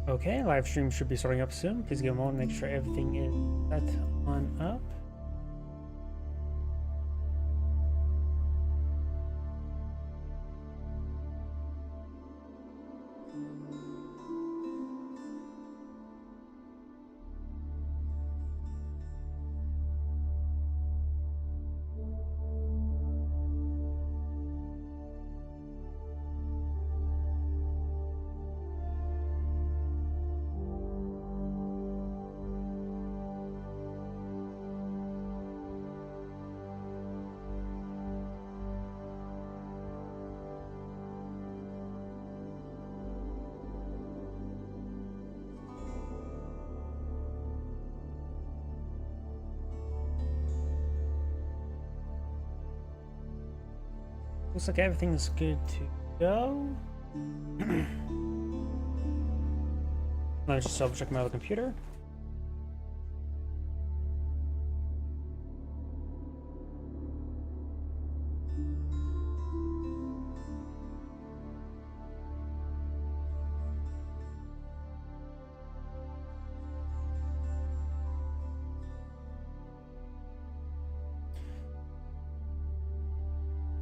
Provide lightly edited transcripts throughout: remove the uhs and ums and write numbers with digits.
Okay, live stream should be starting up soon. Please give a moment, make sure everything is set on up. Looks like everything's good to go. Let me just double check my other computer.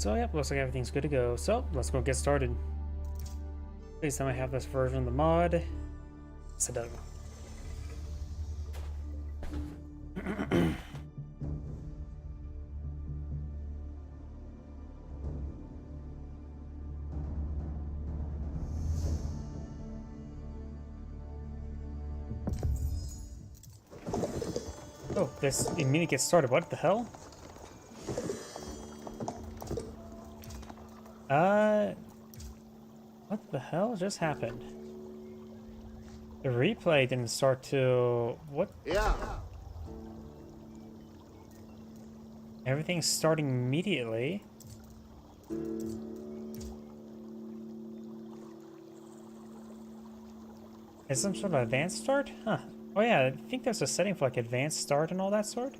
So yep, looks like everything's good to go. So let's go get started. This time I have this version of the mod. So done. Oh, this immediately gets started. What the hell? What the hell just happened? The replay didn't start till what? Yeah. Everything's starting immediately. Is some sort of advanced start? Huh. Oh yeah, I think there's a setting for like advanced start and all that sort.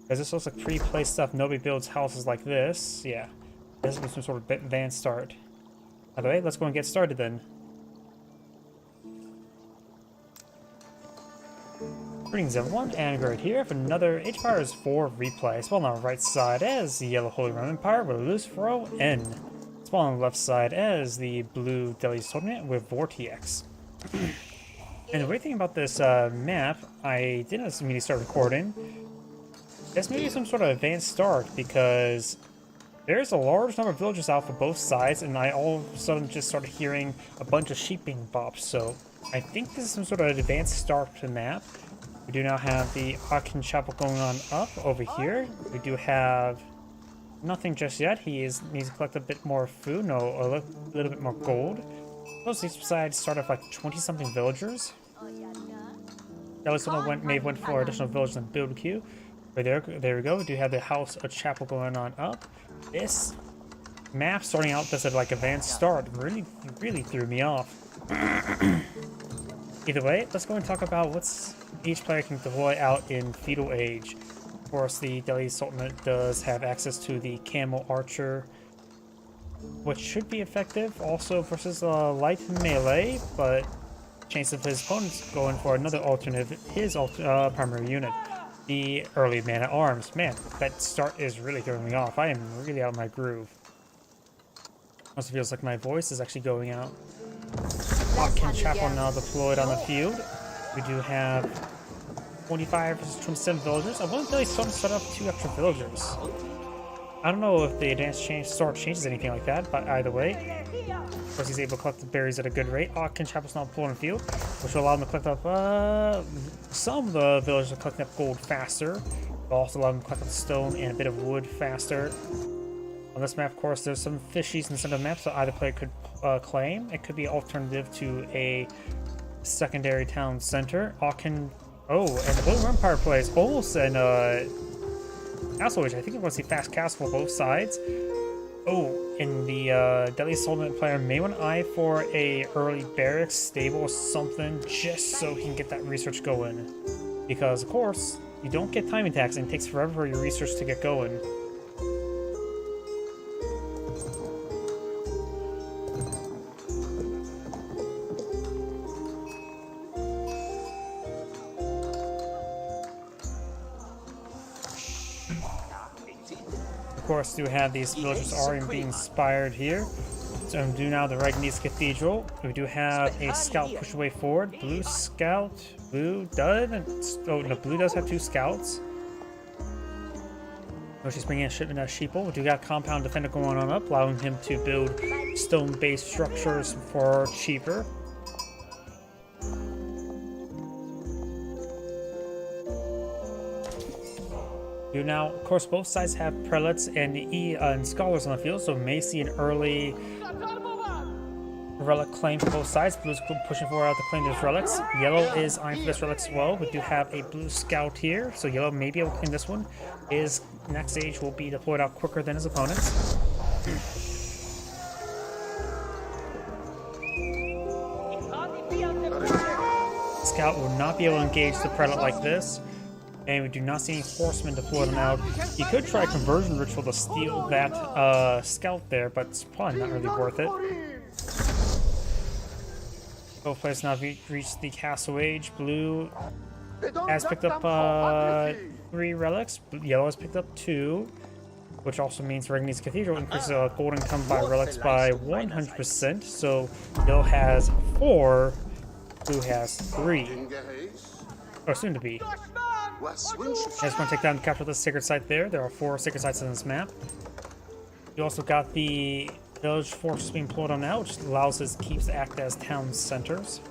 Because this looks like pre-play stuff. Nobody builds houses like this. Yeah. This is some sort of advanced start. By the way, let's go and get started then. Greetings everyone, and right here for another Age of Empires 4 replay. Spawn on the right side as the Yellow Holy Roman Empire with Lucifero N. Spawn on the left side as the Blue Delhi Sultanate with Vortex. And the weird thing about this map, I didn't immediately start recording. This may be some sort of advanced start because there's a large number of villagers out for both sides, and I all of a sudden just started hearing a bunch of sheep being bopped. So I think this is some sort of advanced start to the map. We do now have the Aachen Chapel going on up over here. We do have nothing just yet. He needs to collect a bit more food, no, a little bit more gold. Most of these sides start off like 20-something villagers. That was someone may have went for additional villagers and build queue. But there we go. We do have the House of Chapel going on up. This map starting out as a like advanced start really threw me off. Either way, let's go and talk about what's each player can deploy out in Feudal Age. Of course, the Delhi Sultanate does have access to the Camel Archer, which should be effective also versus light melee, but chance of his opponents going for another alternative, his primary unit, the early man at arms. Man, that start is really throwing me off. I am really out of my groove. Also feels like my voice is actually going out. Aachen Chapel now deployed on the field. We do have 25 versus 27 villagers. I wouldn't really start off 2 extra villagers. I don't know if the advanced start changes anything like that, but either way, of course he's able to collect the berries at a good rate. Aachen Chapel's now deployed on the field, which will allow him to collect up some of the villagers are collecting up gold faster, but also allow them to collect up stone and a bit of wood faster. On this map, of course, there's some fishies in the center of the map, so either player could claim. It could be an alternative to a secondary town center. Aachen, oh, and the Blue Empire plays almost an castle, which I think it was a fast castle for both sides. Oh, and the Delhi Sultanate player may want to eye for a early barracks, stable, or something, just so he can get that research going. Because, of course, You don't get time attacks, and it takes forever for your research to get going. Of course, do have these villagers already being inspired here. So we do now the Regni's Cathedral. We do have a scout push away forward. Blue scout. Blue does. Oh no, blue does have 2 scouts. Oh, she's bringing a shipment of sheeple. We do got compound defender going on up, allowing him to build stone-based structures for cheaper. You now, of course, both sides have prelates and scholars on the field, so we may see an early relic claim for both sides. Blue's pushing forward out to claim those relics. Yellow is eyeing for this relic as well. We do have a blue scout here, so yellow may be able to claim this one. His next age will be deployed out quicker than his opponents. Scout will not be able to engage the prelate like this. And we do not see any horsemen deployed out. You could try a conversion ritual to steal that scout there, but it's probably not really worth it. Both players now reached the castle age. Blue has picked up 3 relics. Yellow has picked up 2, which also means Regni's Cathedral increases gold income by relics by 100%. So yellow has 4, blue has 3, or soon to be. I just want to take down and capture the sacred site there. There are 4 sacred sites on this map. You also got the village forces being pulled on out, which allows us keeps to act as town centers.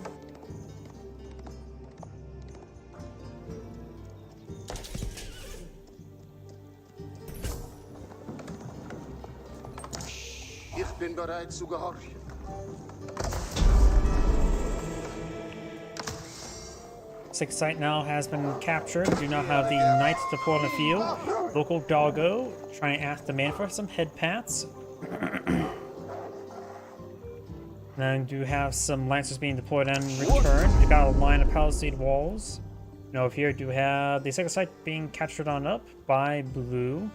Ich bin bereit zu gehorchen. Sixth site now has been captured. We do not have the knights deployed on the field. Local doggo trying to ask the man for some head pats. Then do have some lancers being deployed in return. They got a line of palisade walls. Now over here do have the second site being captured on up by blue.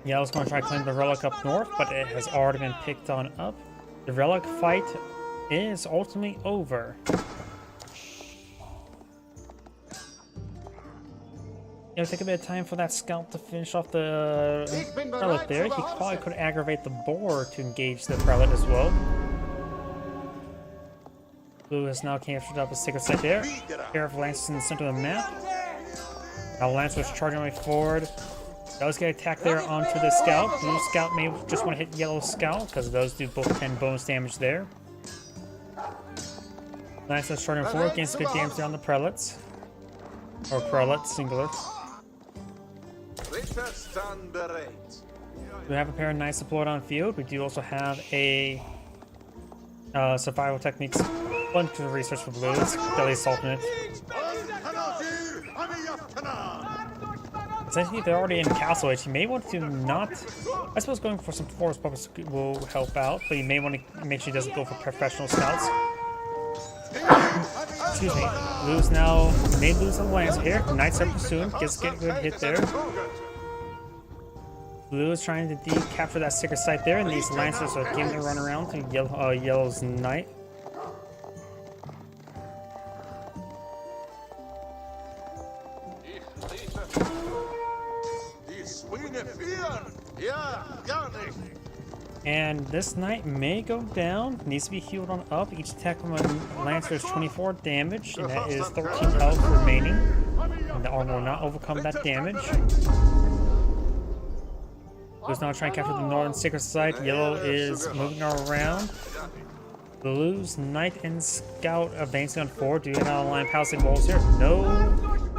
Yellow's going to try to claim the relic up north, but it has already been picked on up. The relic fight is ultimately over. It'll take a bit of time for that scout to finish off the prelate there. He probably could aggravate the boar to engage the prelate as well. Blue has now captured up a sacred site there. Pair of lancers in the center of the map. Now lancers charging way forward. Does get attacked there onto the scout. Blue scout may just want to hit yellow scout because those do both 10 bonus damage there. Lancers charging forward gains good damage on the prelates. Or prelate, singular. We have a pair of knights deployed on field. We do also have a survival techniques bunch of research for blues. Deadly assault in it. Essentially, they're already in castle age. You may want to not. I suppose going for some forest puppets will help out, but you may want to make sure he doesn't go for professional scouts. Excuse me. Blues now may lose a lance here. Knights are pursuing. Gets a good hit there. Blue is trying to capture that sacred site there, and these lancers are giving a run around to yellow's knight. And this knight may go down. Needs to be healed on up. Each attack from a lancer is 24 damage, and that is 13 health remaining. And the armor will not overcome that damage. Blue's now trying to capture the northern sacred site. Yellow is moving around. Blue's knight and scout advancing on forward. Do you have line palisade walls here? No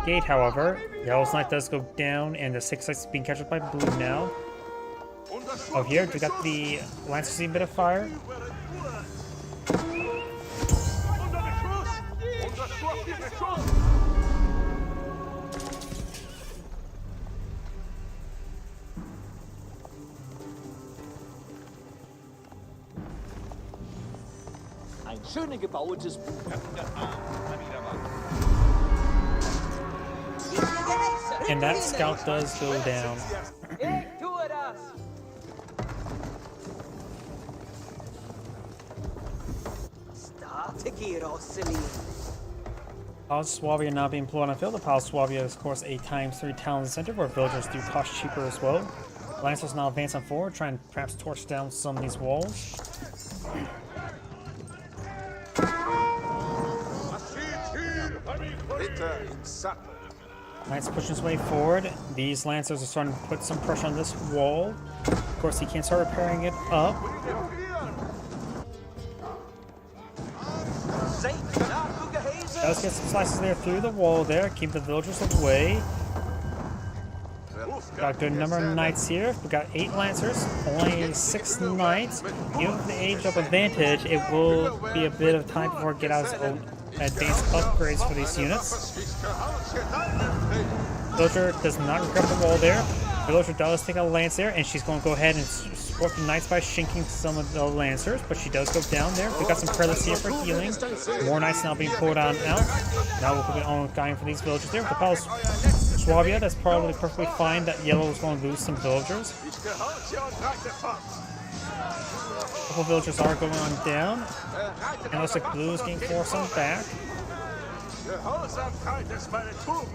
gate, however. Yellow's knight does go down, and the sixth site's being captured by blue now. Over here, we got the lancers seeing a bit of fire. Schöne gebautes Buch. And that scout does go down. Ich tue das! Starte Giro, Celine. Palace Swabia now being employed on the field. The Palace Swabia is, of course, a ×3 town center where villagers do cost cheaper as well. Lancers now advancing forward, trying to perhaps torch down some of these walls. Knights pushing his way forward. These Lancers are starting to put some pressure on this wall. Of course, he can't start repairing it up. Does get some slices there through the wall there, keep the villagers away. Got a good number of knights here. We got 8 lancers, only 6 knights. Even with the age-up advantage, it will be a bit of time before it get out his own advanced upgrades for these units. Villager does not recover the wall there. Villager does take a lance there, and she's going to go ahead and support the knights by shinking some of the lancers, but she does go down there. We got some prelates here for healing. More knights now being pulled on out. Now we'll be on dying for these villagers there. With the Palace Swabia, that's probably perfectly fine that yellow is going to lose some villagers. A couple villagers are going on down. And it looks like blue is getting forced on back.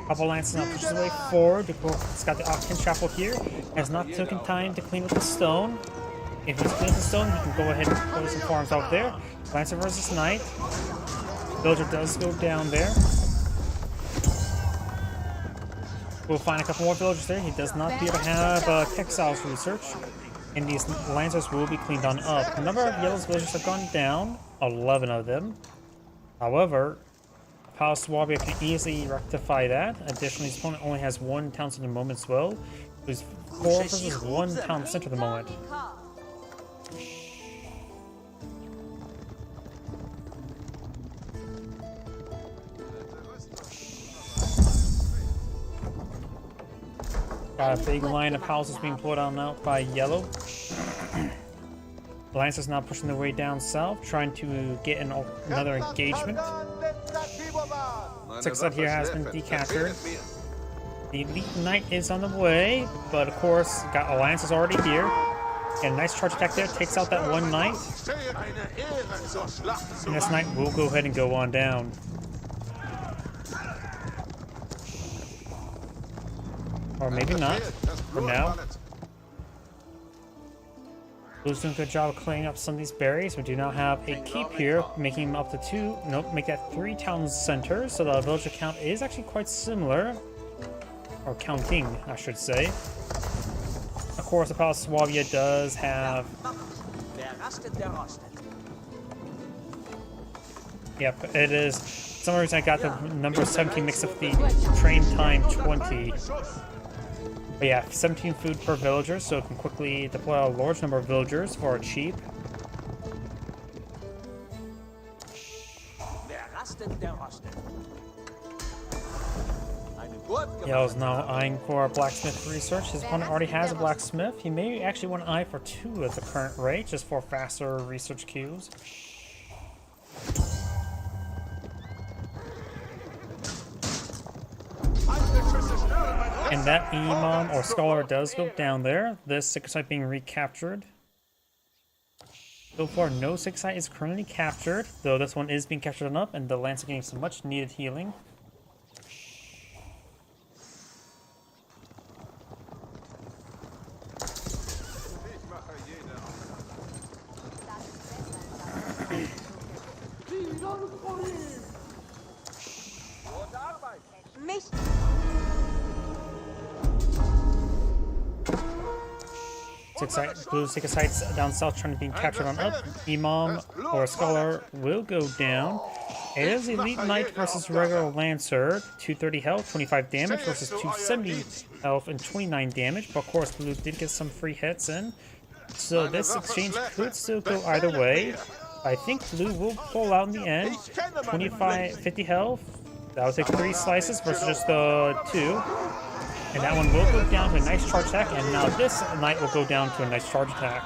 Couple lances now pushes away forward. It's got the Octane Chapel here. Has not taken time to clean up the stone. If he's cleaned the stone, he can go ahead and put some farms out there. Lancer versus Knight. Villager does go down there. We'll find a couple more villagers there. He does not appear to have textiles research. And these Lancers will be cleaned on up. The number of yellow villagers have gone down. 11 of them. However, Palace Swabia can easily rectify that. Additionally, his opponent only has 1 town center at the moment as well. There's 4 versus 1 town center at the moment. Got a big line of houses being pulled on out by yellow. The Lancers now pushing their way down south, trying to get another engagement. 6 side here has been decaptured. The Elite Knight is on the way, but of course, got Alliance is already here. And a nice charge attack there, takes out that 1 Knight. And this Knight will go ahead and go on down. Or maybe not, for now. Blue's doing a good job of cleaning up some of these berries. We do not have a keep here, making them up to 2. Nope, make that 3 town centers. So the villager count is actually quite similar. Or counting, I should say. Of course, the Palace Swabia does have... Yep, it is. For some reason I got the number 17 mixed up with the train time 20. But yeah, 17 food per villager, so it can quickly deploy a large number of villagers for cheap. Yellow's now eyeing for a blacksmith research. His opponent already has a blacksmith. He may actually want to eye for 2 at the current rate, just for faster research queues. And that Imam or Scholar does go down there. This 6 site being recaptured. So far, no 6 site is currently captured, though this one is being captured up, and the Lancer getting some much needed healing. Blue 6 sites down south trying to be captured on up. Imam or Scholar will go down. It is Elite Knight versus regular Lancer. 230 health, 25 damage versus 270 health and 29 damage. But of course, Blue did get some free hits in. So this exchange could still go either way. I think Blue will pull out in the end. 50 health. That will take 3 slices versus just 2. And that one will go down to a nice charge attack, and now this Knight will go down to a nice charge attack.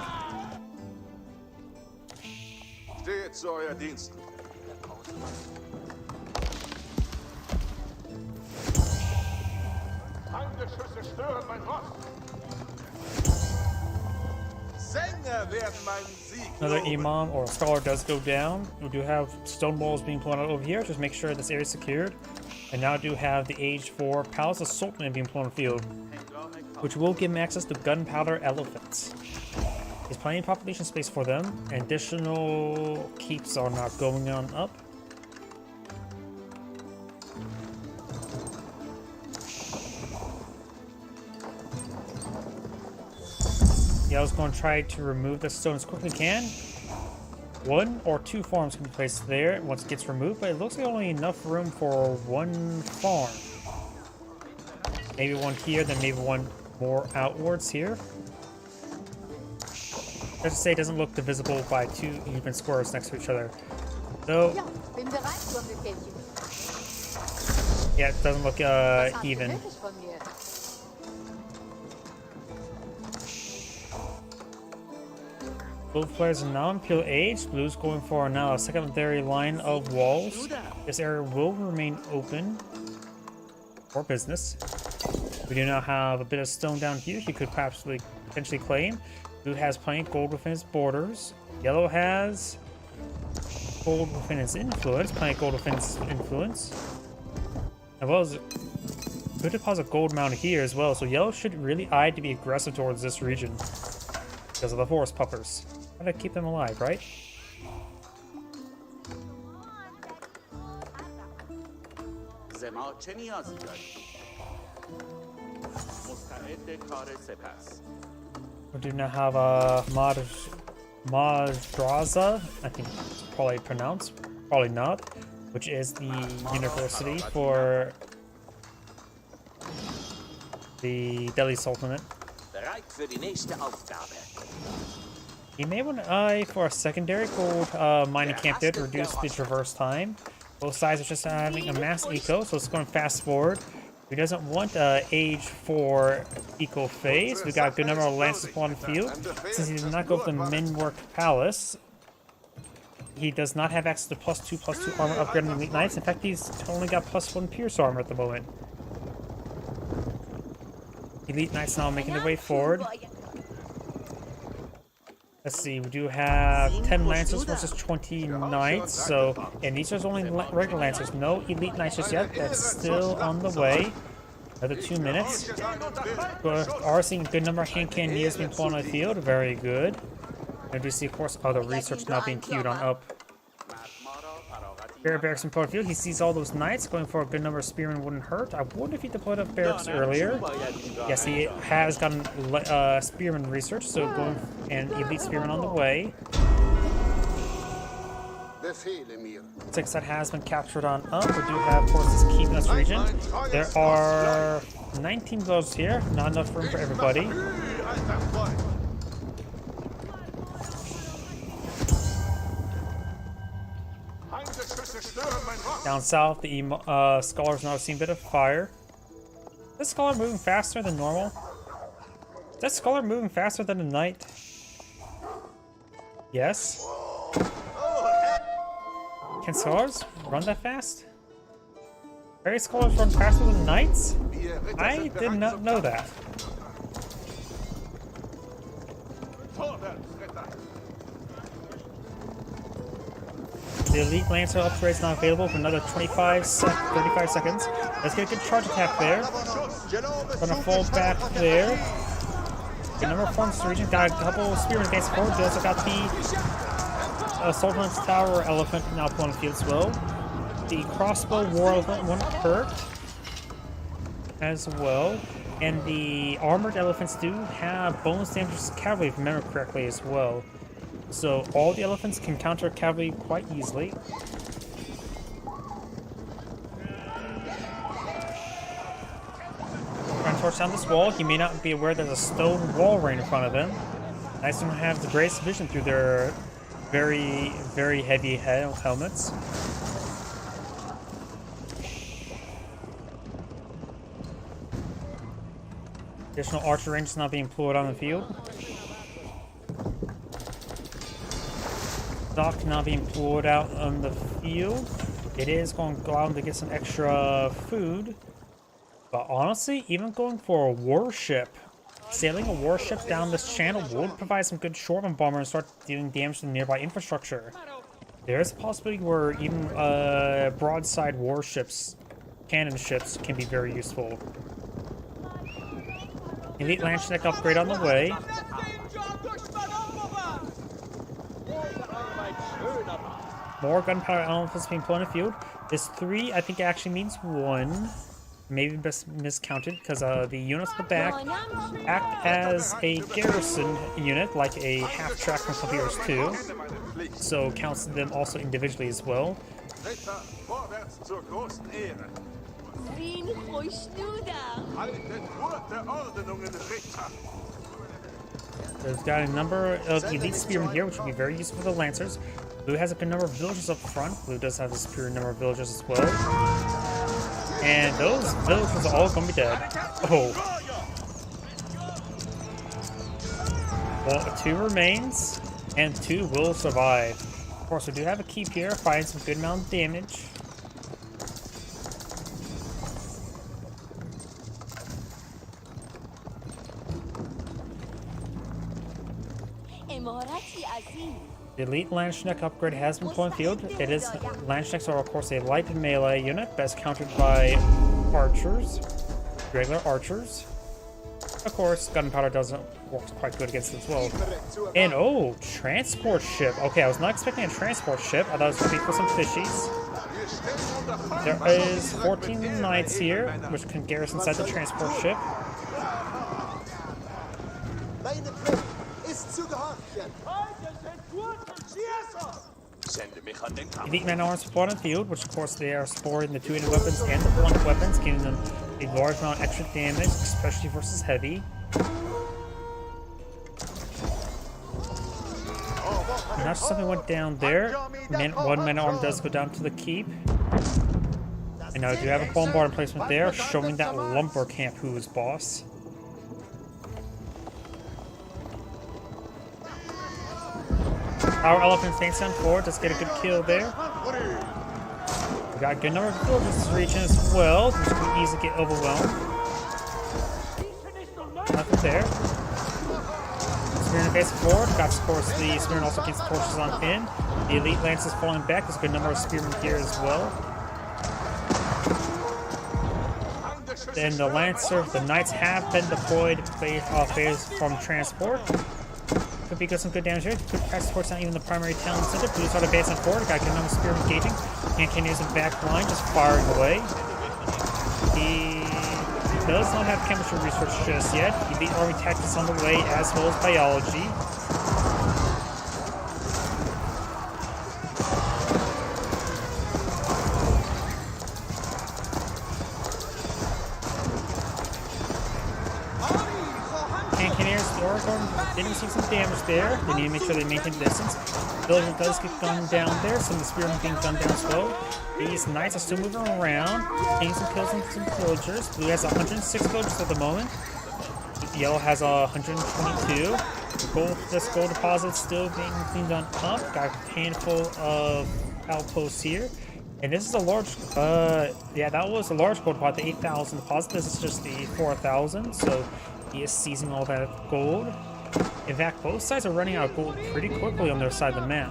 Feindesschüsse stören mein Ross. Sänger werden meinen Sieg. Another loben. imam or scholar does go down. We do have stone walls being blown out over here. Just make sure this area is secured. And now do have the Age 4 Palace of Sultan being blown on the field, which will give him access to gunpowder elephants. There's plenty of population space for them. Additional keeps are not going on up. Yeah, I was going to try to remove the stone as quickly as we can. 1 or 2 farms can be placed there once it gets removed, but it looks like only enough room for 1 farm. Maybe 1 here, then maybe 1 more outwards here. Let's just say it doesn't look divisible by 2 even squares next to each other. So, Ja, bin bereit, Dunkelkännchen. yeah, it doesn't look Was hast du even. nötig von mir? Both players are now in Peel Age. Blue's going for now a secondary line of walls. This area will remain open for business. We do now have a bit of stone down here he could perhaps potentially claim. Blue has plenty of gold within its borders. Yellow has gold within its influence, plenty of gold within its influence. As well as good deposit gold amount here as well, so yellow should really eye to be aggressive towards this region because of the forest puppers. Gotta keep them alive, right? زما چه نیازی داری؟ مستعد کار سپس. We do now have a Madrasa, I think it's probably pronounced, probably not, which is the university for the Delhi Sultanate. Bereit für die nächste Aufgabe. You may want to eye for a secondary gold mining camp there to reduce the traverse time. Both sides are just having a mass eco, so it's going fast forward. He doesn't want Age 4 eco phase. We got a good number of lances on the field. Since he did not go for the Minwork Palace, he does not have access to +2/+2 armor upgrade on Elite Knights. In fact, he's only got +1 Pierce armor at the moment. Elite Knights now making their way forward. Let's see, we do have 10 Lancers versus 20 Knights, so, and these are only regular Lancers, no Elite Knights just yet, that's still on the way. Another 2 minutes. We are seeing a good number of hand cannoneers being flown on the field, very good. And we see, of course, other research now being queued on up. Bear barracks in Port Field, he sees all those Knights, going for a good number of Spearmen wouldn't hurt. I wonder if he deployed up barracks earlier. Yes, he has gotten Spearman research, so going and Elite Spearman on the way. Befehle mir. 6 that has been captured on up. We do have, of course, this Keepness region. There are 19 of those here, not enough room for everybody. Alter Freund. Feindesschüsse stören mein Ross. Down south, the Scholar's now seeing a bit of fire. Is this Scholar moving faster than normal? Is that Scholar moving faster than a Knight? Yes. Can Scholars run that fast? Very Scholars run faster than Knights? Wir Ritter I sind did bereit not zum know that. Vorwärts, Ritter. The Elite Lancer upgrade is not available for another 35 seconds. Let's get a good charge attack there. Gonna fall back there. The number of forms to region got a couple of Spearmen against forward. They also got the Sultan's Tower Elephant now put on the field as well. The Crossbow War Elephant won't hurt as well. And the Armored Elephants do have bonus damage to cavalry, if I remember correctly, as well. So all the elephants can counter cavalry quite easily. Trying to torch down this wall. He may not be aware there's a stone wall right in front of him. Nice to have the greatest vision through their very, very heavy helmets. Additional archer range is now being employed on the field. Dock now being pulled out on the field. it is going to go out to get some extra food. But honestly, even going for a warship, sailing a warship down this channel would provide some good short-run bomber and start dealing damage to the nearby infrastructure. There is a possibility where even broadside warships, cannon ships, can be very useful. Elite Landschneck upgrade on the way. More gunpowder elephants being put in the field. This 3, I think, actually means 1. Maybe miscounted because the units at the back act as a garrison unit, like a half track from Computers 2. So counts them also individually as well. Ritter, vorwärts zur großen Ehre. Haltet Wort der Ordnungen, Ritter. There's got a number of elite spearmen here, which will be very useful for the Lancers. Blue has a good number of villagers up front. Blue does have a superior number of villagers as well. And those villagers are all going to be dead. Oh. Well, 2 remains, and 2 will survive. Of course, we do have a keep here, fighting some good amount of damage. The Elite Landschneck upgrade has been put in field. It is Landschnecks are of course a light melee unit, best countered by archers, regular archers. Of course, gunpowder doesn't work quite good against it as well. And oh, transport ship. Okay, I was not expecting a transport ship. I thought it was going to be for some fishies. There is 14 knights here, which can garrison inside the transport ship. Elite man-at-arms spawn in the field, which of course they are sporing the 2-handed weapons and the blunt weapons, giving them a large amount of extra damage, especially versus heavy. Not just something went down there. One man-at-arm does go down to the keep. And now I do have a bombard emplacement there, showing that lumber camp who is boss. Our elephant stance on forward. Let's get a good kill there. We got a good number of villagers in this region as well, which can easily get overwhelmed. Nothing there. Spearman face forward. Got, of course, the Spearman also gets torches on pin. The Elite Lance is falling back. There's a good number of Spearmen here as well. Then the Lancer, the Knights have been deployed phase from transport. Could be some good damage here. Could press towards not even the primary town center. Blue's out advancing forward. Got a good number of Spearmen engaging. And Canadians in back line, just firing away. He does not have chemistry research just yet. Elite Army tactics on the way, as well as biology. Didn't see some damage there. They need to make sure they maintain distance. Villager does get gunned down there. Some of the spearmen being gunned down as well. These knights are still moving around, taking some kills on some villagers. Blue has 106 villagers at the moment. Yellow has 122. This gold deposit still being cleaned on up. Got a handful of outposts here. And this is a large, yeah, that was a large gold deposit, the 8,000 deposit. This is just the 4,000, so he is seizing all that gold. In fact, both sides are running out of gold pretty quickly on their side of the map.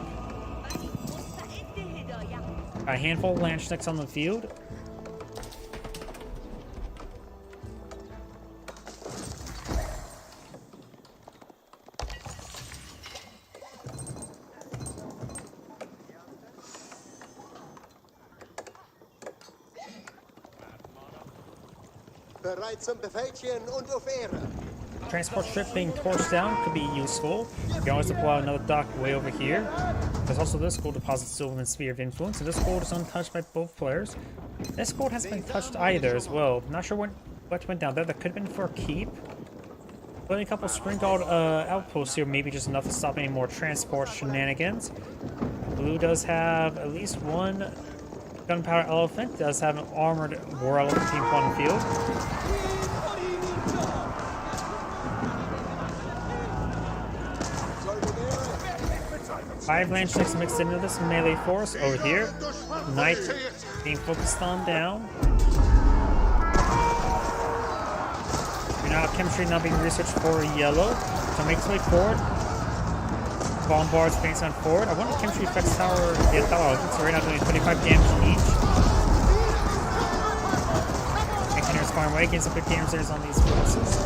A handful of Landschnecks on the field. Bereit zum Befehlchen und auf Ehre. Transport ship being torched down could be useful. You can always deploy another dock way over here. There's also this gold deposit still in the sphere of influence, and this gold is untouched by both players. This gold hasn't been touched either as well. Not sure what went down there. That could have been for a keep. But a couple sprinkled outposts here, maybe just enough to stop any more transport shenanigans. Blue does have at least one gunpowder elephant. Does have an armored war elephant being put on the field. 5 land checks mixed into this melee force over here. Knight being focused on down. We now have chemistry now being researched for yellow. So makes way forward. Bombards face on forward. I wonder if chemistry affects tower. Yeah, tower. So right now doing 25 damage each. And Kenner's far away. Gains some big damage there on these forces.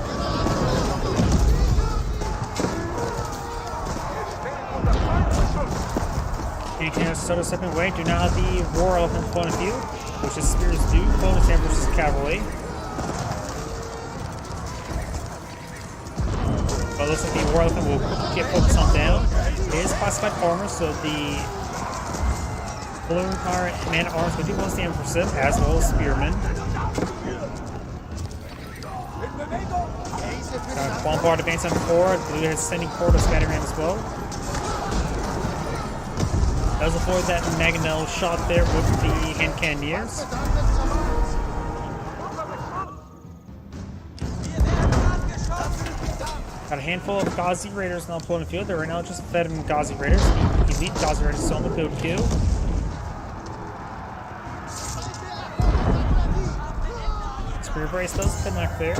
And Kenner's Soto stepping away. Do now have the War Elephant point of view, which is Spears do. Bonus damage versus Cavalry. But it looks like the War Elephant will get focused on down. It is classified armor, so the balloon power man arms will do bonus damage for Sith, as well as Spearmen. Bombard advancing forward. Blue is sending forward a scattering ram as well. Does avoid that Mangonel shot there with the hand cannoneers. Got a handful of Ghazi Raiders now pulling the field. They're right now just veteran Ghazi Raiders. The elite Ghazi Raiders still on the field too. Spear brace does connect there.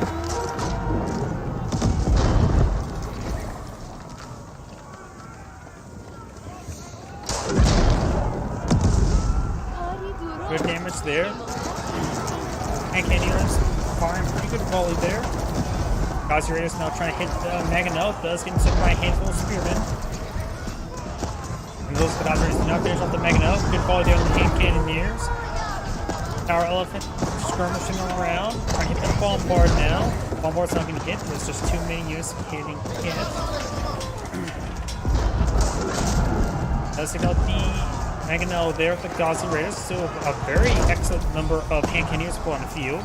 Good damage there. And cannoneers firing pretty good volley there. Ghazi Raiders now trying to hit Mangonel. Does get hit by a handful of spearmen. And those Ghazi Raiders do not finish off the Mangonel. Good volley there on the hand cannoneers. Tower Elephant skirmishing around. Trying to hit the Bombard now. Bombard's not going to hit. There's just too many units hitting it. Does take out the Mangonel there with the Ghazi Raiders. Still a very excellent number of hand cannoneers on the field.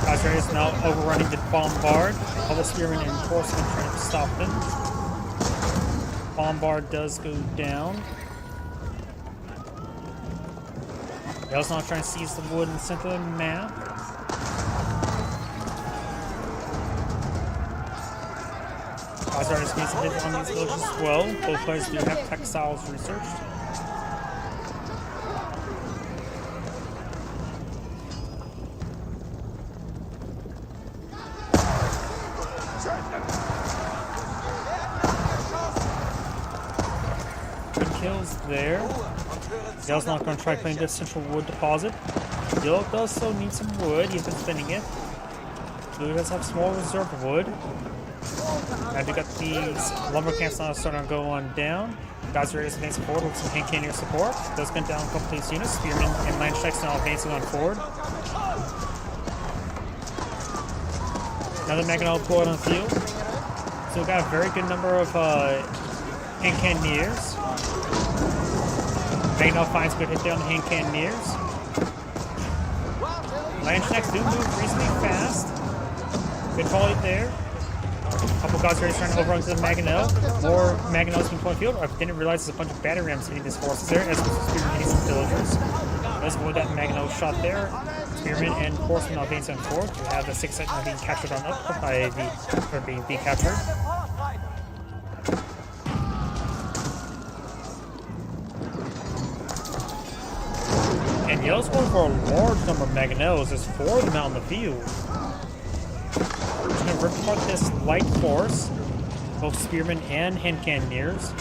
Ghazi Raiders now overrunning the Bombard. All the Spearmen and Horsemen trying to stop them. Bombard does go down. They're now trying to seize the wood in the center of the map. Ghazi Raiders needs a hit on these villages as well. Both players do have textiles researched. Kills there. Yellow's not going to try playing this central wood deposit. Yellow does still need some wood. He's been spending it. Blue does have small reserve wood. And we got these lumber camps now starting to go on down. Ghazi Raiders advancing forward with some hand cannoneer support. Does gun down a couple of these units. Spearmen and land checks now advancing on forward. Another Mangonel deployed on the field. So we've got a very good number of hand cannoneers. Mangonel finds good hit there on the hand cannoneers. Land checks do move reasonably fast. Good volley there. A couple Ghazi Raiders trying to overrun to the Mangonel. More Mangonels being put on field. I didn't realize there's a bunch of battering rams hitting these forces there, as well as Spearmen hitting some villagers. Let's avoid that Mangonel shot there. Spearmen and Horsemen now advancing forward. We have the 6 now being captured on up by the, or being decaptured. And Yellow's going for a large number of Mangonels. There's 4 of them out in the field. We're just going to rip apart this light force, both Spearmen and hand cannoneers.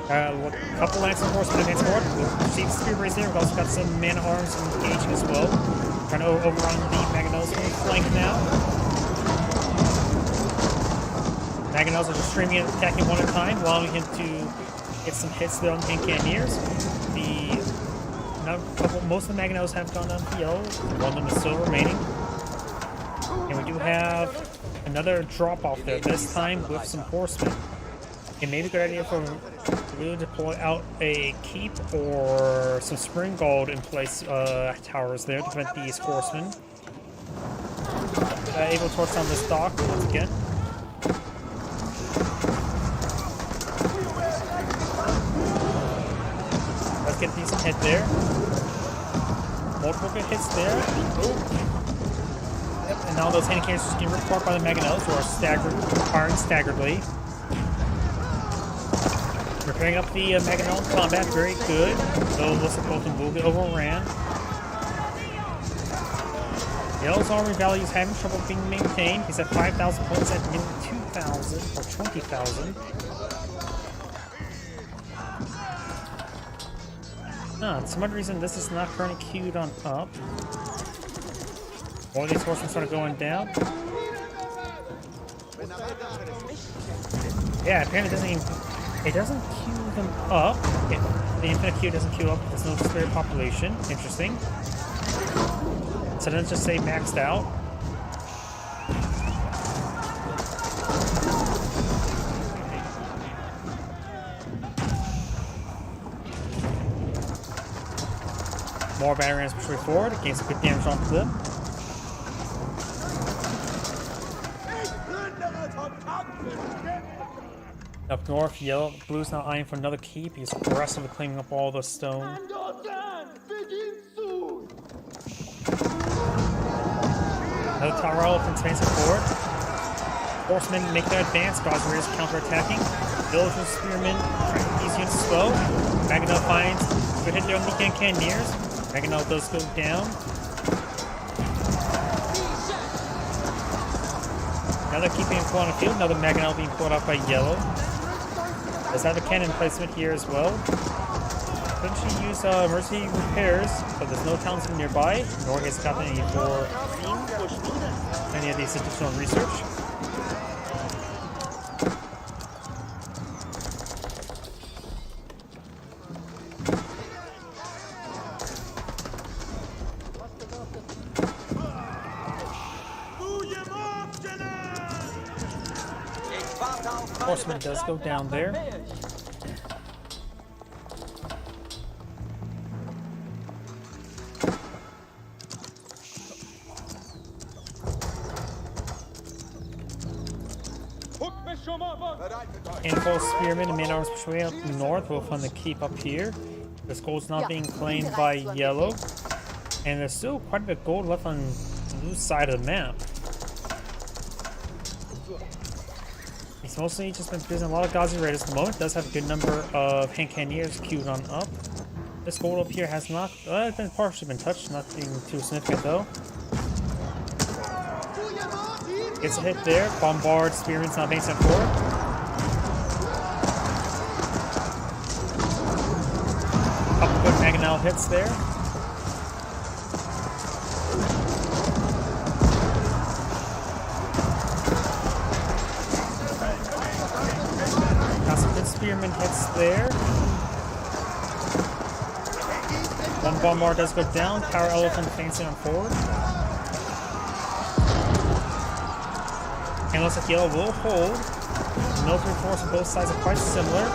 A couple Lancer Horsemen advance forward. We'll see the Spear Race there. We've also got some man arms engaging as well. Trying to overrun the Mangonels from the flank now. Mangonels are just streaming and attacking one at a time, allowing him to get some hits there on the hand cannoneers. Most of the Mangonels have gone down to yellow. One of them is still remaining. And we do have another drop off there, this time with some horsemen. It may be a good idea for Blue to deploy out a keep or some spring gold in place towers there to prevent these horsemen. Able to torch down this dock once again. Let's get a decent hit there. Multiple good hits there. Ooh. And now those hand cannons just getting ripped apart by the Mangonels, who are firing staggeredly. Repairing up the Mangonel in combat, very good. Though looks like both will get overran. Yellow's army value is having trouble being maintained. He's at 5,000 points at nearly 2,000 or 20,000. For some odd reason, this is not currently queued on up. All these horsemen start going down. Yeah, apparently it doesn't queue them up. The infinite queue doesn't queue up. There's no spare population. Interesting. So then just say maxed out. More battery rams push forward. It gains some good damage onto them. Up north, yellow, blue's now eyeing for another keep. He's aggressively cleaning up all the stone. Another tower elephant advancing forward. Horsemen make their advance. Gaza Raiders counter-attacking. Villagers, spearmen, trying to keep these units slow. Mangonel finds good hit there on the Cannoneers. Mangonel does go down. Another keep being pulled on the field. Another Mangonel being pulled off by yellow. Does have a cannon placement here as well. Couldn't she use mercy repairs, but there's no towns nearby, nor has gotten any for any of these additional research. Horseman does go down there. Handful of spearmen and man-arms pushing up north will fund the keep up here. This gold's not being claimed by yellow. And there's still quite a bit of gold left on the blue side of the map. He's mostly just been producing a lot of Gaza Raiders at the moment. Does have a good number of hand cannoneers queued on up. This gold up here has not been partially been touched, nothing too significant though. Gets a hit there. Bombard, spearman's not advancing forward. Couple good Mangonel hits there. Got some good spearman hits there. One bombard does go down. Power elephant advancing on forward. And it looks like yellow will hold. The military force on both sides are quite similar.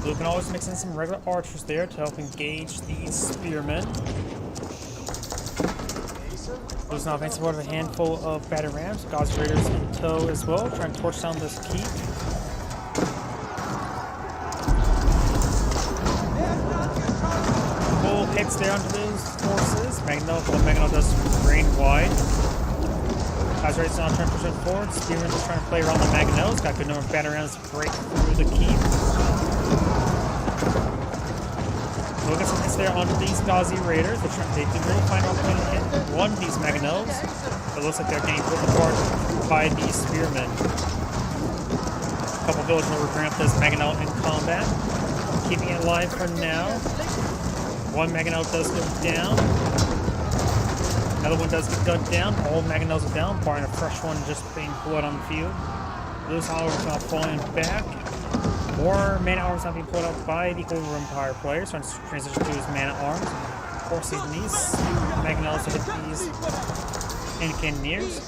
Blue can always mix in some regular archers there to help engage these spearmen. Blue's now advancing forward with a handful of battery rams. Gaza Raiders in tow as well, trying to torch down this keep. Full hits there onto those forces. Mangonel does drain wide. Gaza Raiders now trying to push it forward. Spearmen is trying to play around the Mangonels. Got a good number of battery rams to break through the keep. We'll get some hits there onto these Gazi Raiders. They did really find out when to hit one of these Mangonels. It looks like they're getting pulled apart by these spearmen. A couple villagers will repair up this Mangonel in combat. Keeping it alive for now. One Mangonel does go down. Another one does get gunned down. All Mangonels are down, barring a fresh one just being pulled out on the field. Blue's however is now falling back. More man-at-arms not being pulled out by the Golden Empire players, trying to transition to his man-at-arms. Forcing these Mangonels to hit these Cannoneers.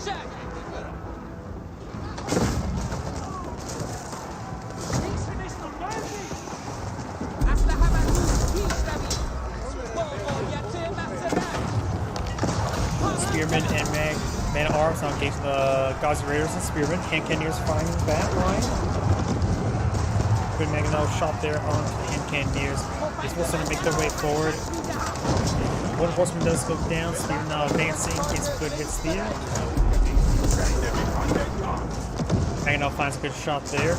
Spearmen and Man at Arms now engaging the Gazi Raiders and Spearmen. Hand Cannoneers firing the back line. Good Mangonel shot there on the Hand Cannoneers. He's supposed to make their way forward. One horseman does go down. Spearmen now advancing. Gets good hits there. Mangonel finds a good shot there.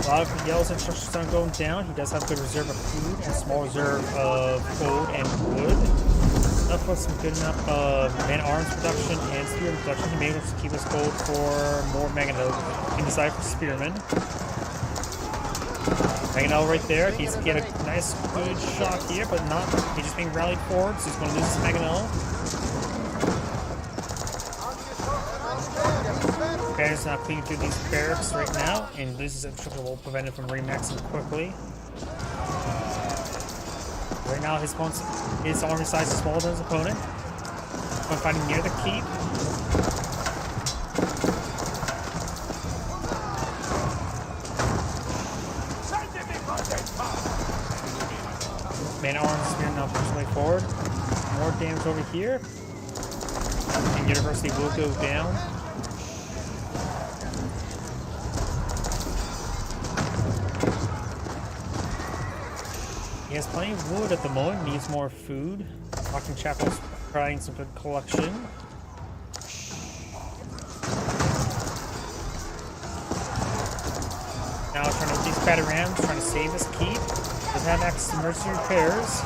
A lot of yellows and instructions are going down. He does have a good reserve of food and small reserve of gold and wood. Enough with some good enough man-arms production and spearman production. He may be able to keep his gold for more Mangonel in the side for spearmen. Mangonel right there. He's getting a nice good shot here, but not. He's just being rallied forward, so he's going to lose his Mangonel. Banner's now cleaning through these barracks right now, and this is a will prevent it from remaxing quickly. Right now, his army size is smaller than his opponent. One fighting near the keep. Man arms spear now pushing way forward. More damage over here, and University will go down. He has plenty of wood at the moment, needs more food. Rocking Chapel's trying some good collection. Now trying to these battery rams, trying to save his keep. Does have access to emergency repairs.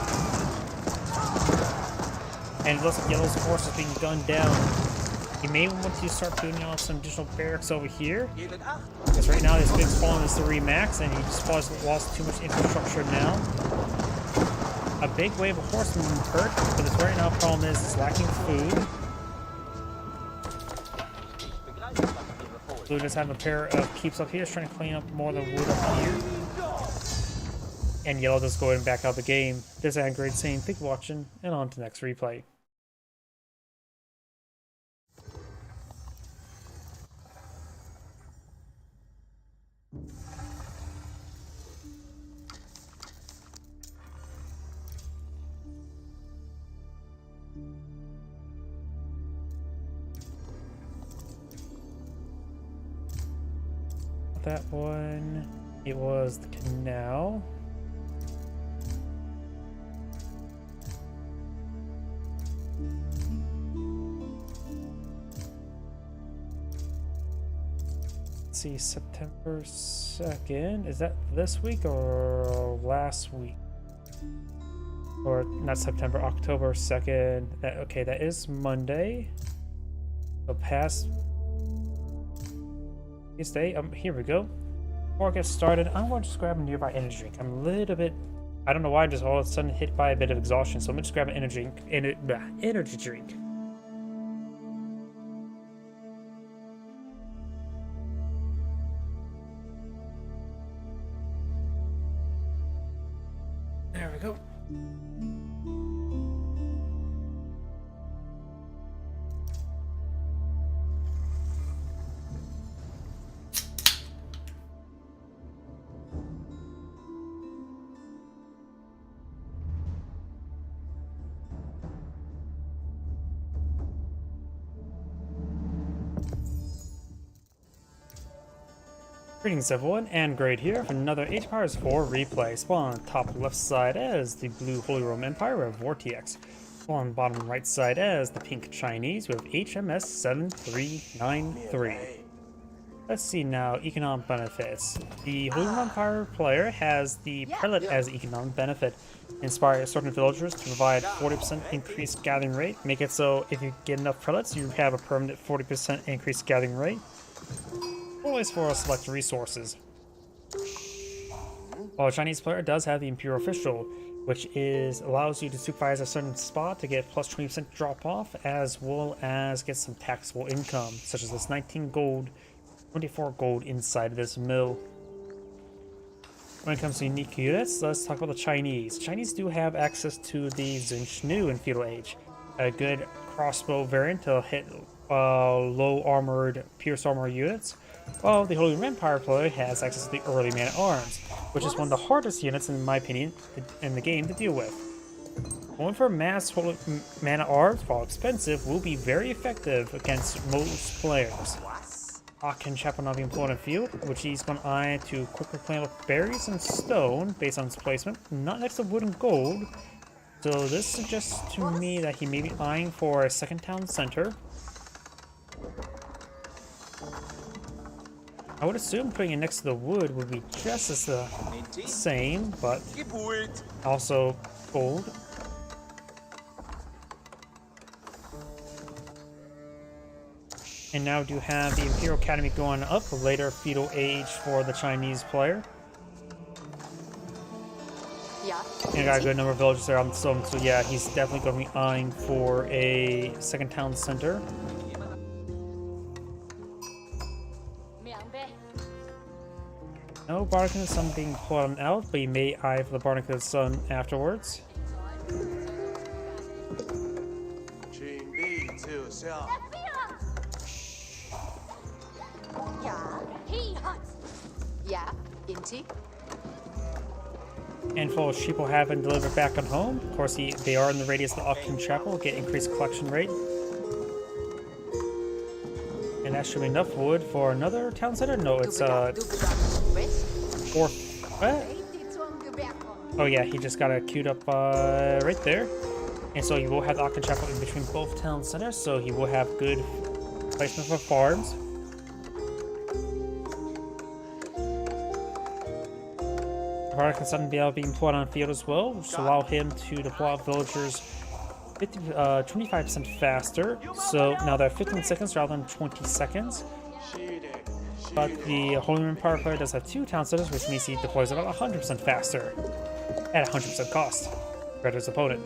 And it looks like Yellow's force is being gunned down. He may want to start putting out some additional barracks over here. Because right now his big spawn is the remax, and he just lost too much infrastructure now. A big wave of horsemen hurt, but the right now problem is it's lacking food. Blue does have a pair of keeps up here, trying to clean up more of the wood up here. And Yellow does go ahead and back out the game. This is Angrade saying thank you for watching, and on to the next replay. That one, it was the canal. Let's see, September 2nd. Is that this week or last week? Or not September, October 2nd. Okay, that is Monday. So past day. Here we go. Before I get started, I'm going to just grab a nearby energy drink. I'm a little bit, I don't know why, I'm just all of a sudden hit by a bit of exhaustion, so I'm going to just grab an energy drink. There we go. Greetings everyone, and Grade here for another Age of Empires 4 replay. Spawn on top left side as the blue Holy Roman Empire, we have Vortex. Spawn on bottom right side as the pink Chinese, we have HMS 7393. Let's see now, economic benefits. The Holy Roman Empire player has the prelate as economic benefit. Inspire certain villagers to provide 40% increased gathering rate. Make it so if you get enough prelates, you have a permanent 40% increased gathering rate. Always for select resources. While a Chinese player does have the Imperial Official, which allows you to supervise a certain spot to get plus 20% drop off, as well as get some taxable income, such as this 19 gold, 24 gold inside this mill. When it comes to unique units, let's talk about the Chinese. Chinese do have access to the Zhengshnu in Feudal Age, a good crossbow variant to hit low armored, pierce armor units. Well, the Holy Roman Empire player has access to the early man-at-arms, which is one of the hardest units, in my opinion, in the game to deal with. Going for mass holy mana art, while expensive, will be very effective against most players. Aachen Chapel now being employed on field, which he's going to eye to quickly plant with berries and stone based on his placement, not next to wood and gold. So this suggests to me that he may be eyeing for a second town center. I would assume putting it next to the wood would be just as the same, but also gold. And now do have the Imperial Academy going up, a later feudal age for the Chinese player. Ja. And got a good number of villagers there on the stone, so yeah, he's definitely going to be eyeing for a second town center. No Bardic Sun being pulled out, but he may eye for the Bardic Sun afterwards. Ja. He hunts. Ja. Inti. Handful of sheep will have been delivered back on home. Of course, they are in the radius of the Aachen Chapel, get increased collection rate. And that should be enough wood for another town center? No, it's four. What? Oh yeah, he just got it queued up right there. And so you will have the Aachen Chapel in between both town centers, so he will have good placement for farms. Bardic Sun be able to be employed on field as well, which will allow him to deploy out villagers 25% faster. So now they're 15 seconds rather than 20 seconds. But the Holy Roman Power player does have 2 town centers, which means he deploys about 100% faster at 100% cost compared to his opponent.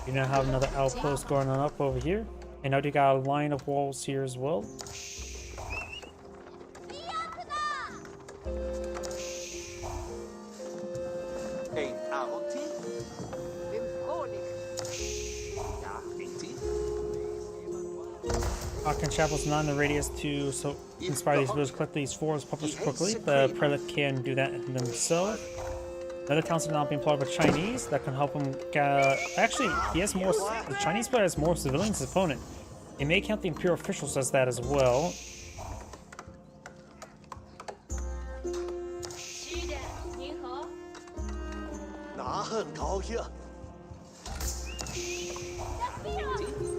You now have another outpost going on up over here. And now you got a line of walls here as well. Aachen Chapel's not in the radius to inspire these villagers to collect these fours published quickly. The prelate can do that themselves. Another town center now being employed by Chinese that can help him get... Actually, he has more... The Chinese player has more civilians than his opponent. It may count the Imperial officials as that as well.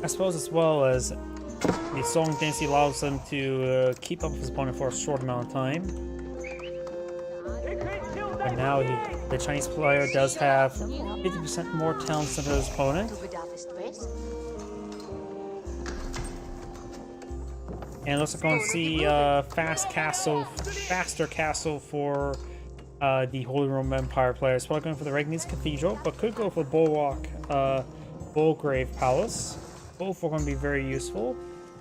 I suppose as well as the song density allows him to keep up with his opponent for a short amount of time. But now the Chinese player does have 50% more talents than his opponent. And it looks like we're going to see faster castle for the Holy Roman Empire player. It's probably going for the Regnitz Cathedral, but could go for Bulwark, Bulgrave Palace. Both are going to be very useful.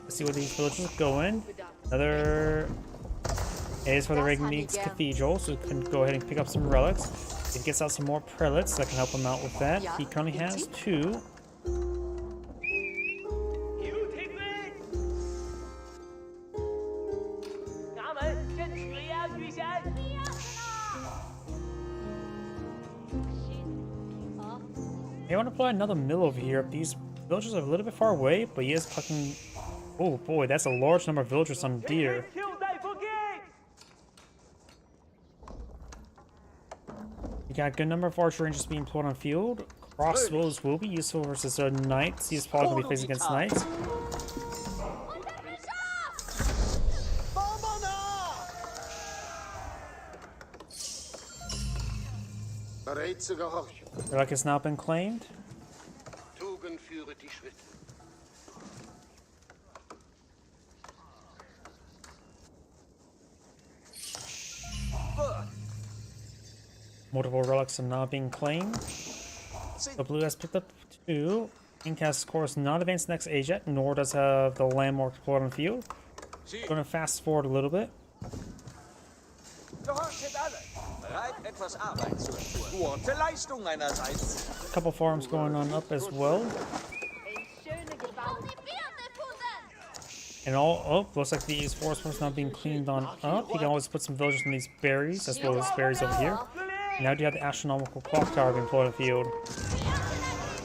Let's see where these villages go in. Another... It is for the Regnitz Cathedral, so we can go ahead and pick up some relics. It gets out some more prelates that can help him out with that. He currently has 2. I want to apply another mill over here. These villagers are a little bit far away, but he is collecting... Oh boy, that's a large number of villagers on deer. You got a good number of archer rangers being employed on field. Crossbows will be useful versus knights. He's probably going to be facing against knights. Relic has now been claimed. Multiple relics are now being claimed. The blue has picked up 2. Pink has, of course, not advanced next age yet, nor does have the landmark deployed on the field. Going to fast forward a little bit. A couple farms going on up as well. And all, oh, looks like these forest ones not being cleaned on up. You can always put some villagers in these berries, as well as berries over here. And now do you have the astronomical clock tower being put on the field.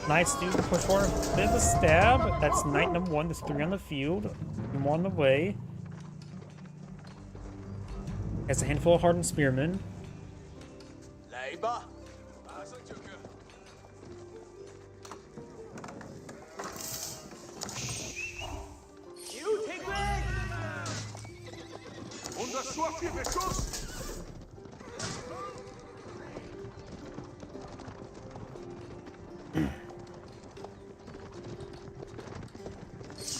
Knights do push forward. Bit of a stab. That's knight number 1. There's 3 on the field. 2 more on the way. Has a handful of hardened spearmen. Leiber. You take me! Unser Schurke Beschuss!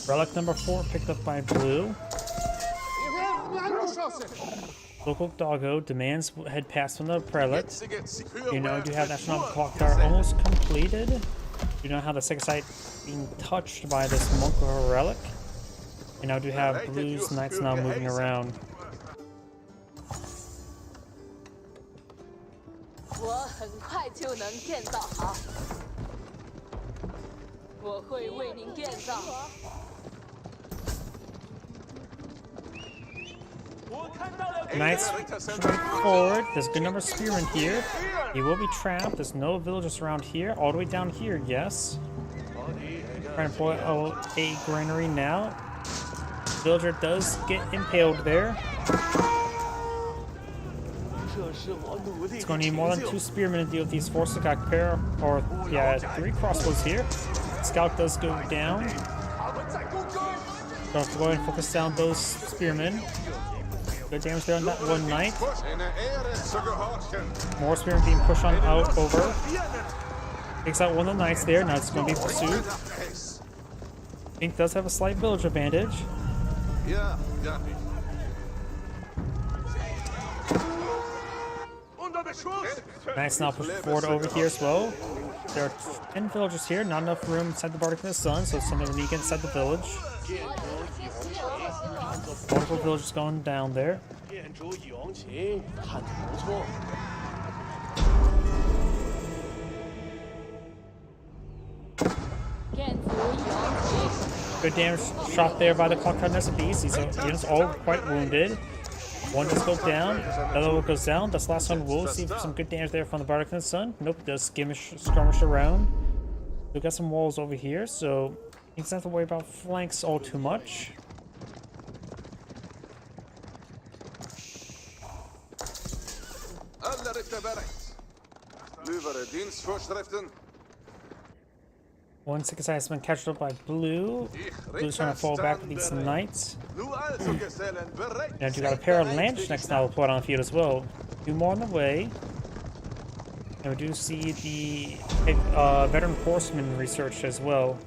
Relic number 4 picked up by blue. Local doggo demands head pass from the prelate. You know, do you have astronomical clock tower almost completed? You know how the second site being touched by this monk or relic? And now do you have blues knights now moving around? 我很快就能建造好，我会为您建造。 Knights forward. There's a good number of spearmen here. He will be trapped. There's no villagers around here. All the way down here, yes. Trying to pull out a granary now. Villager does get impaled there. It's going to need more than 2 spearmen to deal with these forces. Got a pair, or yeah, 3 crossbows here. Scout does go down. Don't have to go ahead and focus down those spearmen. Good damage there on that one knight. More spearmen being pushed on out over. Takes out one of the knights there. Now it's going to be pursued. Pink does have a slight village advantage. Knights now push forward over here as well. There are 10 villagers here. Not enough room inside the Bardic of the Sun, so some of them need to get inside the village. Multiple villagers going down there. Good damage shot there by the Clock Tower Nest of Beasts. These units all quite wounded. One does go down, the other one goes down. This last one will see some good damage there from the Bardic of the Sun. Nope, does skirmish around. We've got some walls over here, so you don't have to worry about flanks all too much. Alle Ritter bereit. Löwere Dienstvorschriften. One second side has been captured up by blue. Blue's trying to fall back with these knights. Nu also Gesellen bereit. And you got a pair of Landsknechts now put on the field as well. 2 more on the way. And we do see the veteran horseman research as well.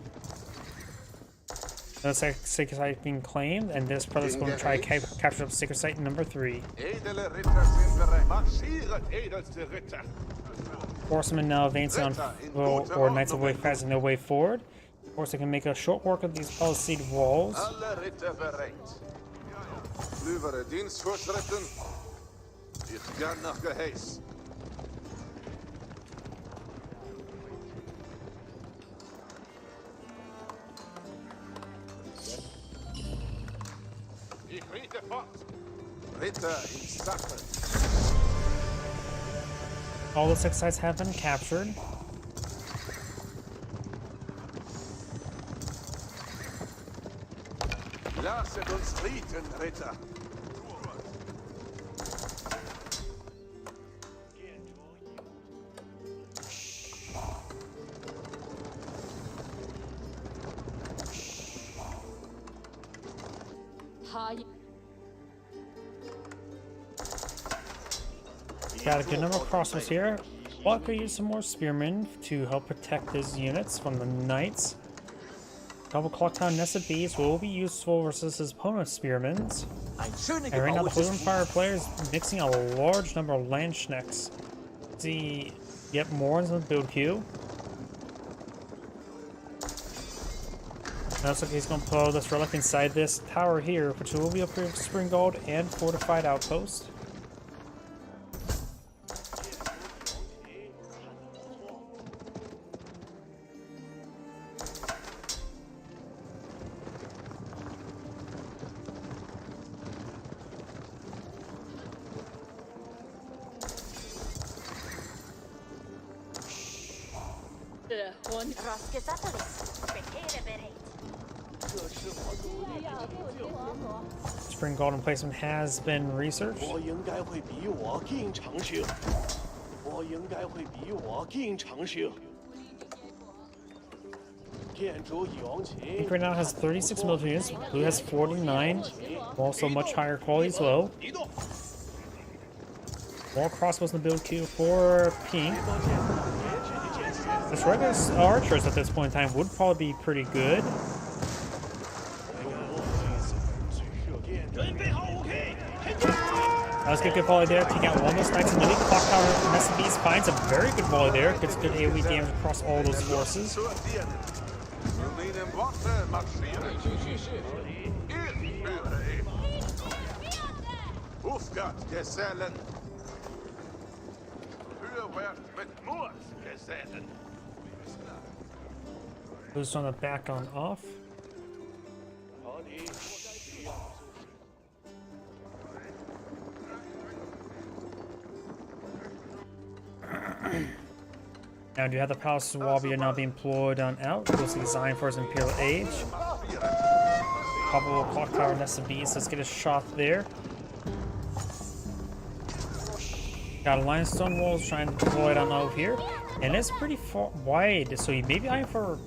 That's Sacred Site being claimed, and this brother's going to try to capture up Sacred Site number 3. Edle Ritter sind bereit. Marschiert, edelste Ritter. Horsemen now advancing on, or Knights of the Way passing their way forward. Of course, they can make a short work of these palisaded walls. Alle Ritter bereit. Löwere Dienstvorschriften. Ich kann nach Geheiß. Ich riete fort. Ritter in Sache. All the 6 sites have been captured. Lasset uns rieten, Ritter. Got a good number of crossbows here. Well, I could use some more spearmen to help protect his units from the knights. Double Clock Tower Nest of Beasts will be useful versus his opponent's spearmen. And right now the Blue Empire player is mixing a large number of Landsknechts. See, yep, more ones in the build queue. And looks like he's going to put this relic inside this tower here, which will be a Springald and fortified outpost. Roske satellit. Betere bereit. Spring Gold emplacement has been researched. 我应该会比我更长寿。我应该会比我更长寿。建筑勇气。 Pink right now has 36 military units. Blue has 49. Also much higher quality as well. 移动。 More crossbows in the build queue for Pink. This regular archers at this point in time would probably be pretty good. 准备好武器，前进！ That was a good volley there, taking out one of those knights in the lead. Clock Tower Messi finds a very good volley there. Gets good AoE damage across all those forces. Ruinen Wache marschieren. Ich bereit. Hofgard Gesellen. Fürwärts mit Moors Gesellen. Boost on the back on off. 好的。 Now, do you have the Palace of Wabia now being employed on out? Goes to design for his Imperial Age. Couple of Clock Tower Nest of Bees. Let's get a shot there. Got a limestone walls trying to deploy it on over here. And it's pretty far wide, so you may be eyeing for.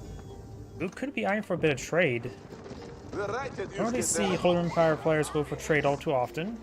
You could be eyeing for a bit of trade. I don't really see Holy Empire players go for trade all too often.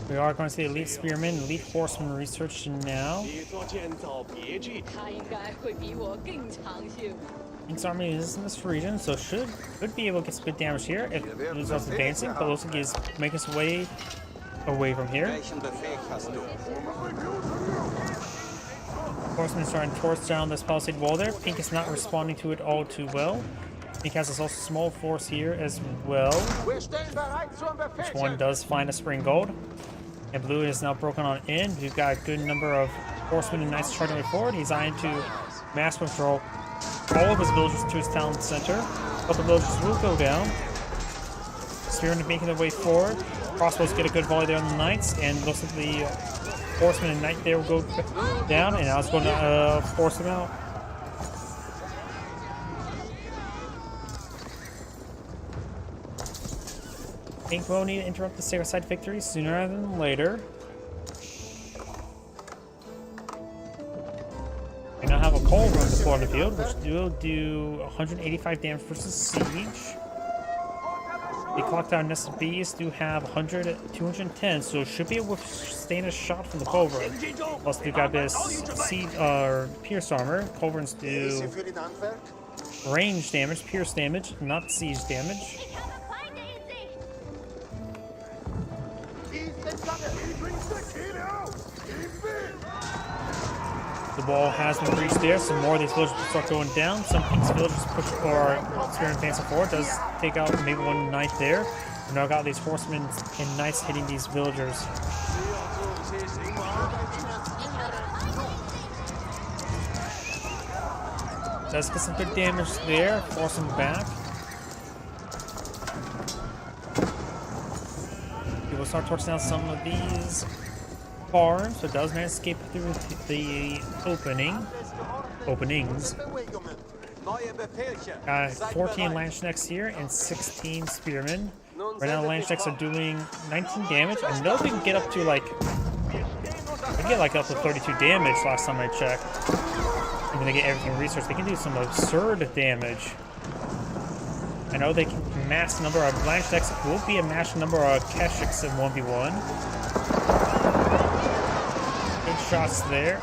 We are going to see Elite Spearmen, Elite Horsemen research now. 协作建造别具。他应该会比我更长寿。 Pink's army is in this region, so could be able to get some good damage here if Blue's also advancing, but looks like he's making his way away from here. Welchen Befehl hast du? Horsemen is trying to torch down this palisade wall there. Pink is not responding to it all too well. Pink has this also small force here as well. Wir stehen bereit zum Which one Befehl. does find a spring gold. And Blue is now broken on in. We've got a good number of horsemen and knights charging forward. He's eyeing to mass withdraw all of his villagers to his town center. But the villagers will go down. Spearmen making their way forward. Crossbows get a good volley there on the knights. And looks like the horsemen and knight there will go down. And now it's going to force them out. Pink will need to interrupt the Sacred Side victory sooner rather than later. We now have a coal run deployed on the field, which will do 185 damage versus Siege. The Clock Tower Nest of Bees do have 210, so it should be able to sustain a shot from the Culverin. Plus, we've got this Siege, Pierce Armor. Culverins do Diese für den Handwerk? range damage, pierce damage, not siege damage. Ich habe Feinde in Sicht. The wall has been breached there, so more of these villagers will start going down. Some Pink's villagers push or Spearman advancing forward, does take out maybe one knight there. We've now got these horsemen and knights hitting these villagers. Does get some good damage there, force him back. He will start torching down some of these farms, so it does manage to escape through the openings. Bewegungen. Neue Befehlchen. 14 Landsknechts here and 16 Spearmen. Right now the Landsknechts are doing 19 damage. I know they can get up to like, they get like up to 32 damage last time I checked. And then they get everything researched. They can do some absurd damage. I know they can mass number of Landsknechts. Will be a mass number of Keshiks in 1v1. Good shots there.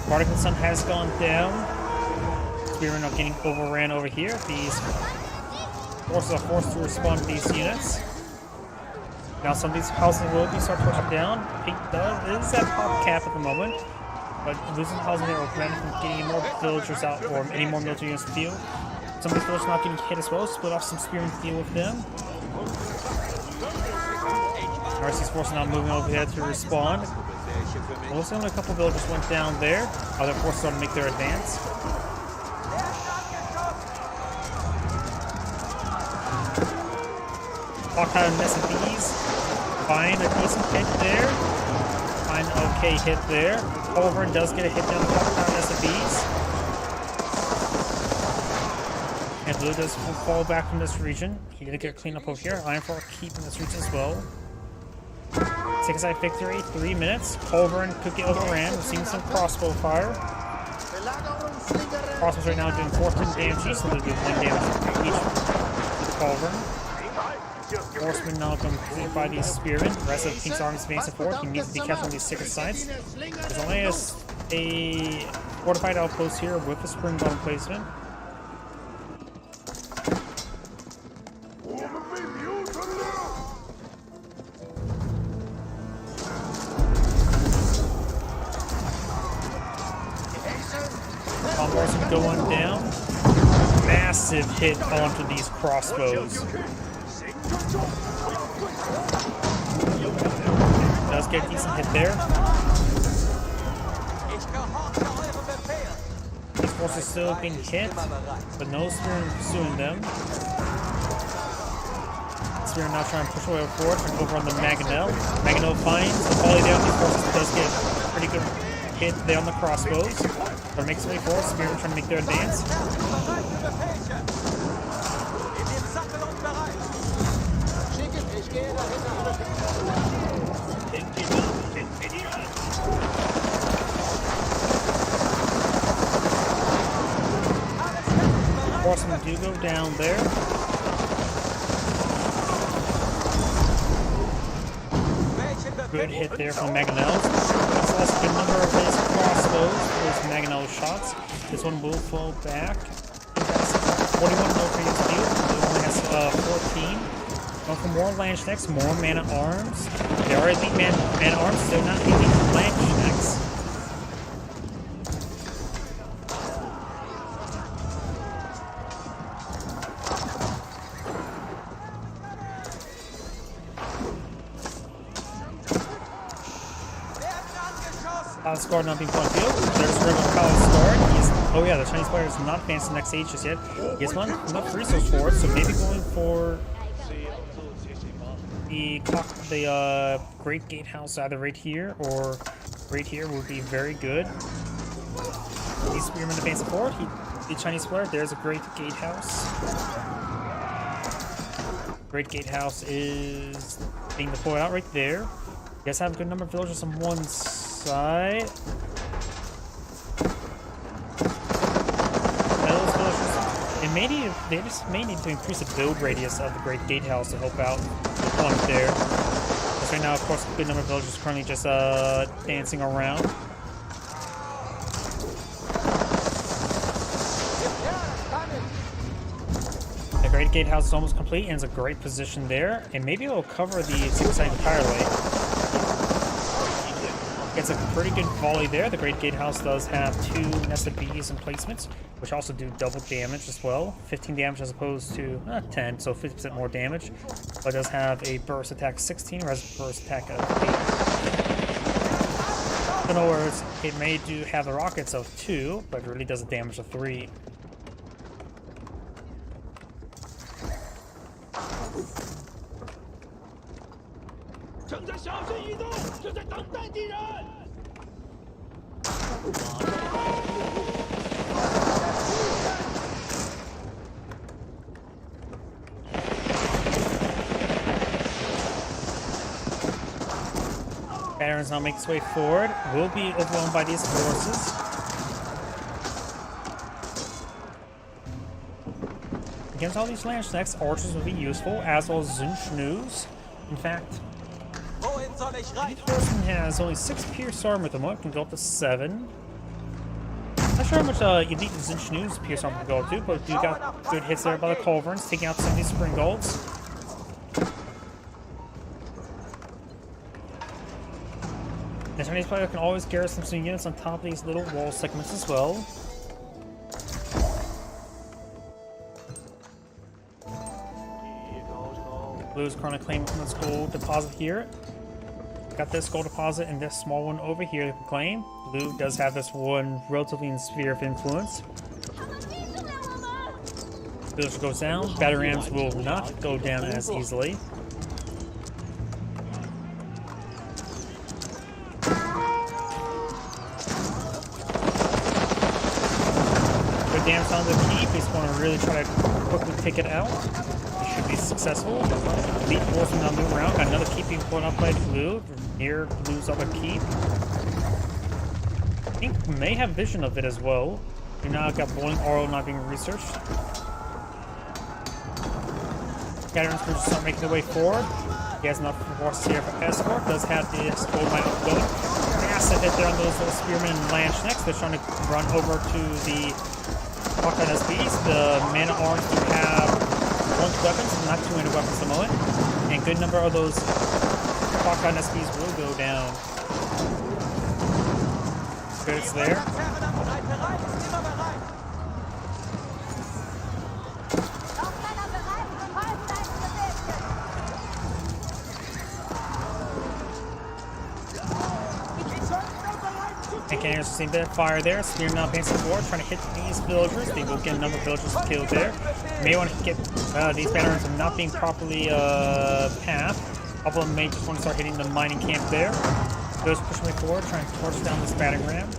Particle Sun has gone down. Spearmen are getting overran over here. These forces are forced to respond to these units. Now some of these houses will be start pushing down. Pink is at pop cap at the moment, but losing housing there will prevent him from getting more villagers out or any more military units in the field. Some of these villagers not getting hit as well. Split off some spear and deal with them. RC's forces now moving over there to respond. Well, looks like only a couple villagers went down there. Other forces are to make their advance. Hawkeye and mess of bees. Find a decent hit there. Find an okay hit there. However, does get a hit down the Hawkeye and mess of bees. And Blue does fall back from this region. He did get clean up over here. Ironforge keeping this region as well. 6-side victory, 3 minutes. Culverin could get overran. We're seeing some crossbow fire. Crossbows right now doing 14 damage each, so they're doing 1 damage each to Culverin. Horsemen now completed by these spearmen. The rest of Pink's army is advancing forward. He needs to be kept on these second sides. There's only a fortified outpost here with a spring gun placement. Going down. Massive hit onto these crossbows. Does get a decent hit there. These forces still being hit, but no spear pursuing them. Spear now trying to push away forward and over on the Mangonel. Mangonel finds the volley down. These forces does get a pretty good hit there on the crossbows. Or makes way forward. Spear trying to make their advance. Horsemen do go down there. Good hit there from Mangonels. That's lost a good number of his crossbows for his Mangonel shots. This one will fall back. He has 41 military units field. The other one has 14. Going for more Landsknechts, more man-at-arms. They are elite man-at-arms, so they're not elite Landsknechts. Palace Guard not being put on field. There's regular Palace Guard. Oh yeah, the Chinese player is not advanced to the next stage just yet. He has enough resource for it, so maybe going for the Great Gatehouse either right here or right here would be very good. These spearmen advancing forward. The Chinese player, there's a Great Gatehouse. Great Gatehouse is being deployed out right there. You guys have a good number of villagers on one side. Those villagers, they just may need to increase the build radius of the Great Gatehouse to help out the point there. Because right now, of course, a good number of villagers currently just dancing around. The Great Gatehouse is almost complete and is a great position there, and maybe it will cover the 6-side entirely. Gets a pretty good volley there. The Great Gatehouse does have 2 nested bees and placements, which also do double damage as well. 15 damage as opposed to 10, so 50% more damage. But it does have a burst attack 16, whereas burst attack of 8. In other words, it may do have the rockets of 2, but it really does a damage of 3. Baron's now makes its way forward. Will be overwhelmed by these forces. Against all these Landsknechts, archers will be useful, as well as Zünchnus. In fact, each person has only 6 pierce armor at the moment, can go up to 7. Not sure how much elite Zünchnus pierce armor can go up to, but do got good hits there by the Culverins, taking out some of these Springalds. The Chinese player can always garrison some units on top of these little wall segments as well. Blue's currently claiming this gold deposit here. Got this gold deposit and this small one over here to claim. Blue does have this one relatively in sphere of influence. Village goes down. Battle rams will not go down as easily. Good damage on the keep. He's going to really try to quickly take it out. He should be successful. Elite force now moving around. Got another keep being pulled up by Blue. Near Blue's other keep. Pink may have vision of it as well. You now got bowling oral not being researched. Veterans will start making their way forward. He has enough forces here for escort. Does have this gold mine upload. Massive hit there on those little spearmen and lance necks. They're trying to run over to the Hawkeye SPs. The man at arms do have blunt weapons, not too many weapons at the moment. And a good number of those Hawkeye SPs will go down. Good, it's there. And Canadians see a bit of fire there. Spear now advancing forward, trying to hit these villagers. They will get a number of villagers killed there. May want to get these banners are not being properly pathed. A couple of them may just want to start hitting the mining camp there. Those pushing way forward, trying to torch down this battering ram.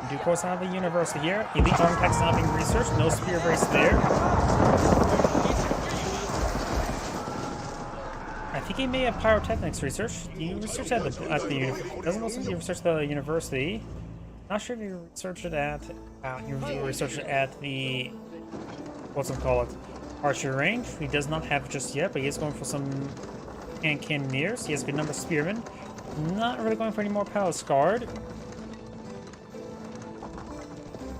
Do of course have a university here. Elite arm attacks not being researched. No spear brace there. I think he may have pyrotechnics research. You research at the doesn't look like you research the university. Not sure if you researched it at you researched it at the what's it called archery range. He does not have it just yet, but he is going for some cannoneers. He has a good number of spearmen. Not really going for any more palace guard.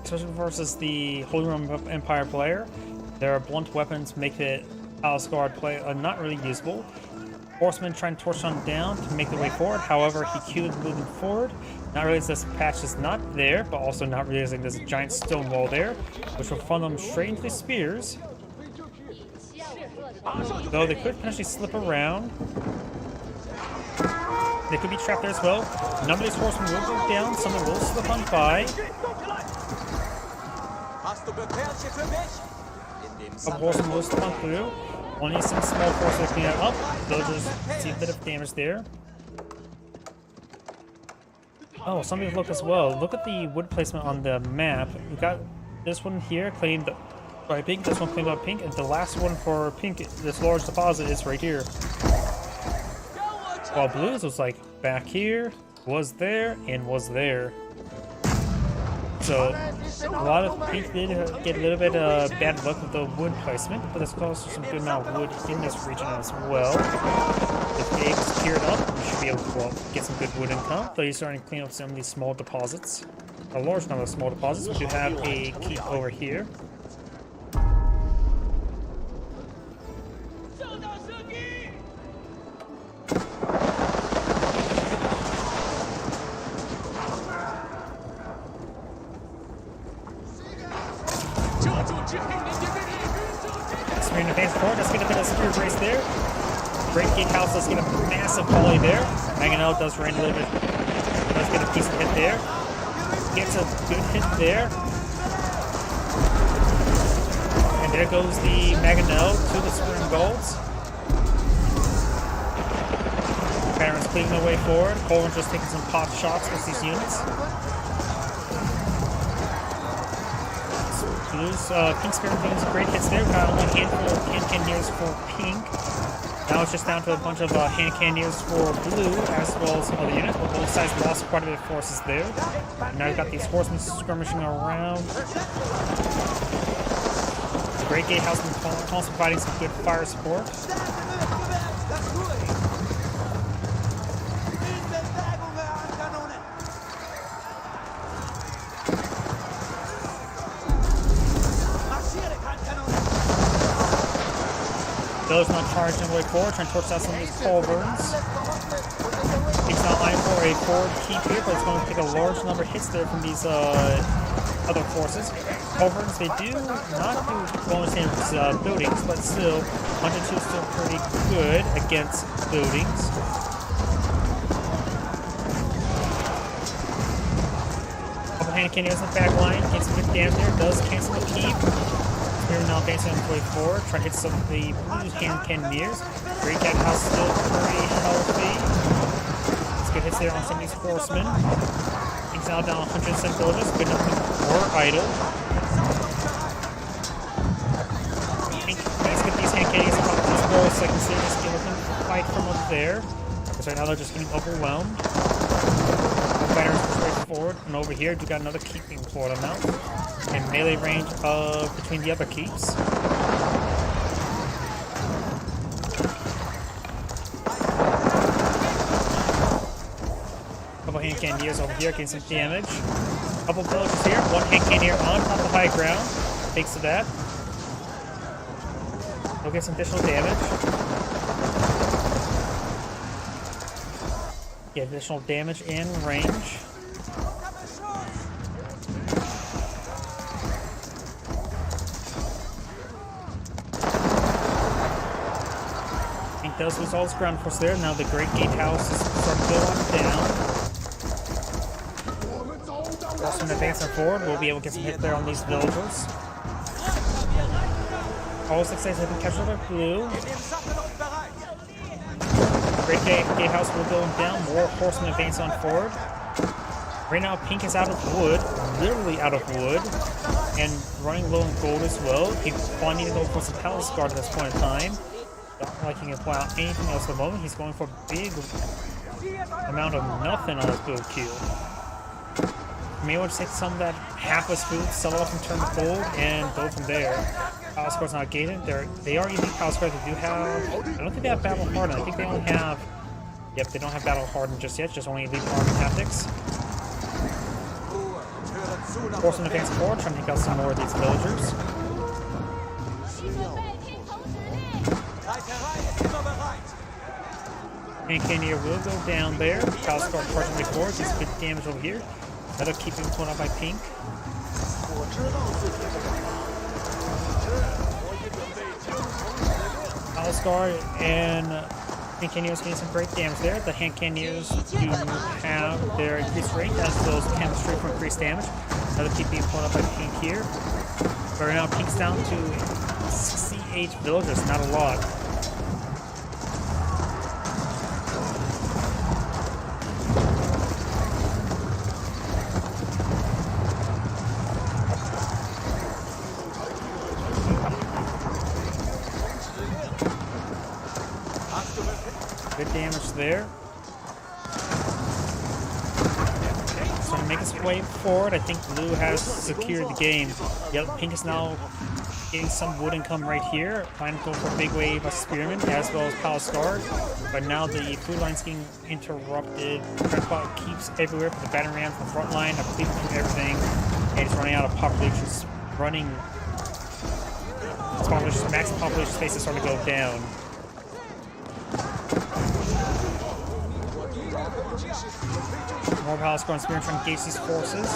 Especially versus the Holy Roman Empire player. Their blunt weapons make the palace guard play not really usable. Horsemen trying to torch on down to make their way forward. However, he queued moving forward. Not realizing this patch is not there, but also not realizing there's a giant stone wall there, which will funnel them straight into the spears. Though they could potentially slip around. They could be trapped there as well. A number of these horsemen will go down, some of them will slip on by. A horseman will slip on through. Only some small forces clean it up. Villagers see a bit of damage there. Oh, something to look as well. Look at the wood placement on the map. We got this one here claimed by pink, this one claimed by pink, and the last one for pink, this large deposit, is right here. While blues was like back here, was there, and was there. So a lot of pink did get a little bit bad luck with the wood placement, but there's also some good amount of wood in this region as well. If the egg is cleared up, we should be able to get some good wood income. Though you're starting to clean up some of these small deposits. A large number of small deposits. We do have a keep over here. Spear advance forward, let's get a bit of spear brace there. Great Gatehouse does get a massive volley there. Mangonel does rain a little bit, does get a decent hit there. Gets a good hit there. And there goes the Mangonel to the Spear and Golds. Baron's cleaning their way forward. Colwyn's just taking some pot shots with these units. Blues, Pink Spear doing some great hits there. Got only a handful of cannoneers for Pink. Now it's just down to a bunch of hand cannoneers for blue, as well as other units, but both sides lost quite a bit of forces there. And now you've got these horsemen skirmishing around. The Great Gatehouse also providing some good fire support. Those not charging their way forward, trying to torch out some of these culverins. He's not eyeing for a forward keep here, but it's going to take a large number of hits there from these other forces. Culverins, they do not do well in buildings, but still, 102 is still pretty good against buildings. Couple hand cannoneers in the back line, gets some good damage there, does cancel the keep. We're now advancing on the way forward, trying to hit some of the blue hand cannoneers. Great Gatehouse still pretty healthy. It's good hits there on some of these horsemen. He's now down 107 villages, good enough to more idle. Let's get these hand cannoneers up this wall so I can see this give them a fight from up there. Because right now they're just getting overwhelmed. Fighters straight forward, and over here you got another keeping for them out. And melee range of between the other keeps. Couple hand cannoneers over here getting some damage. Couple villagers here, one hand cannoneer on top of the high ground. Thanks to that. We'll get some additional damage. Get additional damage and range. Does lose all his ground force there. Now the Great Gatehouse is starting to go on down. Also, advancing forward, we'll be able to get some hit there on these villagers. All 6 days have been captured by blue. Great Gatehouse will go down. More horsemen advance on forward. Right now, pink is out of wood, literally out of wood, and running low in gold as well. He's finding to go for some Palace Guard at this point in time. Not like he can pull out anything else at the moment. He's going for a big amount of nothing on his build queue. May want to take some of that half his food, sell it off and turn to gold, and go from there. Palace Guard's not gated. They are using Palace Guard. They do have. I don't think they have Battle Hardened. I think they only have. Yep, they don't have Battle Hardened just yet. Just only Elite Armor Tactics. Forcing advance forward, trying to take out some more of these villagers. And Cannoneer will go down there. Palace Guard charging way forward. Gets good damage over here. That'll keep him pulled out by pink. Palace Guard and Hand Cannoneers getting some great damage there. The Hand Cannoneers do have their increased range as well as chemistry for increased damage. That'll keep being pulled out by pink here. But right now pink's down to 68 villagers, not a lot. Good damage there. So to make his way forward, I think blue has secured the game. Yep, pink is now getting some wood income right here. Trying to go for a big wave of spearmen as well as Palace Guard. But now the food line's getting interrupted. Dreadbot keeps everywhere, but the battering ram from the front line are completely through everything. And it's running out of population. It's running. Its population, max population space is starting to go down. More Palace Guard and Spearmen trying to engage these forces.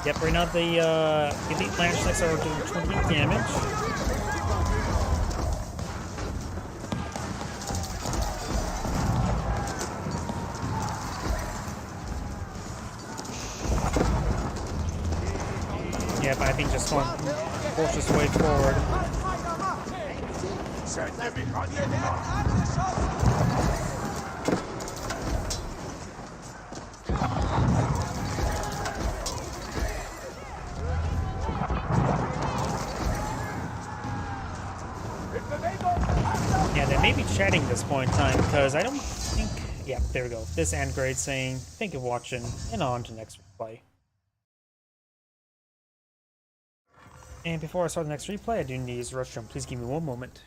Yep, right now the Elite Lance Snakes are doing 20 damage. Yeah, but I think just going forces way forward. maybe chatting at this point in time, because I don't think... Yeah, there we go. This and grade saying, thank you for watching, and on to next replay. And before I start the next replay, I do need to use the restroom. Please give me one moment.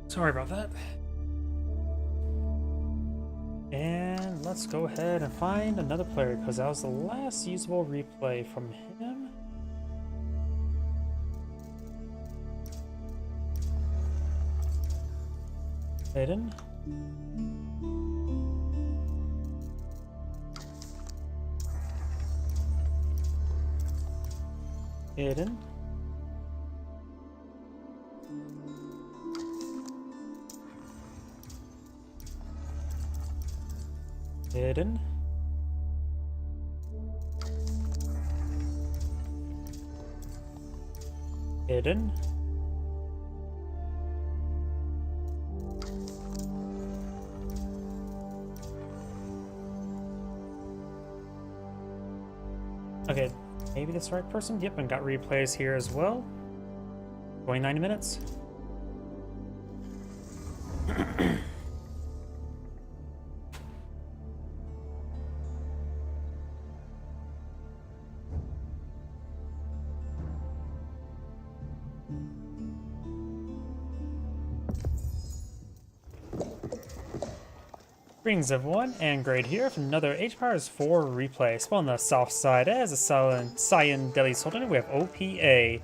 Sorry about that. And let's go ahead and find another player, because that was the last usable replay from him. Hidden. Hidden. Hidden. Hidden. Okay, maybe that's the right person. Yep, and got replays here as well. 29 minutes. Greetings everyone, and Grade here from another Age Powers 4 replay. So on the south side as the Cyan Deli Sultan, we have OPA.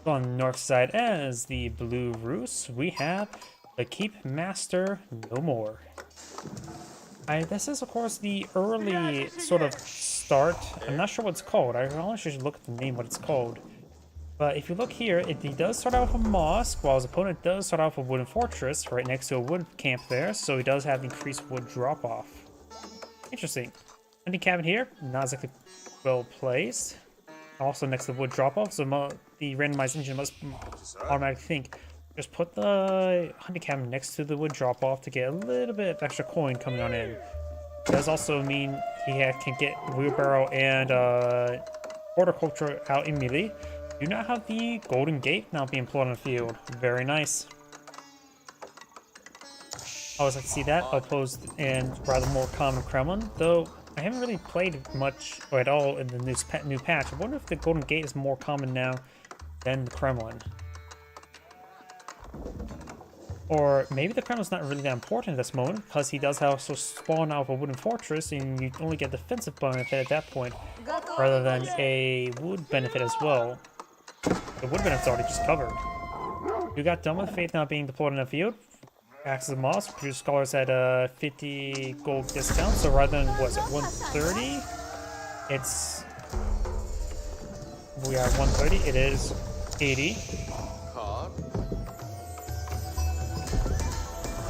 So on the north side as the Blue Roos, we have the Keep Master No More. This is of course the early sort of start. I'm not sure what it's called. I honestly should look at the name, what it's called. But if you look here, he does start out with a mosque, while his opponent does start off with a wooden fortress right next to a wood camp there, so he does have increased wood drop-off. Interesting. Hunting cabin here, not exactly well placed. Also next to the wood drop-off, so the randomized engine must automatically think, just put the hunting cabin next to the wood drop-off to get a little bit of extra coin coming on in. It does also mean he can get wheelbarrow and horticulture out immediately. Do not have the Golden Gate now being employed on the field. Very nice. I always like to see that opposed and rather more common Kremlin, though I haven't really played much or at all in the new patch. I wonder if the Golden Gate is more common now than the Kremlin. Or maybe the Kremlin's not really that important at this moment, because he does also spawn out of a wooden fortress and you only get defensive benefit at that point, rather than a wood benefit as well. The wood benefit's already just covered. You got done with Faith not being deployed in the field. Acts as a moss, produce scholars at a 50 gold discount, so rather than, what is it, 130? It's... We are 130, it is 80.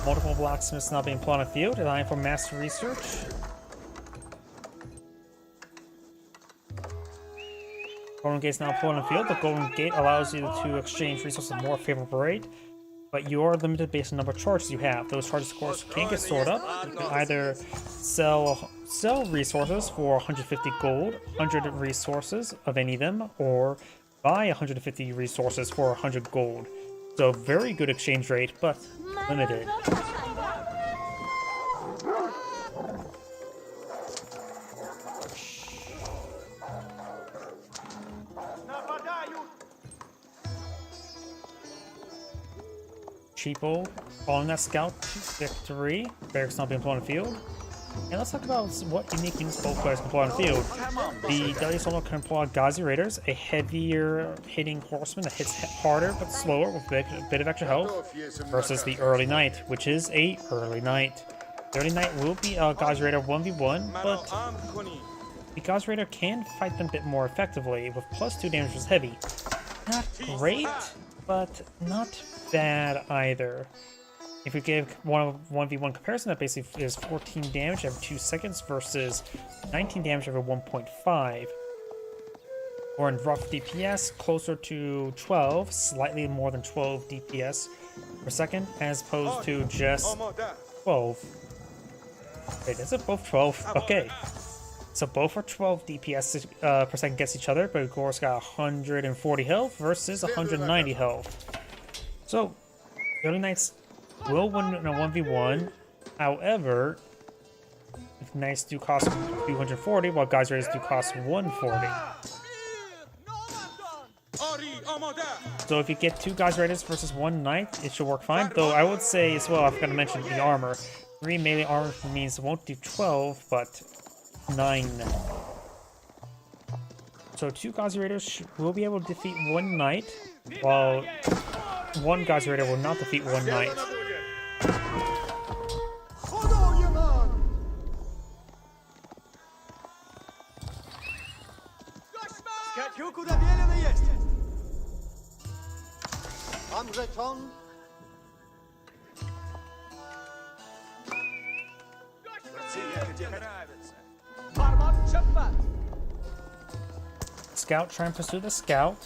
Multiple blacksmiths now being employed on the field, allowing for master research. Golden Gate's now employed on the field. The Golden Gate allows you to exchange resources at a more favorable rate, but you are limited based on the number of charges you have. Those charges, of course, can get stored up. You can either sell resources for 150 gold, 100 resources of any of them, or buy 150 resources for 100 gold. So very good exchange rate, but limited. Cheapo following that scout victory. Barracks not being employed on the field. And let's talk about what unique units both players can employ on the field. The Deadly Soldier can employ Gazi Raiders, a heavier hitting horseman that hits harder but slower with a bit of extra health, versus the Early Knight, which is a Early Knight. The Early Knight will be a Gazi Raider 1v1, but the Gazi Raider can fight them a bit more effectively with +2 damage versus heavy. Not great, but not bad either. If we give 1v1 comparison, that basically is 14 damage every 2 seconds versus 19 damage every 1.5. Or in rough DPS, closer to 12, slightly more than 12 DPS per second, as opposed to just 12. Wait, is it both 12? Okay. So both are 12 DPS per second against each other, but Gor's got 140 health versus 190 health. So, Early Knights will win in a 1v1. However, if Knights do cost 240, while Gazi Raiders do cost 140. So if you get 2 Gazi Raiders versus 1 Knight, it should work fine. Though I would say as well, I forgot to mention the armor. 3 melee armor means it won't do 12, but 9. So 2 Gazi Raiders will be able to defeat 1 Knight, while 1 Gazi Raider will not defeat 1 Knight. Scout, try and pursue the scout.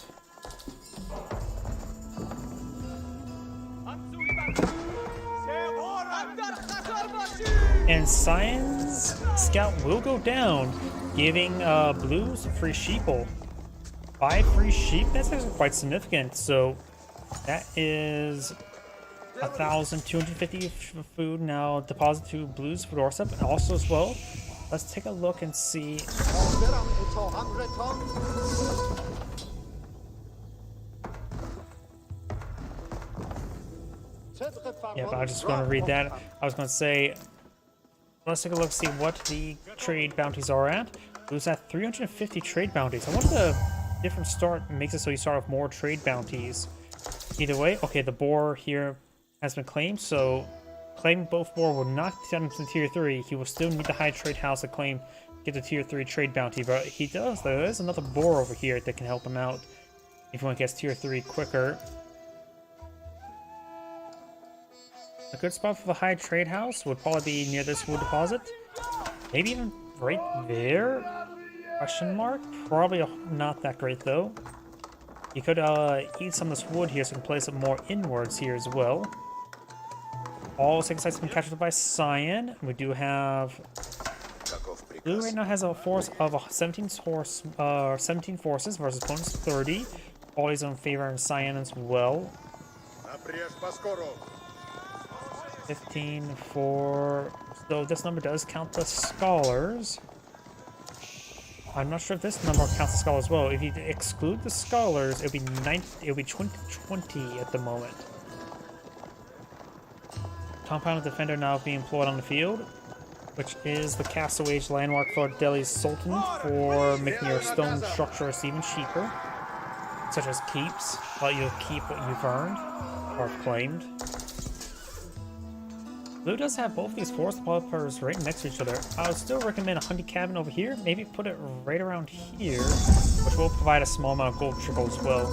And Cyan's scout will go down, giving Blues free sheeple. 5 free sheep, that's actually quite significant. So that is 1,250 food now deposited to Blues for doorstep. And also as well, let's take a look and see. Yeah, but I was just going to read that. I was going to say, let's take a look, see what the trade bounties are at. Blues at 350 trade bounties. I wonder if a different start makes it so you start with more trade bounties. Either way, okay, the boar here has been claimed, so claiming both boar will not send him to tier 3. He will still need the high trade house to claim, get the tier 3 trade bounty, but he does. There is another boar over here that can help him out if you want to get tier 3 quicker. A good spot for the high trade house would probably be near this wood deposit. Maybe even right there? Question mark? Probably not that great though. You could eat some of this wood here so you can place it more inwards here as well. All 6 sites have been captured by Cyan. We do have... Blue right now has a force of 17 forces versus opponent's 30. Always in favor of Cyan as well. 15 for... So this number does count the scholars. I'm not sure if this number counts the scholars as well. If you exclude the scholars, it'll be 20 at the moment. Compound Defender now being employed on the field, which is the Castle Age landmark for Delhi's Sultan for making your stone structures even cheaper, such as keeps. Let you keep what you've earned or claimed. Blue does have both these forest developers right next to each other. I would still recommend a hunting cabin over here. Maybe put it right around here, which will provide a small amount of gold trickle as well.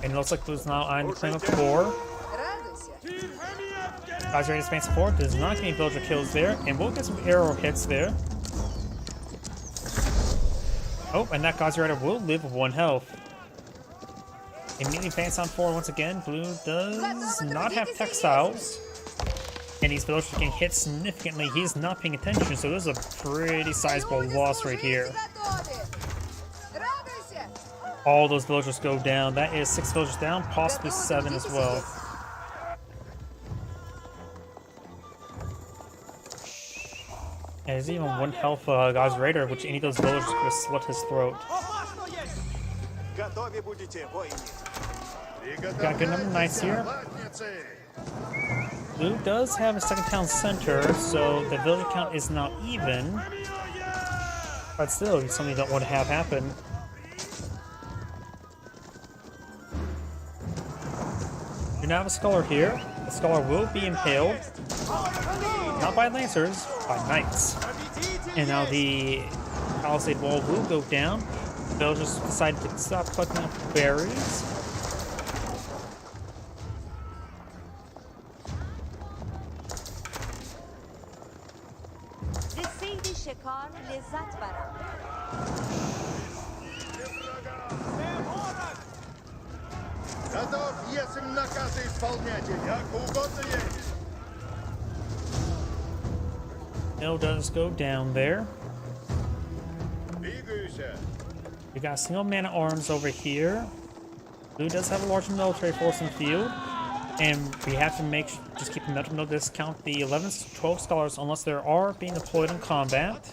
And it looks like Blue's now on the claim of 4. Gazi Raiders Advance 4 does not get any villager kills there, and we'll get some arrow hits there. Oh, and that Gazi Raider will live with 1 health. Immediately advance on 4 once again. Blue does not have textiles. And these villagers are getting hit significantly. He's not paying attention, so this is a pretty sizable loss right here. All those villagers go down. That is 6 villagers down, possibly 7 as well. And there's even 1 health Gazi Raider, which any of those villagers could have slit his throat. Got good number of knights here. Blue does have a second town center, so the villager count is now even. But still, it's something you don't want to have happen. You now have a scholar here. The scholar will be impaled. Not by lancers, by knights. And now the palisade wall will go down. They'll just decide to stop collecting up berries. Готов, если наказы исполнять, как угодно едет. Mill does go down there. Двигайся. We got single man at arms over here. Blue does have a large military force in the field. And we have to just keep a mental note discount the 11 to 12 scholars unless they are being deployed in combat.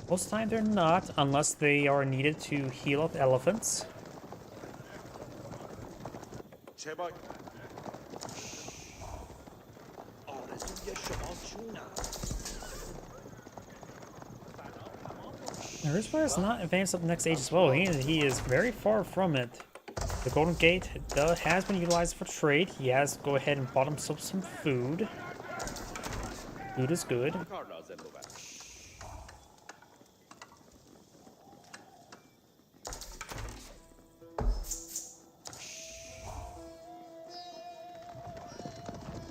Most of the time they're not, unless they are needed to heal up elephants. 제발. Rizpah is not advanced up the next age as well. He is very far from it. The Golden Gate has been utilized for trade. He has to go ahead and bought himself some food. Food is good.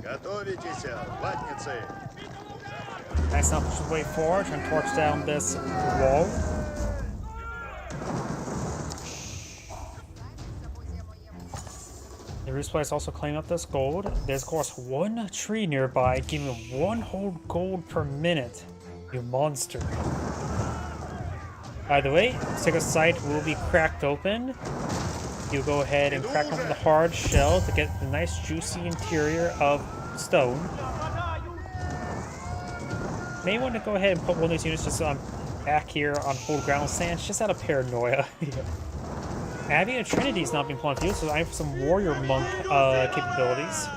Готовитесь, латницы. Nice now push his way forward and torch down this wall. The Rizpah is also cleaning up this gold. There's of course one tree nearby giving 1 whole gold per minute. You monster. By the way, Sacred Site will be cracked open. You go ahead and crack open the hard shell to get the nice juicy interior of stone. May want to go ahead and put one of these units just back here on hold ground sands, just out of paranoia. Abbey of Trinity is not being put on field, so I have some warrior monk capabilities.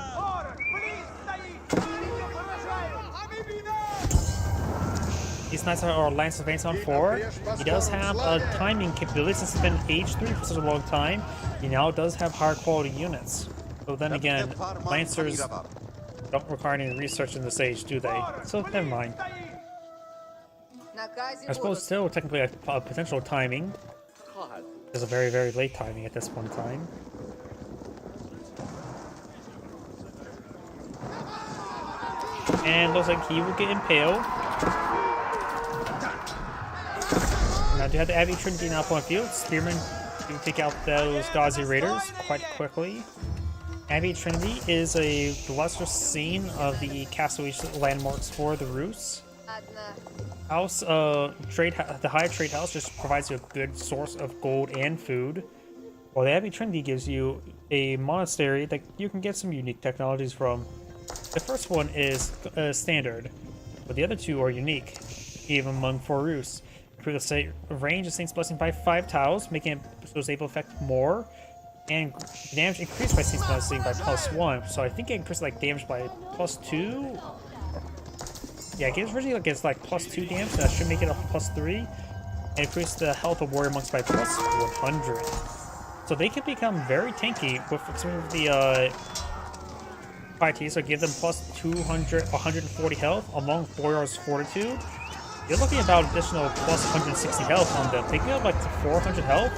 These knights are Lance Advance on 4. He does have a timing capability since he's been age 3 for such a long time. He now does have higher quality units. So then again, Lancers don't require any research in this age, do they? So never mind. I suppose still technically a potential timing. There's a very, very late timing at this point in time. And looks like he will get impaled. Now do you have the Abbey Trinity now on field? Spearmen can take out those Ghazi Raiders quite quickly. Abbey Trinity is the lesser scene of the Castle Age landmarks for the Rus. House the higher trade house just provides you a good source of gold and food, while the Abbey Trinity gives you a monastery that you can get some unique technologies from. The first one is standard, but the other two are unique, even among 4 Rus. Improve the range of Saint's Blessing by 5 tiles, making it so it's able to affect more, and damage increased by Saint's Blessing by +1. So I think it increased like damage by +2. Yeah, it gives originally like +2 damage. That should make it a +3, and increase the health of warrior monks by +100. So they can become very tanky with some of the fights. So give them +200, 140 health along with warrior's fortitude. You're looking at about additional +160 health on them. They can have like 400 health.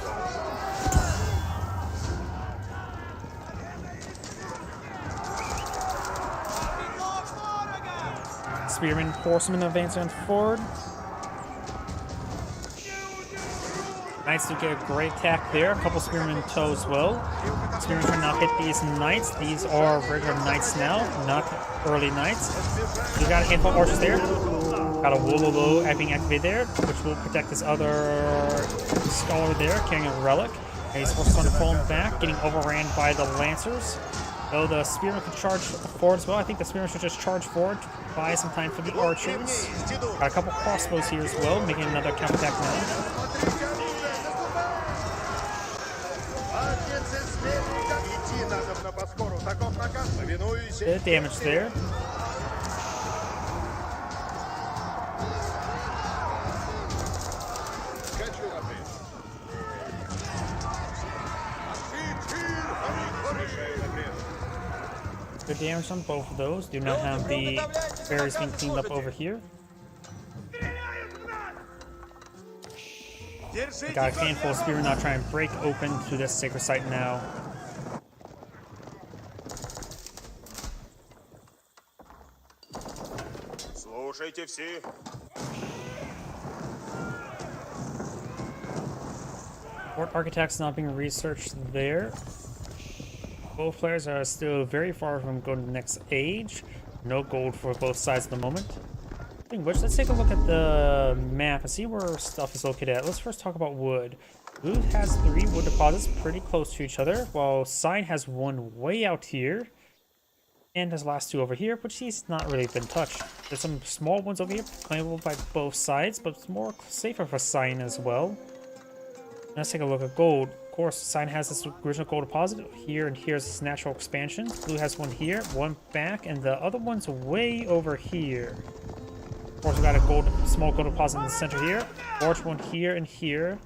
Spearman, horseman advancing forward. Knights do get a great attack there. A couple spearmen tow as well. Spearmen trying to now hit these knights. These are regular knights now, not early knights. You got a handful of archers there. Got a Wololo being activated there, which will protect this other scholar there, carrying a relic. And he's also going to fall back, getting overran by the lancers. Though the spearmen can charge forward as well. I think the spearmen should just charge forward to buy some time for the archers. Got a couple crossbows here as well, making another counterattack now. Bit of damage there. Good damage on both of those. Do not have the berries being cleaned up over here. Got a handful of spear now trying to break open to this sacred site now. Слушайте все. Fort Architect's not being researched there. Both players are still very far from going to the next age. No gold for both sides at the moment. Speaking of which, let's take a look at the map and see where stuff is located at. Let's first talk about wood. Blue has 3 wood deposits pretty close to each other, while Cyan has one way out here. And his last 2 over here, which he's not really been touched. There's some small ones over here, claimable by both sides, but it's more safer for Cyan as well. Let's take a look at gold. Of course, Cyan has this original gold deposit here, and here's its natural expansion. Blue has one here, one back, and the other one's way over here. Of course, we got a small gold deposit in the center here, large one here and here.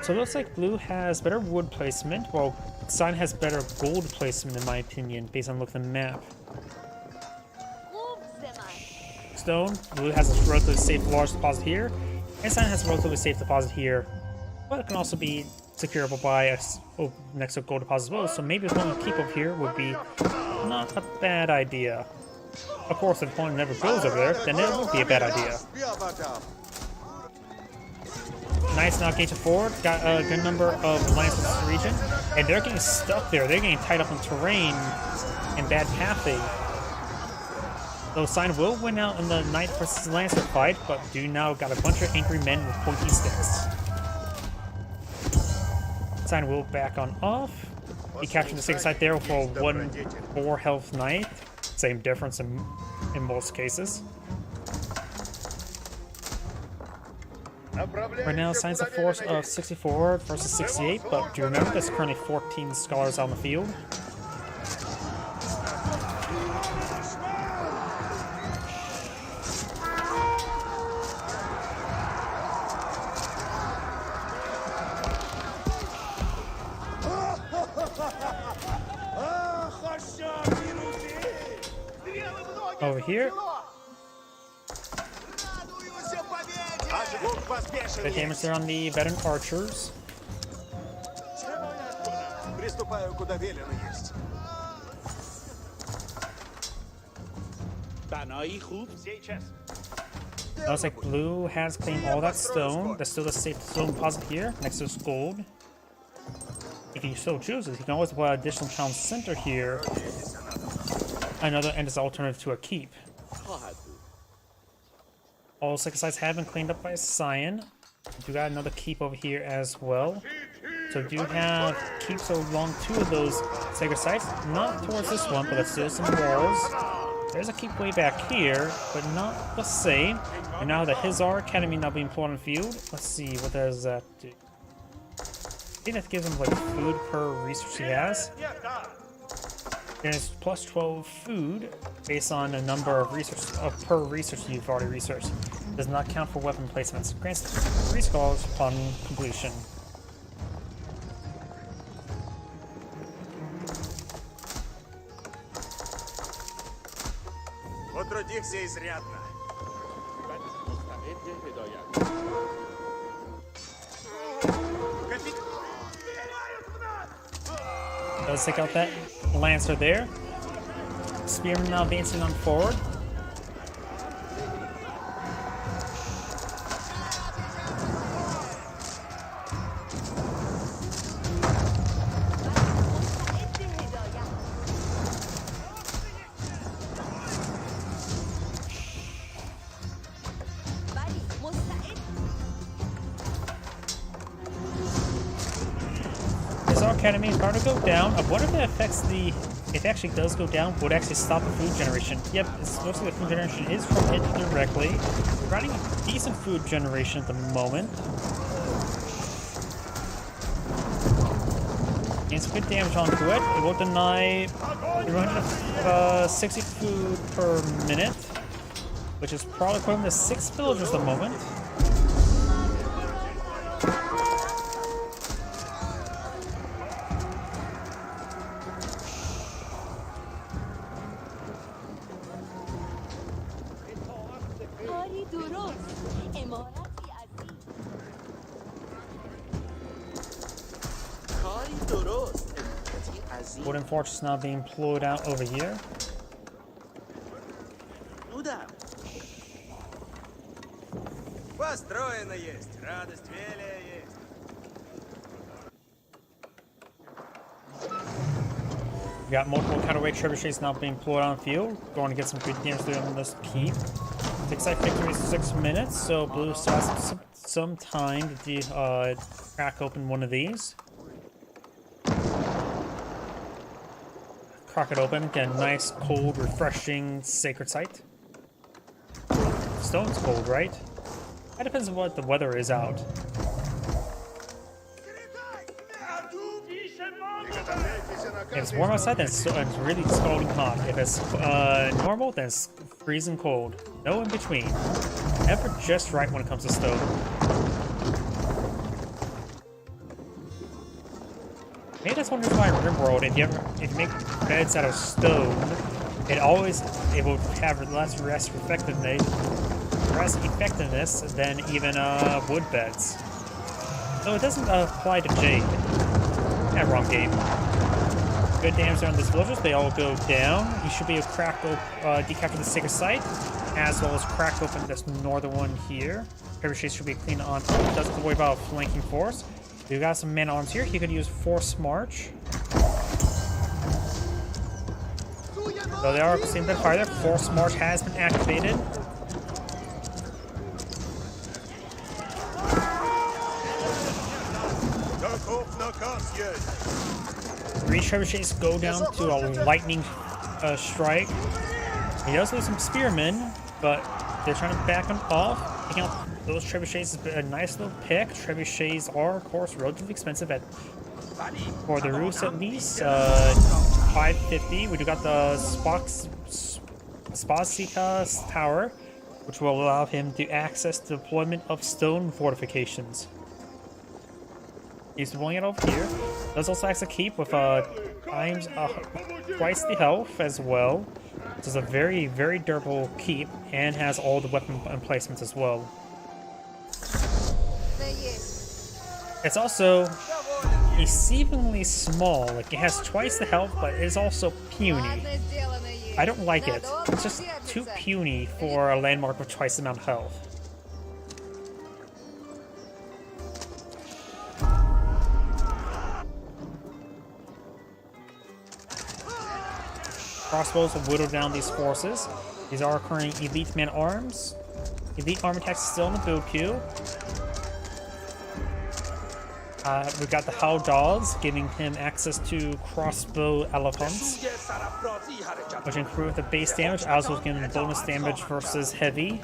So it looks like Blue has better wood placement, while Cyan has better gold placement in my opinion, based on looking at the map. Stone, Blue has a relatively safe large deposit here, and Cyan has a relatively safe deposit here, but it can also be securable by a next to gold deposit as well, so maybe one keep over here would be not a bad idea. Of course, if the opponent never goes over there, then it would be a bad idea. Knights now gain to forward, got a good number of lances in this region, and they're getting stuck there. They're getting tied up in terrain and bad pathing. So Cyan will win out in the Knight versus Lancer fight, but do now got a bunch of angry men with pointy sticks. Cyan will back on off. He captured the sacred site there for 1 4 health Knight. Same difference in most cases. Right now, Cyan's a force of 64 versus 68, but do you remember there's currently 14 scholars on the field? Over here. The damage there on the veteran archers. Приступаю, куда велено есть. Looks like Blue has claimed all that stone. There's still a safe stone deposit here next to his gold. If he so chooses, he can always put an additional town center here. Another and as an alternative to a keep. All sacred sites have been cleaned up by Cyan. We got another keep over here as well. So we do have keeps along 2 of those sacred sites. Not towards this one, but there's still some walls. There's a keep way back here, but not the same. And now the Hizar Academy now being put on the field. Let's see, what does that do? I think that gives him like food per research he has. There's plus 12 food based on a number of research per research you've already researched. Does not count for weapon placements. Grants 3 scholars upon completion. Потрудился изрядно. Let's take out that Lancer there. Spearman now advancing on forward. His Academy is about to go down. I wonder if it affects the... If it actually does go down, would it actually stop the food generation? Yep, it's mostly the food generation is from it directly. We're running decent food generation at the moment. Gains good damage onto it. It will deny 360 food per minute, which is probably equivalent to 6 villagers at the moment. Wooden Fortress now being employed out over here. Построено есть, радость велия есть. We got multiple counterweight trebuchets now being employed on field. Going to get some good damage through on this keep. Takes like victory 6 minutes, so Blue still has some time to crack open one of these. Crack it open, get a nice, cold, refreshing sacred site. Stone's cold, right? That depends on what the weather is out. If it's warm outside, then it's really scalding hot. If it's normal, then it's freezing cold. No in between. Never just right when it comes to stone. Maybe that's one reason why in RimWorld, if you make beds out of stone, it will have less effectiveness than even wood beds. So it doesn't apply to Jade. Yeah, wrong game. Good damage on these villagers. They all go down. You should be able to decapture the sacred site, as well as crack open this northern one here. Trebuchets should be clean on. Doesn't have to worry about a flanking force. We got some man-arms here. He could use Force March. Though they are seeing the fire there, Force March has been activated. Three trebuchets go down to a lightning strike. He does lose some spearmen, but they're trying to back him off. Taking out those trebuchets is a nice little pick. Trebuchets are, of course, relatively expensive for the roofs at least. 550. We do got the Spasika Tower, which will allow him to access the deployment of stone fortifications. He's deploying it over here. Does also access a keep with twice the health as well. This is a very, very durable keep and has all the weapon emplacements as well. It's also deceivingly small. Like, it has twice the health, but it is also puny. I don't like it. It's just too puny for a landmark with twice the amount of health. Crossbows will whittle down these forces. These are occurring elite man-arms. Elite armor attacks still in the build queue. We've got the Howdaws, giving him access to crossbow elephants, which improve the base damage, as well as giving him bonus damage versus heavy.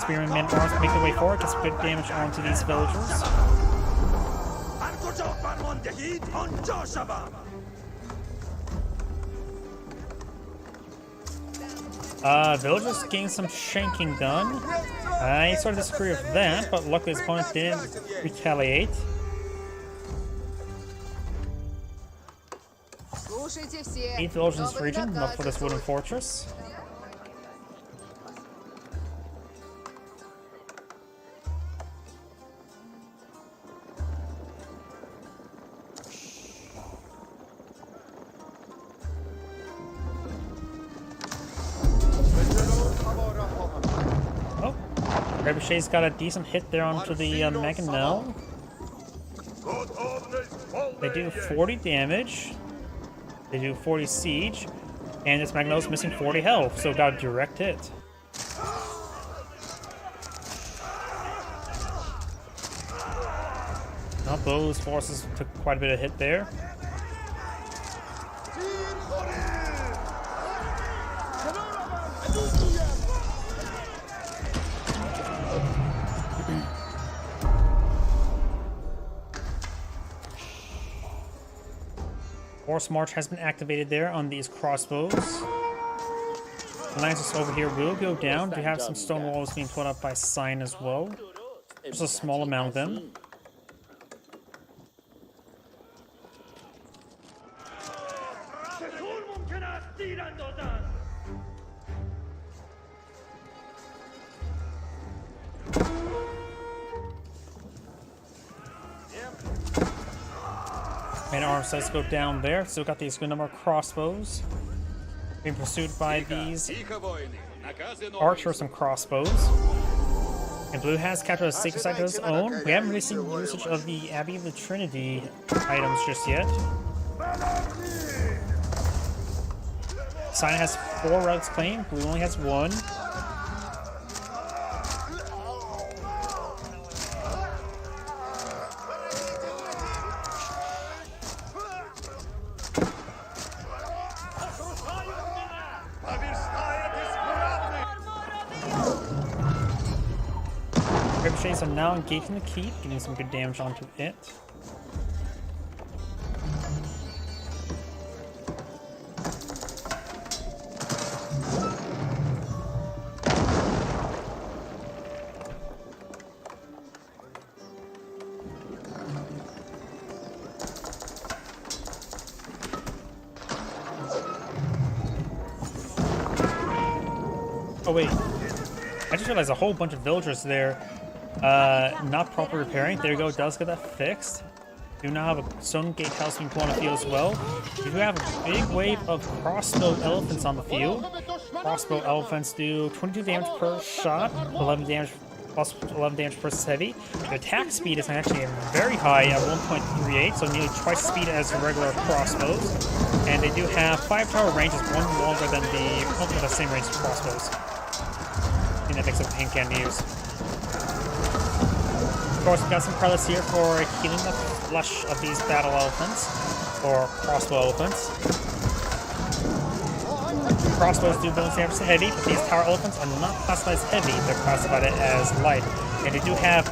Spearman man-arms make their way forward, gets good damage onto these villagers. Villagers getting some shanking done. I sort of disagree with that, but luckily his opponent didn't retaliate. Eight villagers in this region, enough for this wooden fortress. Trebuchet's got a decent hit there onto the Mangonel. They do 40 damage. They do 40 siege. And this Mangonel's missing 40 health, so got a direct hit. Now those forces took quite a bit of hit there. Force March has been activated there on these crossbows. Lances over here will go down. We have some stone walls being put up by Sign as well. Just a small amount of them. Man-at-arms does go down there. Still got these good number of crossbows. Being pursued by these archers and crossbows. And blue has captured a sacred site of his own. We haven't really seen usage of the Abbey of the Trinity items just yet. Sign has 4 relics claimed. Blue only has 1. Ricochets are now engaged in the keep, getting some good damage onto it. Oh wait, I just realized a whole bunch of villagers there not proper repairing. There you go, does get that fixed. Do now have a stone gatehouse being put on the field as well. You do have a big wave of crossbow elephants on the field. Crossbow elephants do 22 damage per shot, 11 damage plus 11 damage per heavy. The attack speed is actually very high at 1.38, so nearly twice the speed as regular crossbows. And they do have 5 tower ranges, 1 longer than the same range as crossbows. I think that makes it a pain can to use. Of course, we've got some prelates here for healing the flesh of these battle elephants, or crossbow elephants. Crossbows do bonus damage to heavy, but these tower elephants are not classified as heavy, they're classified as light. And they do have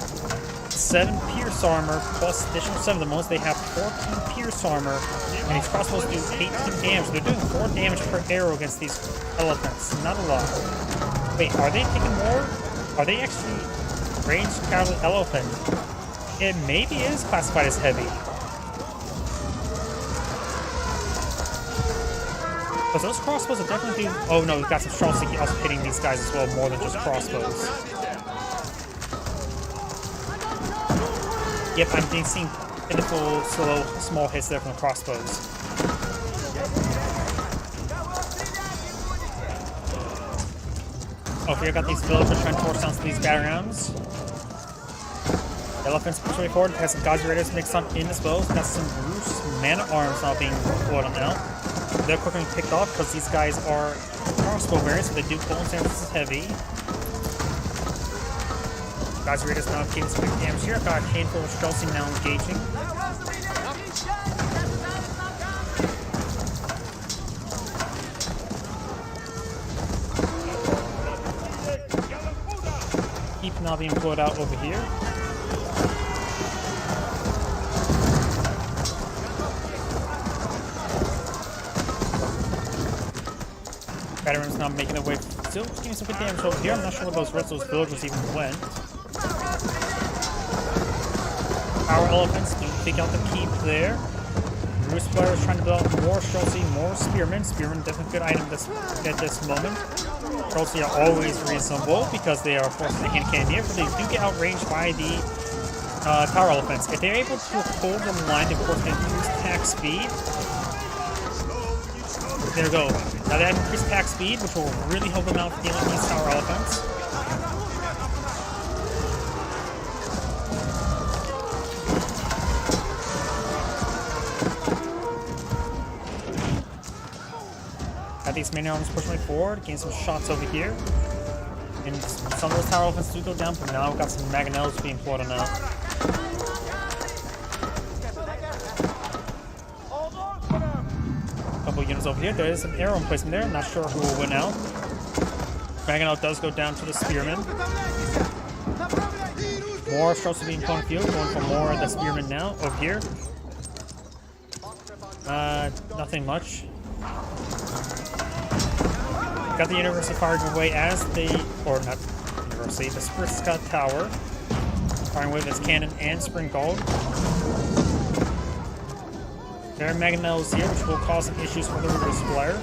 7 pierce armor, plus additional 7 of the most, they have 14 pierce armor, and these crossbows do 18 damage. They're doing 4 damage per arrow against these elephants, not a lot. Wait, are they taking more? Are they actually ranged cavalry elephant? It maybe is classified as heavy. Because those crossbows are definitely doing... Oh no, we've got some strong sticky also hitting these guys as well, more than just crossbows. Yep, I'm seeing pitiful, slow, small hits there from the crossbows. Oh, here we got these villagers trying to force down some of these battering rams. The elephants push way forward. Has some Gazi Raiders mixed on in as well. Got some Roos Man-at-Arms now being deployed on now. They're quickly picked off because these guys are crossbow bearers, so they do bonus damage as heavy. Gazi Raiders now taking some big damage here. Got a handful of Streltsy now engaging. Keep now being pulled out over here. Veterans now making their way, still getting some good damage over here. I'm not sure where those rest of those villagers even went. Our elephants do take out the keep there. Roost players trying to build more Streltsy, more Spearmen. Spearmen definitely a good item at this moment. Streltsy are always reasonable because they are forced to hand cannon here, but they do get outranged by the tower elephants. If they're able to hold the line, they of course can use attack speed. There we go. Now they have increased attack speed, which will really help them out dealing with these tower elephants. Got these main arms pushing way forward, getting some shots over here. And some of those tower elephants do go down, but now we've got some Mangonels being poured on now. Couple units over here. There is an arrow emplacement there. I'm not sure who will win out. Mangonel does go down to the Spearmen. More Streltsy being put on the field, going for more of the Spearmen now over here. Nothing much. Got the University firing away as the, or not University, the Spritska Tower. Firing away with its cannon and Spring Gold. There are Mangonels here, which will cause some issues for the Reverse Flare.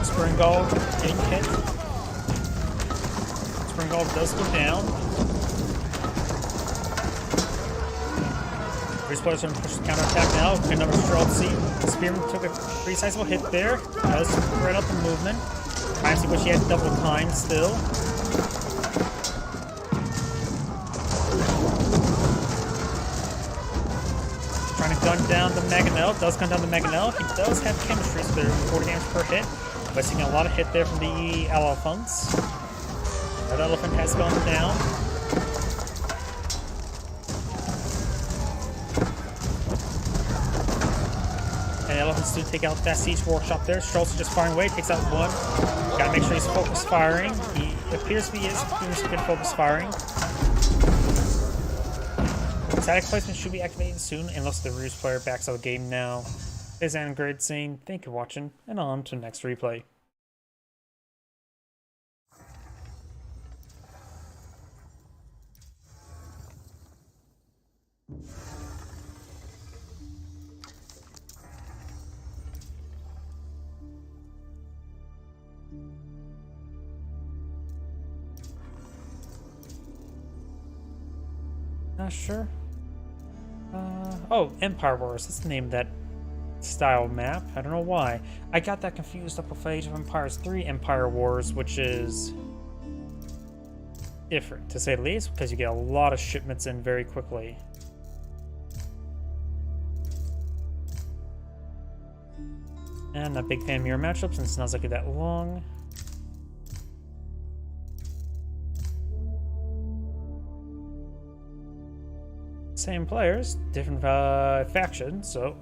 Spring Gold getting hit. Spring Gold does go down. Reverse Flare's going to push the counterattack now. Another Streltsy. Spearman took a pretty sizable hit there. Does spread out the movement. Trying to see what she had double time still. Trying to gun down the Mangonel. Does gun down the Mangonel. He does have chemistry, so they're 40 damage per hit. But seeing a lot of hit there from the elephants. That elephant has gone down. And elephants do take out that Siege Workshop there. Streltsy just firing away, takes out one. Gotta make sure he's focus firing. He appears to be doing some good focus firing. Static placement should be activated soon, unless the Ruse player backs out of the game now. This is Angrid saying thank you for watching, and on to the next replay. Not sure. Oh, Empire Wars. That's the name of that style map. I don't know why. I got that confused up with Age of Empires 3 Empire Wars, which is different, to say the least, because you get a lot of shipments in very quickly. And not a big fan of mirror matchups, since it's not exactly that long. Same players, different factions, so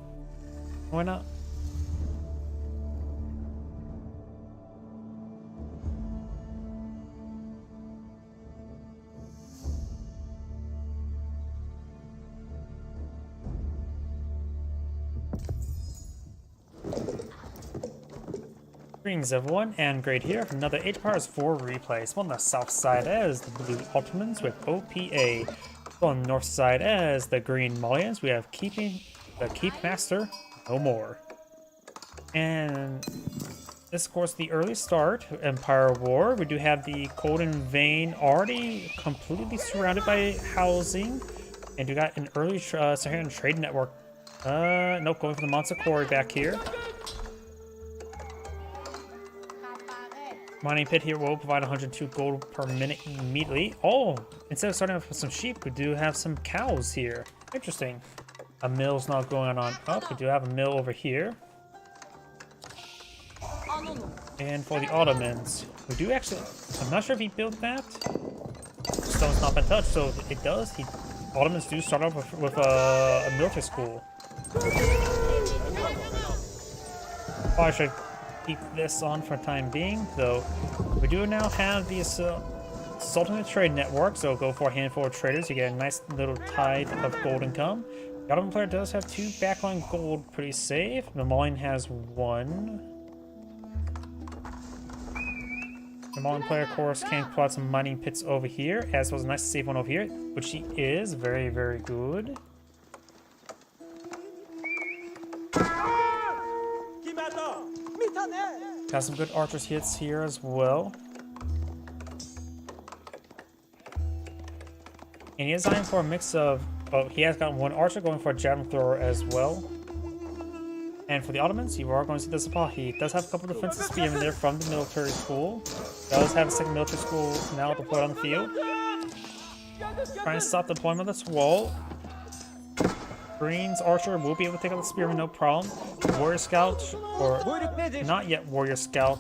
why not? Greetings everyone, and great here for another Age of Empires 4 replays. On the south side as the Blue Ultimans with OPA. On the north side as the Green Mullions, we have the Keep Master, no more. And this, of course, the early start, Empire War. We do have the Golden Vein already completely surrounded by housing. And we got an early Saharan trade network. Nope, going for the Monster Quarry back here. Mining pit here will provide 102 gold per minute immediately. Oh, instead of starting off with some sheep, we do have some cows here. Interesting. A mill's not going on up. We do have a mill over here. And for the Ottomans, we do actually, I'm not sure if he built that. Stone's not been touched, so it does. Ottomans do start off with a military school. Oh, I should keep this on for the time being, though. We do now have the Sultanate Trade Network, so go for a handful of traders. You get a nice little tide of gold income. The Ottoman player does have 2 backline gold, pretty safe. The Mullion has 1. The Mullion player, of course, can plot some mining pits over here, as well as a nice safe one over here, which he is. Very, very good. Got some good archers hits here as well. And he is eyeing for a mix of... Oh, he has got 1 archer going for a javelin thrower as well. And for the Ottomans, you are going to see the Sipahi. He does have a couple of defensive spearmen there from the military school. Does have a second military school now deployed on the field. Trying to stop the deployment of this wall. Green's archer will be able to take out the spearman, no problem. Warrior Scout, or not yet Warrior Scout,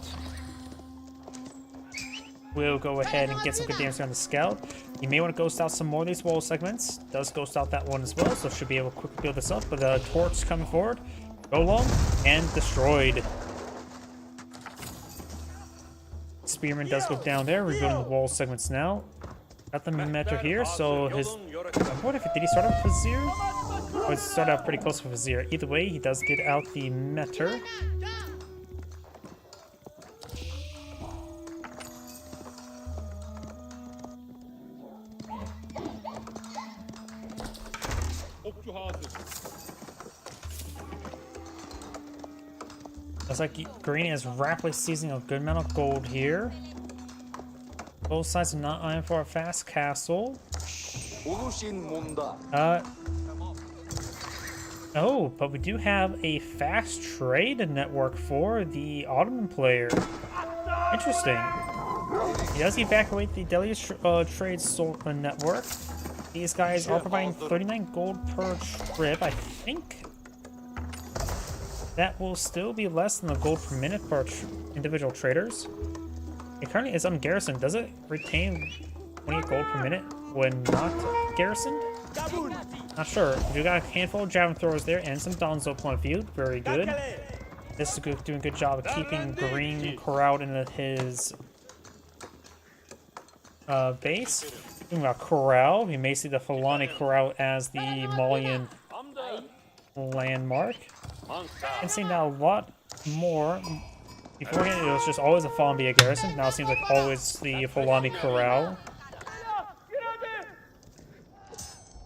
will go ahead and get some good damage on the Scout. You may want to ghost out some more of these wall segments. Does ghost out that one as well, so should be able to quickly build this up. With a torch coming forward, go long, and destroyed. Spearman does go down there, rebuilding the wall segments now. Got the Meter here, so his... What if did he start out with Vizier? Or he started out pretty close with Vizier. Either way, he does get out the Meter. Looks like green is rapidly seizing a good amount of gold here. Both sides are not eyeing for a fast castle. Oh, but we do have a fast trade network for the Ottoman player. Interesting. He does evacuate the Delius trade network. These guys are providing 39 gold per trip. I think that will still be less than the gold per minute for individual traders. It currently is ungarrisoned. Does it retain 28 gold per minute when not garrisoned? Not sure. We got a handful of javelin throwers there and some Donzo point of view. Very good. This is doing a good job of keeping green corralled into his base. Talking about corral, we may see the Fulani Corral as the Malian landmark. And seeing now a lot more. Beforehand, it was just always a Falambia garrison. Now it seems like always the Fulani Corral.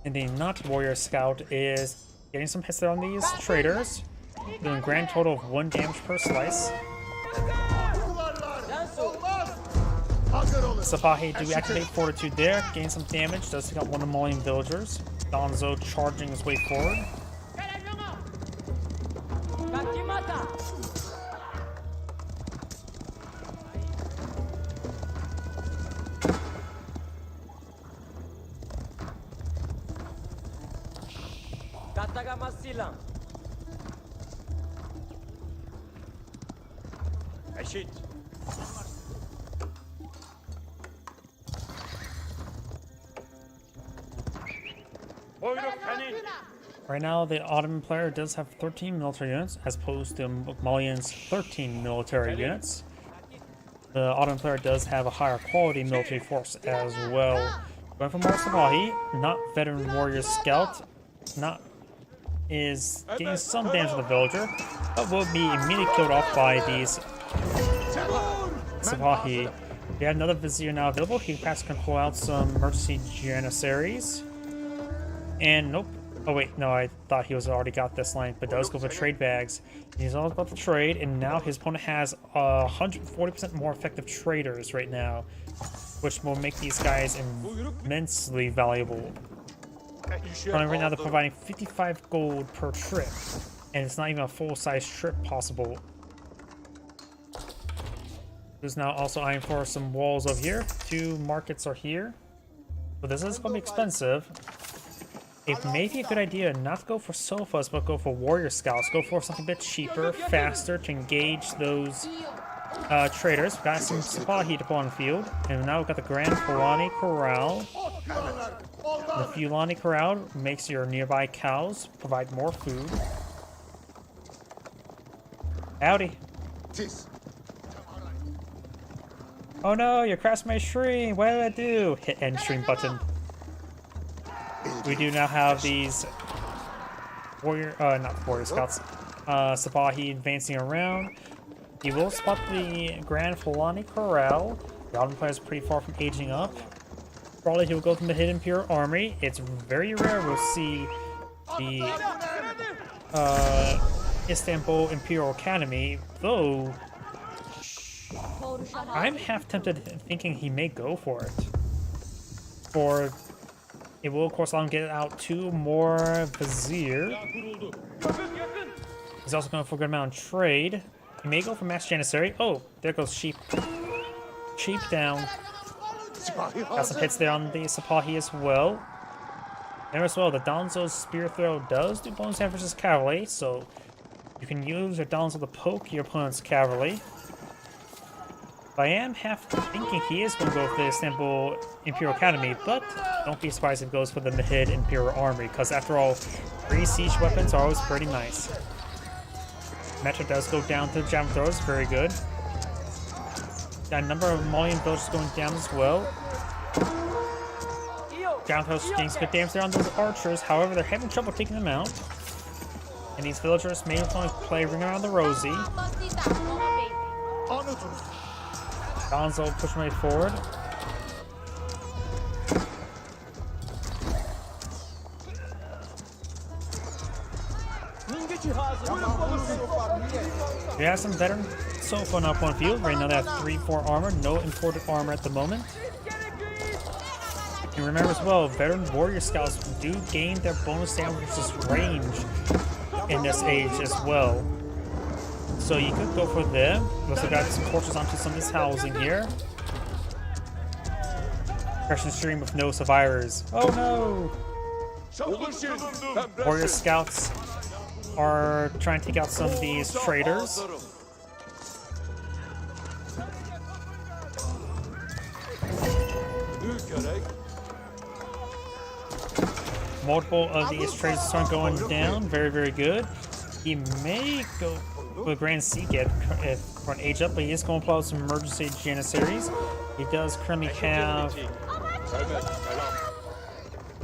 And the not warrior scout is getting some hits there on these traders, doing a grand total of 1 damage per slice. Sapahi do activate Fortitude there, gain some damage, does take out one of the Malian villagers. Donzo charging his way forward. Right now, the Ottoman player does have 13 military units, as opposed to Malian's 13 military units. The Ottoman player does have a higher quality military force as well. Going for Marsabahi, not veteran warrior scout, is getting some damage to the villager, but will be immediately killed off by these Sapahi. We have another Vizier now available. He perhaps can pull out some emergency Janissaries. And nope. Oh wait, no, I thought he was already got this line, but does go for trade bags. He's all about the trade, and now his opponent has 140% more effective traders right now, which will make these guys immensely valuable. Right now they're providing 55 gold per trip, and it's not even a full-size trip possible. Who's now also eyeing for some walls over here. 2 markets are here, but this is going to be expensive. It may be a good idea not to go for sofas, but go for warrior scouts. Go for something a bit cheaper, faster to engage those traders. We've got some Sapahi to put on the field, and now we've got the Grand Fulani Corral. The Fulani Corral makes your nearby cows provide more food. Howdy. Oh no, you crashed my stream. What did I do? Hit end stream button. We do now have these not warrior scouts, Sapahi advancing around. He will spot the Grand Fulani Corral. The Ottoman player is pretty far from aging up. Probably he will go to the Hidden Imperial Army. It's very rare we'll see the Istanbul Imperial Academy, though I'm half tempted thinking he may go for it. It will, of course, allow him to get out 2 more Vizier. He's also going for a good amount of trade. He may go for Mass Janissary. Oh, there goes Sheep. Sheep down. Got some hits there on the Sapahi as well. There as well, the Donzo's Spear Throw does do bonus damage versus cavalry, so you can use your Donzo to poke your opponent's cavalry. I am half thinking he is going to go for the Istanbul Imperial Academy, but don't be surprised if he goes for the Mahid Imperial Army, because after all, 3 siege weapons are always pretty nice. Metro does go down to the javelin throwers, very good. Got a number of Maulian villagers going down as well. Downhouse getting some good damage there on those archers. However, they're having trouble taking them out. And these villagers may want to play Ring Around the Rosie. Gonzo pushing way forward. We have some veteran Sofa on up on field. Right now they have 3-4 armor, no imported armor at the moment. And remember as well, veteran warrior scouts do gain their bonus damage versus range in this age as well. So you could go for them. We also got some torches onto some of this housing here. Crushing stream with no survivors. Oh no! Warrior scouts are trying to take out some of these traders. Multiple of these traders are going down. Very, very good. He may go with Grand Seek for an age up, but he is going to pull out some emergency Janissaries. He does currently have...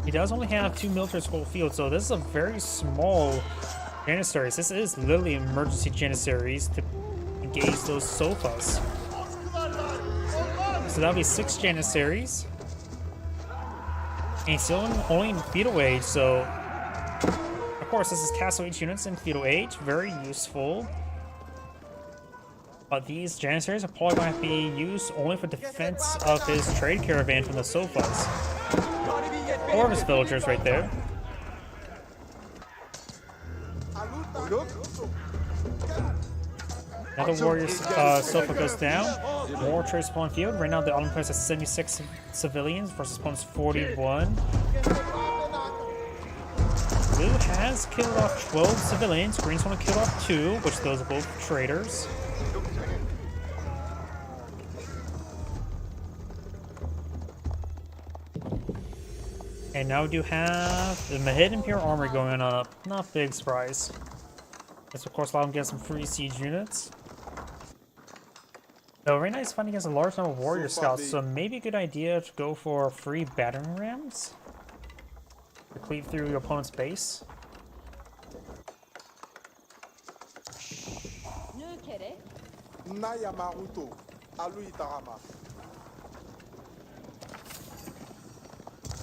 He does only have 2 military school fields, so this is a very small Janissaries. This is literally emergency Janissaries to engage those Sofas. So that'll be 6 Janissaries. And he's still only in feudal age, so of course this is castle age units in feudal age, very useful. But these Janissaries are probably going to be used only for defense of his trade caravan from the Sofas. 4 of his villagers right there. Another warrior Sofa goes down. More troops spawn field. Right now the Autumn players have 76 civilians versus opponent's 41. Blue has killed off 12 civilians. Green's want to kill off 2, which those are both traitors. And now we do have the Mahid Imperial Armory going up. Not big surprise. This of course allow him to get some free siege units. So right now he's fighting against a large number of warrior scouts, so maybe a good idea to go for free battering rams to cleave through your opponent's base.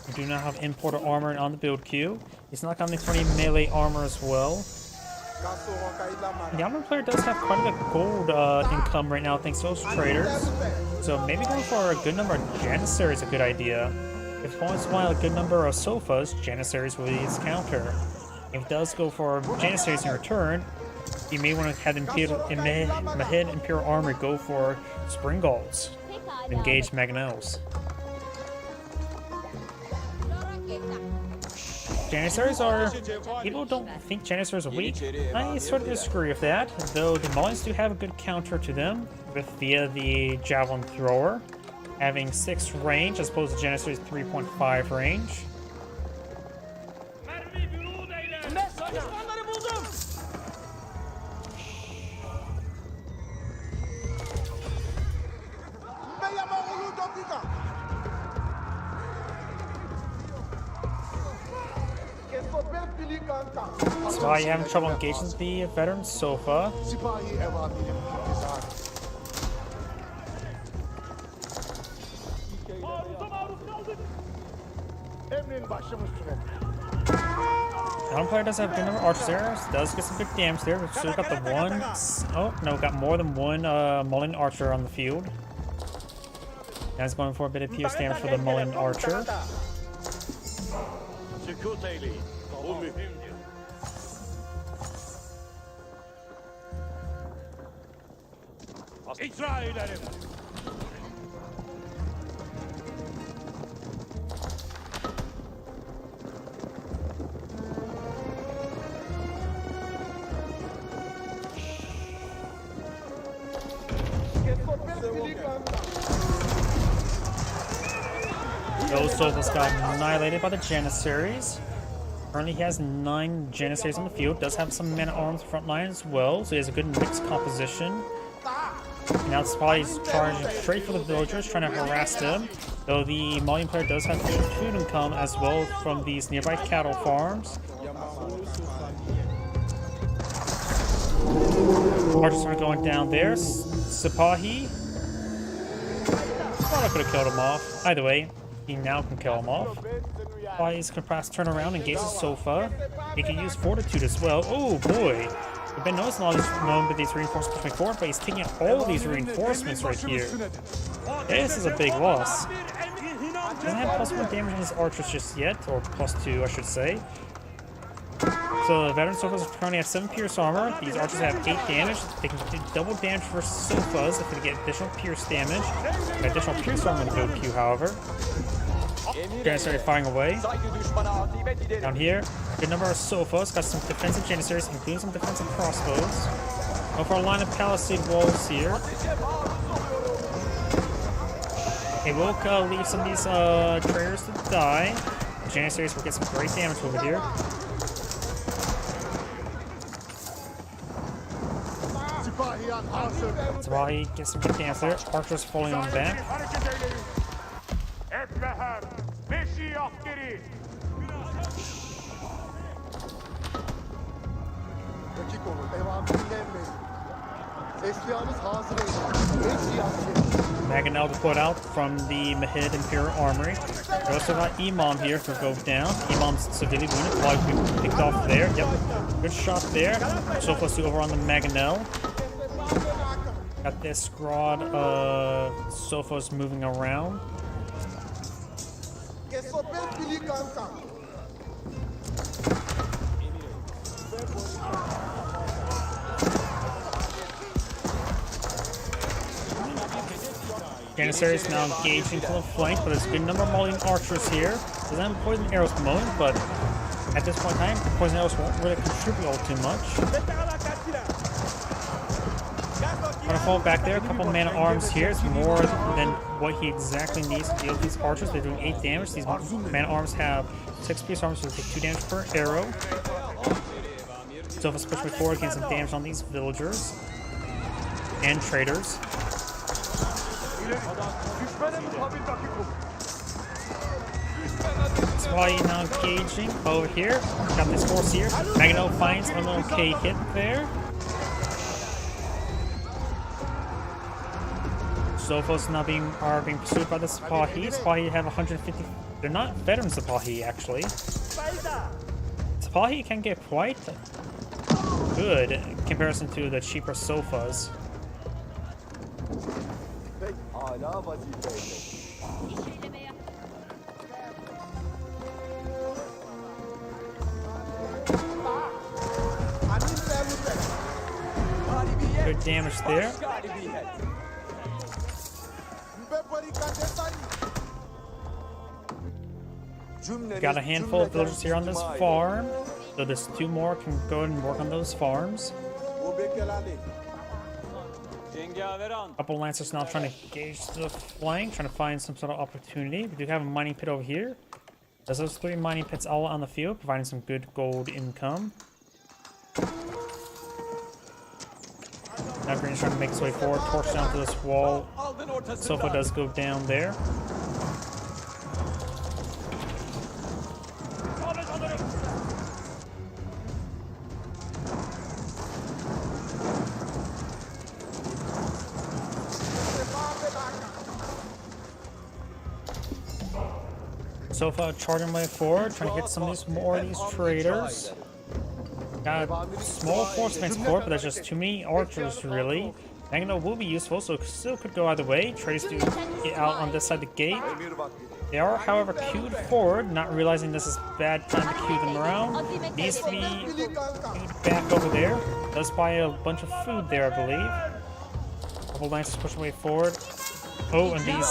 We do not have importer armor on the build queue. He's not coming for any melee armor as well. The armor player does have quite a bit of gold income right now thanks to those traders. So maybe going for a good number of Janissaries is a good idea. If opponents want a good number of Sofas, Janissaries will be his counter. If he does go for Janissaries in return, he may want to have Mahid Imperial Armory go for Springgalls. Engage Magnells. Janissaries are... People don't think Janissaries are weak. I sort of disagree with that, though the Maulians do have a good counter to them via the Javelin Thrower, having 6 range as opposed to Janissaries' 3.5 range. So why are you having trouble engaging the veteran Sofa? Autumn player does have a good number of archers there, does get some big damage there. We've still got the one... Oh, no, got more than one Mullen archer on the field. Now he's going for a bit of pierce damage for the Mullen archer. Those Sofas got annihilated by the Janissaries. Currently he has 9 Janissaries on the field, does have some men-at-arms front line as well, so he has a good mixed composition. Now the Spotty's charging straight for the villagers, trying to harass them. Though the Malian player does have food income as well from these nearby cattle farms. Archers are going down there. Sipahi. Thought I could have killed him off. Either way, he now can kill him off. Sipahi's gonna press turn around, engage the sofa. He can use fortitude as well. Oh boy. We've been noticing all these reinforcements pushing forward, but he's taking out all these reinforcements right here. This is a big loss. Doesn't have +1 damage on his archers just yet, or +2 I should say. So the veteran sofas currently have 7 pierce armor. These archers have 8 damage. They can do double damage versus sofas if they get additional pierce damage. Additional pierce armor in the Q, however. Janissaries firing away. Down here, good number of sofas. Got some defensive Janissaries, including some defensive crossbows. Over a line of palisade walls here. They will leave some of these traitors to die. Janissaries will get some great damage over here. Sipahi gets some good damage there. Archers falling on back. Mangonel deployed out from the Mahid Imperial Armory. We also got Imam here to go down. Imam's severely wounded. Probably picked off there. Yep. Good shot there. So close to over on the Mangonel. Got this squad of sofas moving around. Janissaries now engaging to the flank, but there's a good number of Malian archers here. Doesn't have poison arrows at the moment, but at this point in time, poison arrows won't really contribute all too much. Gonna fall back there. A couple man-at-arms here. It's more than what he exactly needs to deal with these archers. They're doing 8 damage. These man-at-arms have 6 piece armor, so they take 2 damage per arrow. Sofas push forward, getting some damage on these villagers and traders. Sipahi now engaging over here. Got this force here. Mangonel finds an okay hit there. Sofas now are being pursued by the Sipahi. Sipahi have 150. They're not veteran Sipahi actually. Sipahi can get quite good in comparison to the cheaper sofas. Good damage there. Got a handful of villagers here on this farm, so there's 2 more can go ahead and work on those farms. A couple lancers now trying to engage the flank, trying to find some sort of opportunity. We do have a mining pit over here. There's those 3 mining pits all on the field, providing some good gold income. Now Green's trying to make his way forward, torch down to this wall. Sofa does go down there. Sofa charging way forward, trying to hit some of these more of these traders. Got a small force advance forward, but there's just too many archers really. Mangonel will be useful, so still could go either way. Traders do get out on this side of the gate. They are, however, queued forward, not realizing this is a bad time to queue them around. Needs to be queued back over there. Does buy a bunch of food there, I believe. Couple lancers pushing way forward. Oh, and these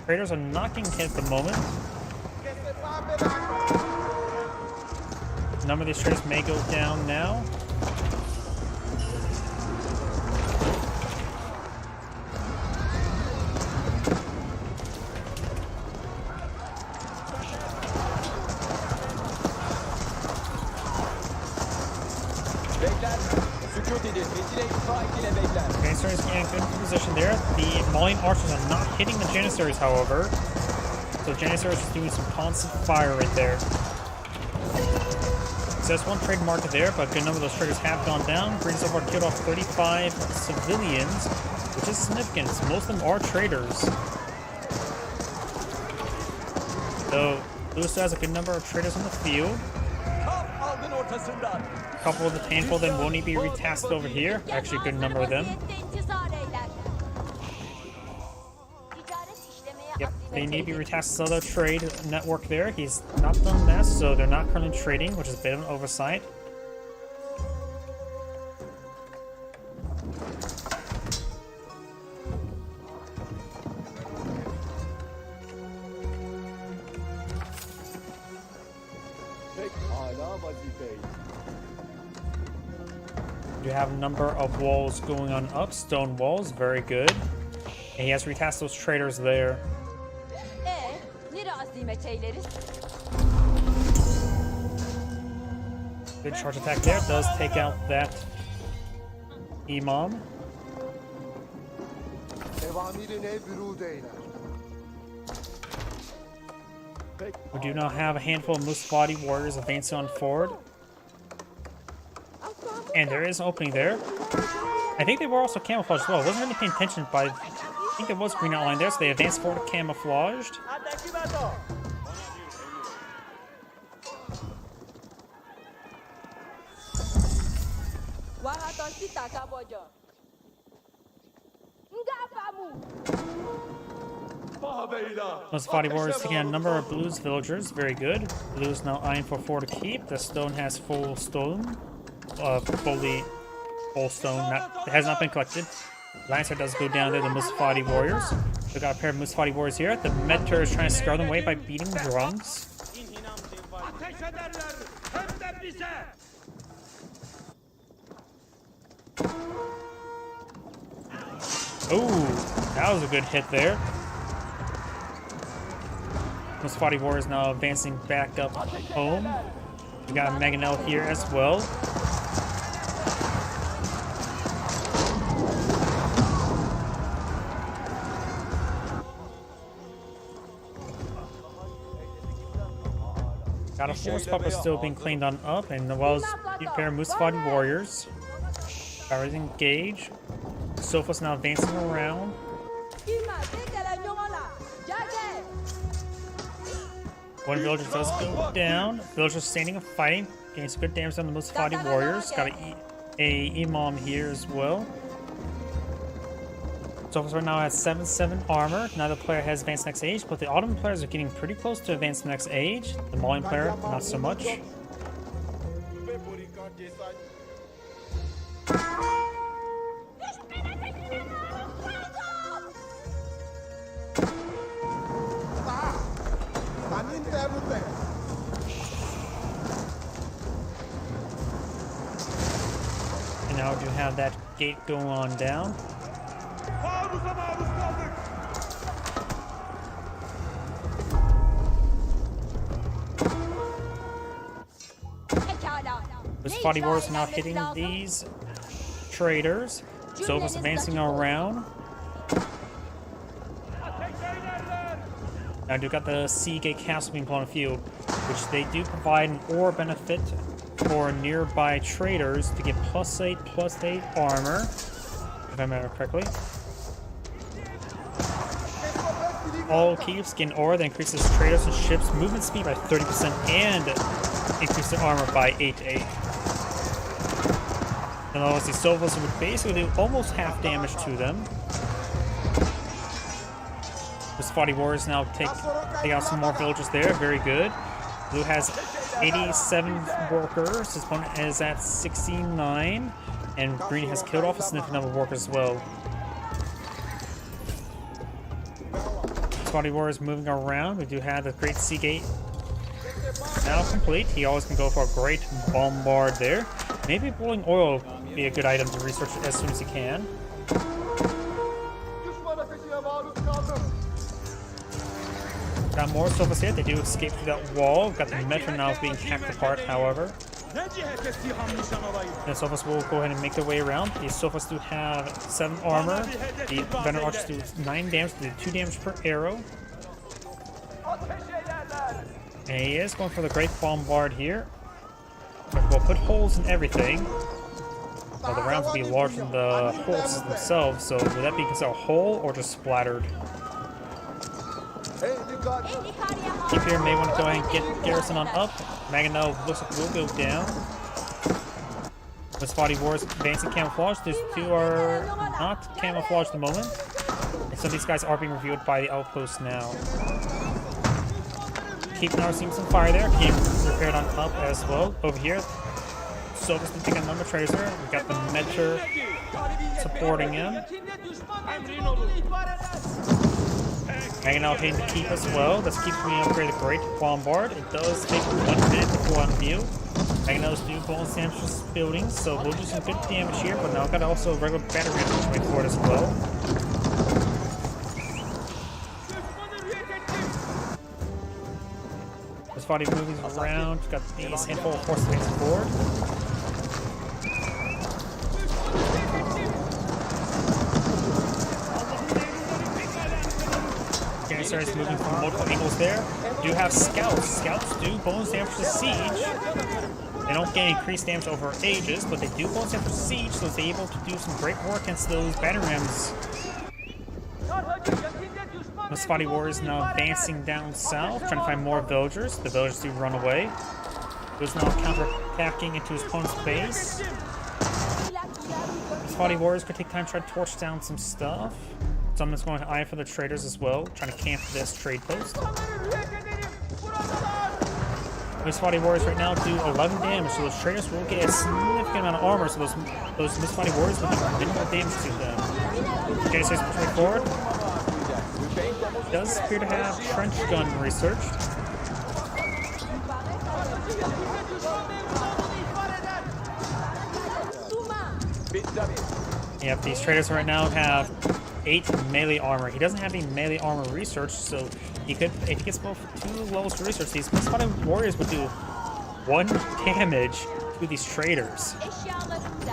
traders are not getting hit at the moment. A number of these traders may go down now. Janissaries getting good position there. The Mauling archers are not hitting the Janissaries, however. So Janissaries is doing some constant fire right there. So there's one trade marker there, but a good number of those traders have gone down. Green so far killed off 35 civilians, which is significant. Most of them are traders. So Blue still has a good number of traders on the field. A couple of the handful of them will need to be retasked over here. Actually, a good number of them. Yep, they need to be retasked to the other trade network there. He's not done that, so they're not currently trading, which is a bit of an oversight. You have a number of walls going on up, stone walls, very good. And he has retasked those traders there. Good charge attack there, does take out that Imam. We do now have a handful of Musfadi warriors advancing on forward. And there is an opening there. I think they were also camouflaged as well. I wasn't really paying attention, but I think there was green outline there, so they advanced forward camouflaged. Musfadi warriors taking out a number of Blues villagers. Very good. Blues now eyeing for 4 to keep. The stone has full stone. Fully full stone. It has not been collected. Lancer does go down there, the Musfadi warriors. We've got a pair of Musfadi warriors here. The Metter is trying to scare them away by beating drums. Oh, that was a good hit there. Musfadi warriors now advancing back up home. We got Mangonel here as well. Got a force puppet still being cleaned on up, and as well as a pair of Musfadi warriors. Powers engage. Sofa's now advancing around. One villager does go down. Villagers standing and fighting. Getting some good damage on the Musfadi warriors. Got a Imam here as well. Sofa's right now has 7/7 armor. Neither player has advanced next age, but the Ottoman players are getting pretty close to advance the next age. The Mauling player, not so much. And now we do have that gate going on down. Musfadi warriors are now hitting these traders. Sofa's advancing around. Now I do got the Seagate Castle being put on the field, which they do provide an ore benefit for nearby traders to get +8/+8 armor, if I remember correctly. All keeps getting ore that increases traders and ships movement speed by 30% and increase their armor by 8/8. And obviously Sovos would basically do almost half damage to them. Musfadi warriors now take out some more villagers there. Very good. Blue has 87 workers. His opponent is at 69. And green has killed off a significant number of workers as well. Musfadi warriors moving around. We do have the Great Seagate now complete. He always can go for a great bombard there. Maybe boiling oil would be a good item to research as soon as he can. Got more Sofas here. They do escape through that wall. We've got the Metro now being hacked apart, however. The Sophos will go ahead and make their way around. The Sophos do have 7 armor. The Venom Archers do 9 damage, they do 2 damage per arrow. And he is going for the Great Bombard here. We'll put holes in everything. Well, the rounds will be larger than the holes themselves, so would that be considered a hole or just splattered? Keep here may want to go ahead and get Garrison on up. Mangonel looks like will go down. With Spotty Wars advancing camouflage, these two are not camouflaged at the moment. And some of these guys are being reviewed by the outpost now. Keep now seeing some fire there. Keep repaired on up as well. Over here, Sophos to take another Tracer. We've got the Mentor supporting him. Mangonel hitting the keep as well. This keeps being upgraded Great Bombard. It does take 1 minute to go on view. Mangonel's do bonus damage to this building, so we'll do some good damage here, but now I've got also regular battery damage coming forward as well. This body moves around. We've got these handful of forces advancing forward. Starts moving from multiple angles there. Do have scouts. Scouts do bonus damage to siege. They don't get increased damage over ages, but they do bonus damage to siege, so they're able to do some great work against those battle rams. The Spotty Warriors now advancing down south, trying to find more villagers. The villagers do run away. Who's now counter-attacking into his opponent's base. The Spotty Warriors could take time to try to torch down some stuff. Someone's going to eye for the traders as well, trying to camp this trade post. Those Spotty Warriors right now do 11 damage, so those traders will get a significant amount of armor, so those Spotty Warriors will do minimal damage to them. Genesis pushing forward. Does appear to have trench gun researched. Yep, these traders right now have 8 melee armor. He doesn't have any melee armor research, so he could, if he gets both 2 levels to research, these Spotty Warriors would do 1 damage to these traders,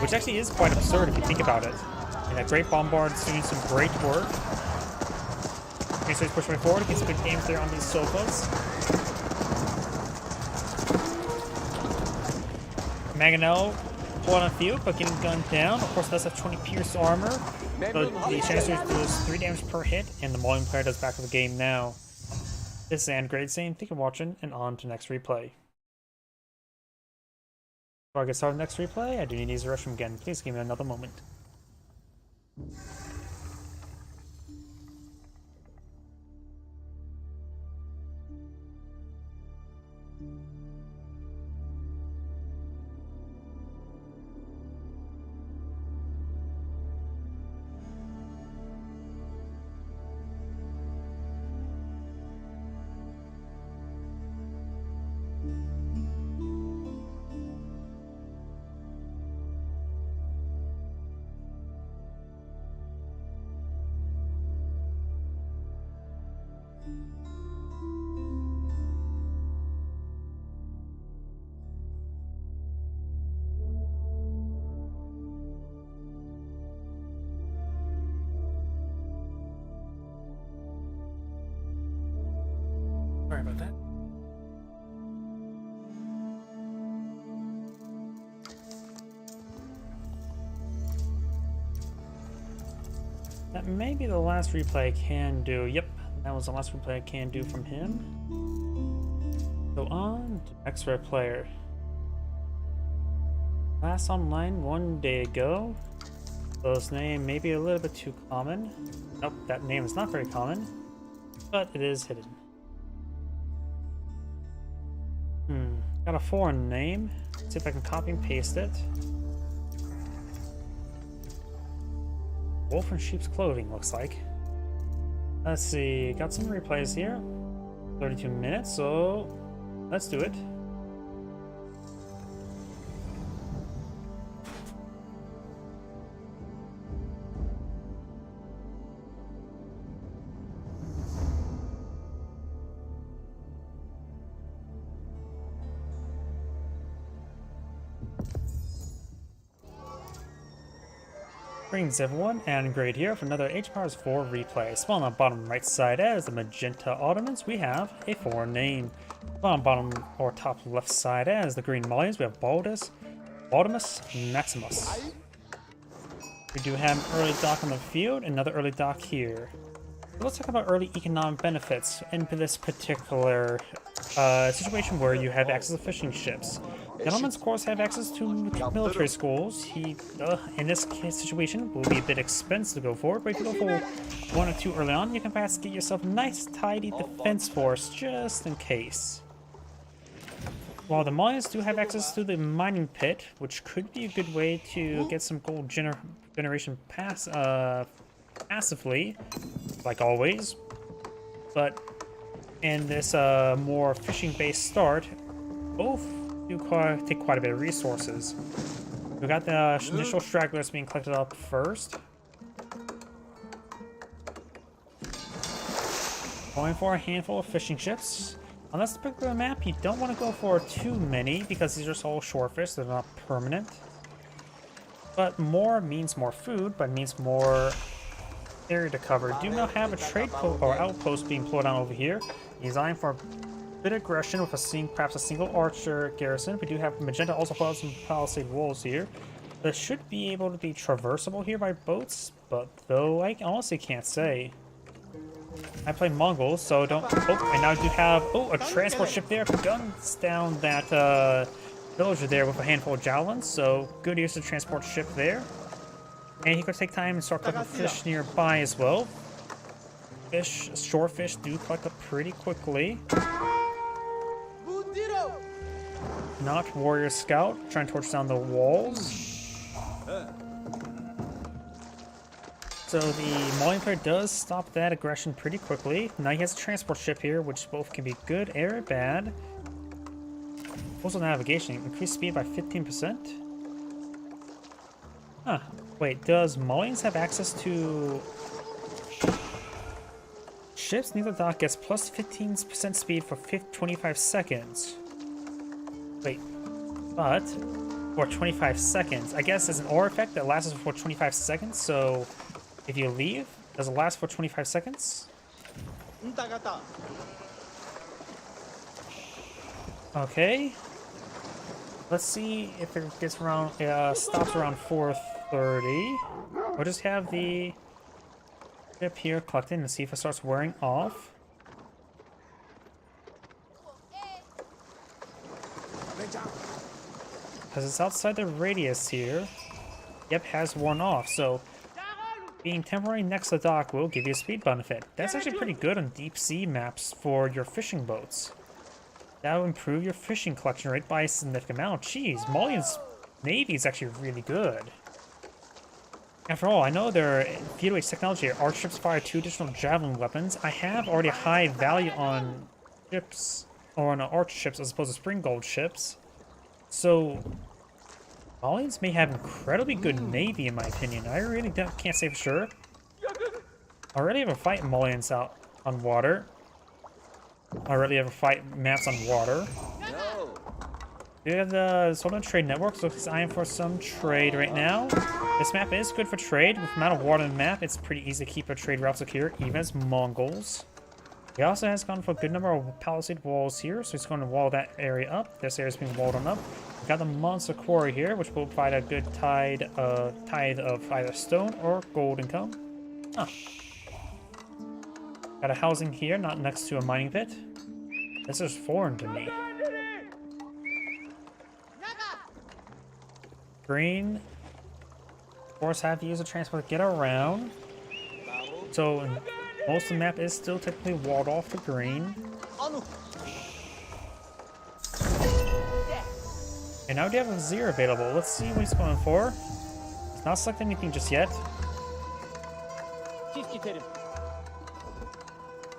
which actually is quite absurd if you think about it. And that Great Bombard's doing some great work. Okay, so he's pushing forward, gets good games there on these Sophos. Mangonel pulling a few, but getting gunned down. Of course, does have 20 pierce armor. So the Chancellor does 3 damage per hit, and the Mauling player does back of the game now. This is Andgrade saying thank you for watching, and on to next replay. Before I get started next replay, I do need to use the restroom again. Please give me another moment. Sorry about that. That may be the last replay I can do. Yep, that was the last replay I can do from him. So on to next replayer. Last online 1 day ago. So his name may be a little bit too common. Nope, that name is not very common, but it is hidden. Got a foreign name. Let's see if I can copy and paste it. Wolf in sheep's clothing, looks like. Let's see, got some replays here. 32 minutes, so let's do it. Greetings everyone, and Grade here for another Age of Empires 4 replay. Spawn on the bottom right side as the Magenta Ottomans, we have a foreign name. Spawn on bottom or top left side as the Green Malians, we have Baldimus Maximus. We do have an early dock on the field, another early dock here. Let's talk about early economic benefits in this particular situation where you have access to fishing ships. Gentlemen's of course have access to military schools. In this situation, will be a bit expensive to go for, but if you go for 1 or 2 early on, you can perhaps get yourself a nice tidy defense force just in case. While the Mayans do have access to the mining pit, which could be a good way to get some gold generation passively, like always. But in this more fishing-based start, both do take quite a bit of resources. We got the initial stragglers being collected up first. Going for a handful of fishing ships. On this particular map, you don't want to go for too many because these are all shorefish, they're not permanent. But more means more food, but means more area to cover. Do now have a trade post or outpost being pulled down over here, designed for a bit of aggression with perhaps a single archer garrison. We do have Magenta also put out some palisade walls here. That should be able to be traversable here by boats, but though I honestly can't say. I play Mongols, so don't. Oh, and now I do have a transport ship there. Guns down that villager there with a handful of javelins. So good use of transport ship there. And he could take time and start collecting fish nearby as well. Shorefish do collect up pretty quickly. Not Warrior Scout, trying to torch down the walls. So the Malian player does stop that aggression pretty quickly. Now he has a transport ship here, which both can be good or bad. Also navigation, increased speed by 15%. Huh. Wait, does Malians have access to ships near the dock gets plus 15% speed for 25 seconds? Wait, but for 25 seconds. I guess it's an aura effect that lasts for 25 seconds, so if you leave, does it last for 25 seconds? Okay. Let's see if it gets around, stops around 4:30. We'll just have the ship here collected and see if it starts wearing off. Because it's outside the radius here. Yep, has worn off, so being temporary next to the dock will give you a speed benefit. That's actually pretty good on deep sea maps for your fishing boats. That will improve your fishing collection rate by a significant amount. Jeez, Malian's navy is actually really good. After all, I know their feudal age technology. Our ships fire 2 additional javelin weapons. I have already high value on ships, or on archer ships as opposed to spring gold ships. So Malians may have incredibly good navy in my opinion. I really can't say for sure. I already have a fight Malians out on water. I already have a fight maps on water. We have the Solon Trade Network, so it's eyeing for some trade right now. This map is good for trade. With the amount of water on the map, it's pretty easy to keep a trade route secure, even as Mongols. He also has gone for a good number of palisade walls here, so he's going to wall that area up. This area is being walled on up. We've got the Monster Quarry here, which will provide a good tithe of either stone or gold income. Huh. Got a housing here, not next to a mining pit. This is foreign to me. Green, of course, have to use a transport to get around. So most of the map is still typically walled off to green. And now we have a Vizier available. Let's see what he's going for. He's not selected anything just yet.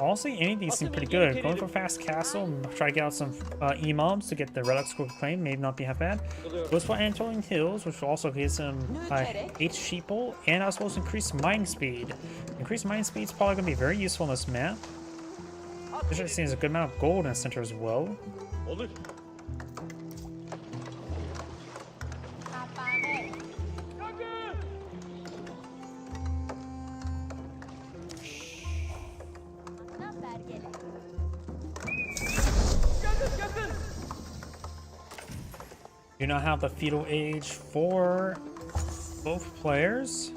Honestly, any of these seem pretty good. Going for Fast Castle, try to get out some imams to get the Relic Scroll claim, may not be half bad. Goes for Anatolian Hills, which also gives him H sheeple, and I was supposed to increase mining speed. Increased mining speed is probably going to be very useful in this map. Especially seeing there's a good amount of gold in the center as well. You now have the feudal age for both players.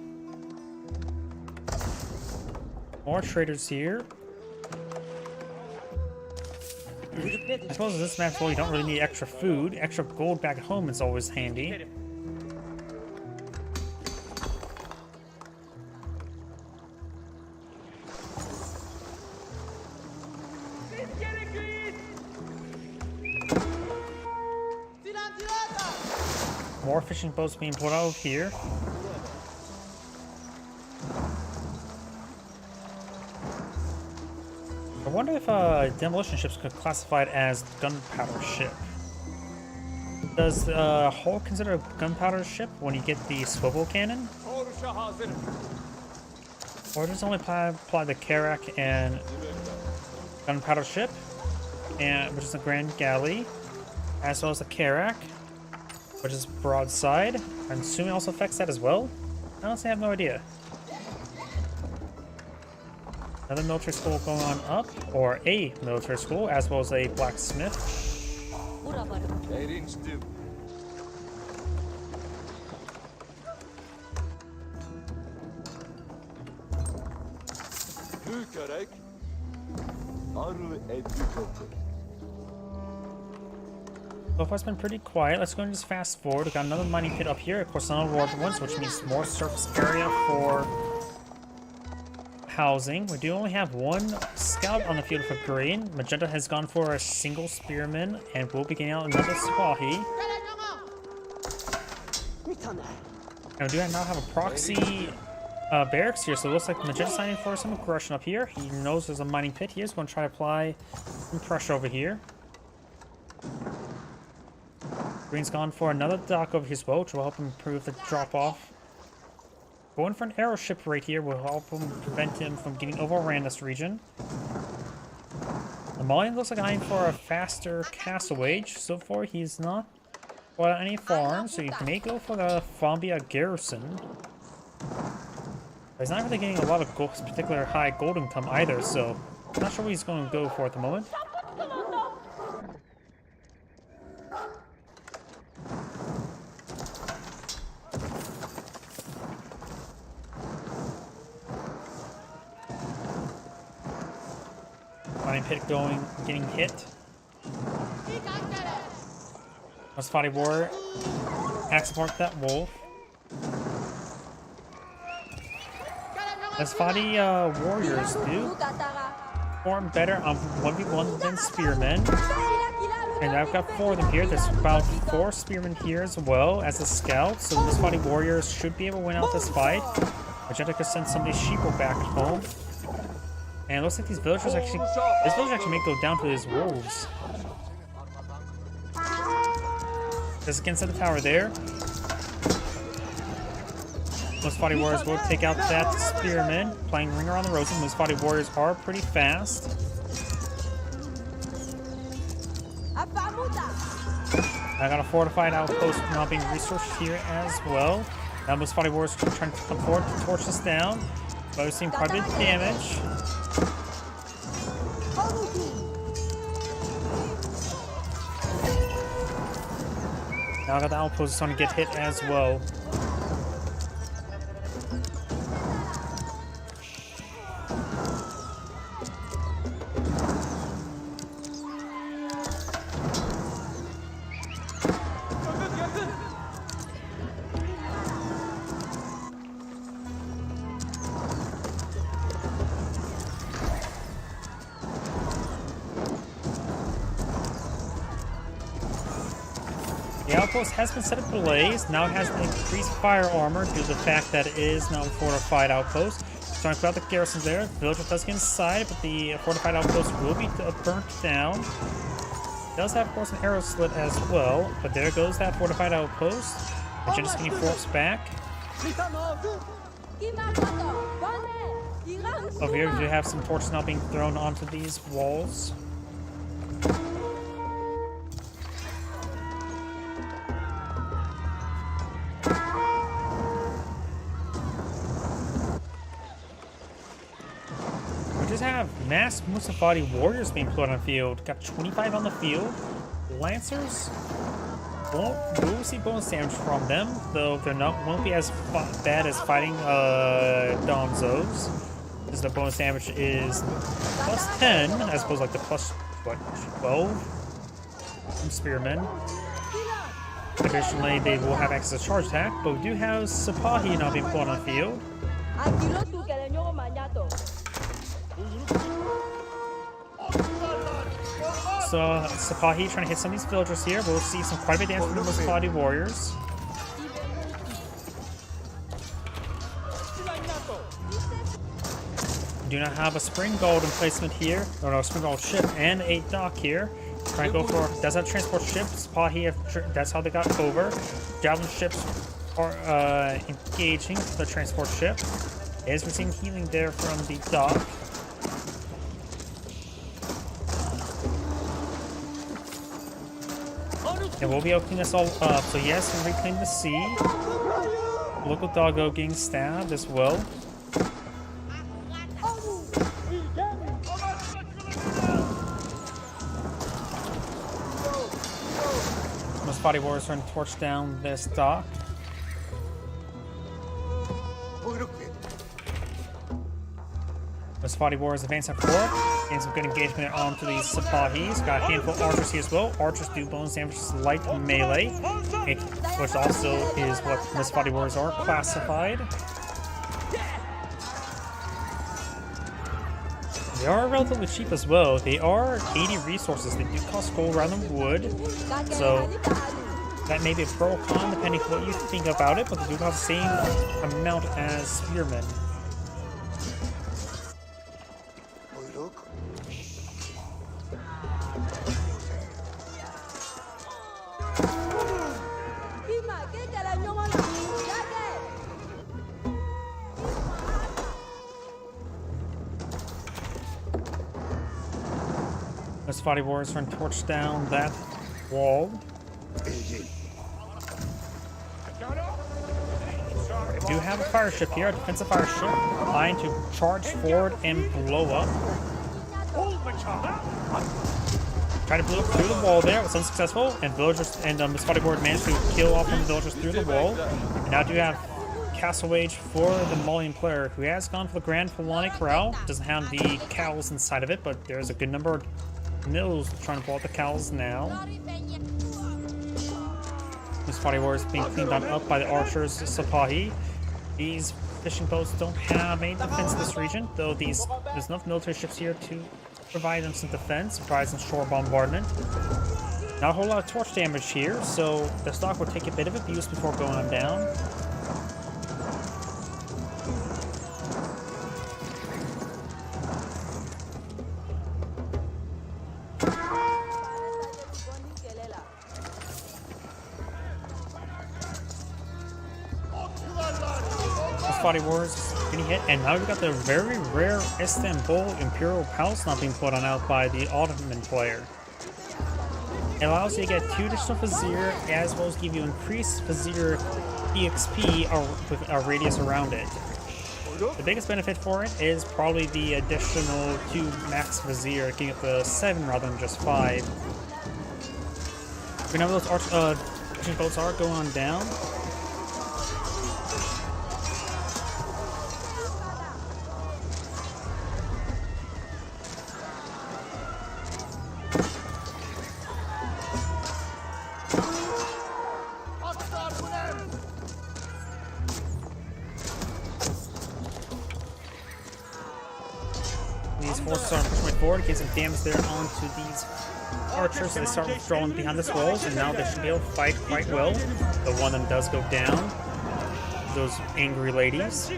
More traders here. I suppose in this match, well, you don't really need extra food. Extra gold back at home is always handy. More fishing boats being put out here. I wonder if demolition ships could classify it as gunpowder ship. Does Hull consider a gunpowder ship when you get the swivel cannon? Or does it only apply the Karak and gunpowder ship, and which is the Grand Galley, as well as the Karak, which is broadside? I'm assuming it also affects that as well. I honestly have no idea. Another military school going on up, or a military school, as well as a blacksmith. So far it's been pretty quiet. Let's go and just fast forward. We got another mining pit up here. Of course, another large ones, which means more surface area for housing. We do only have one scout on the field for green. Magenta has gone for a single spearman, and we'll be getting out another Swahi. And we do now have a proxy barracks here, so it looks like Magenta's signing for some aggression up here. He knows there's a mining pit here, so he's going to try to apply some pressure over here. Green's gone for another dock over his boat, which will help him improve the drop-off. Going for an arrow ship right here will help him prevent him from getting overran in this region. The Malian looks like eyeing for a faster castle wage. So far, he's not bought any farms, so you may go for the Fombia garrison. He's not really getting a lot of gold, particular high gold income either, so I'm not sure what he's going to go for at the moment. Mining pit getting hit. Musfati Warrior axe support that wolf. Musfati warriors do perform better on 1v1 than spearmen. And I've got 4 of them here. There's about 4 spearmen here as well as a scout. So the Musfati warriors should be able to win out this fight. Magenta could send some of these sheeple back at home. And it looks like these villagers actually... This village actually may go down to his wolves. Just against the tower there. Musfati warriors will take out that spearman. Playing Ring Around the Rosie. Musfati warriors are pretty fast. I got a fortified outpost now being resourced here as well. Now Musfati warriors trying to come forward to torch this down. But we've seen quite a bit of damage. Now I got the outpost starting to get hit as well. The outpost has been set ablaze. Now it has increased fire armor due to the fact that it is now a fortified outpost. Trying to put out the garrisons there. The villager does get inside, but the fortified outpost will be burnt down. It does have, of course, an arrow slit as well, but there goes that fortified outpost. Magenta's getting forced back. Over here, we do have some torches now being thrown onto these walls. Have mass Musafati warriors being put on the field. Got 25 on the field. Lancers we'll see bonus damage from them, though they're won't be as bad as fighting Donzos, because the bonus damage is plus 10 as opposed to like the plus what 12 from Spearmen. Additionally, they will have access to charge attack, but we do have Sipahi not being put on the field. So Sipahi trying to hit some of these villagers here. We'll see some quite a bit of damage from the Sipahi warriors. Do not have a spring gold emplacement here, or no, spring gold ship and a dock here. Trying to go for does that transport ship? Sipahi, that's how they got over. Javelin ships are engaging the transport ship. Is receiving healing there from the dock. And we'll be opening this all up. So yes, we reclaim the sea. Local doggo getting stabbed as well. Most body warriors trying to torch down this dock. The Sipahi warriors advancing forward. Getting some good engagement onto these Sipahis. Got a handful of archers here as well. Archers do bonus damage light melee, which also is what the Sipahi warriors are classified. They are relatively cheap as well. They are 80 resources. They do cost gold rather than wood. So that may be a pro or con depending on what you think about it, but they do cost the same amount as Spearmen. The Sipahi warriors trying to torch down that wall. We do have a fire ship here, a defensive fire ship, trying to charge forward and blow up. Trying to blow through the wall there, it was unsuccessful, and villagers and the Sipahi warriors managed to kill off one of the villagers through the wall. And now do have Castle Wage for the Malian player, who has gone for the Grand Fulani Corral. Doesn't have the cows inside of it, but there's a good number of mills trying to pull out the cows now. These Sipahi warriors being cleaned on up by the archers Sipahi. These fishing boats don't have any defense in this region, though there's enough military ships here to provide them some defense, provide some shore bombardment. Not a whole lot of torch damage here, so the stock will take a bit of abuse before going on down. Sipahi warriors getting hit, and now we've got the very rare Istanbul Imperial Palace not being put on out by the Ottoman player. It allows you to get 2 additional Vizier, as well as give you increased Vizier EXP with a radius around it. The biggest benefit for it is probably the additional 2 max Vizier, getting up to 7 rather than just 5. We know those fishing boats are going on down. These forces are pushing forward, get some damage there onto these archers, so they start withdrawing behind this walls, and now they should be able to fight quite well. The one of them does go down. Those angry ladies.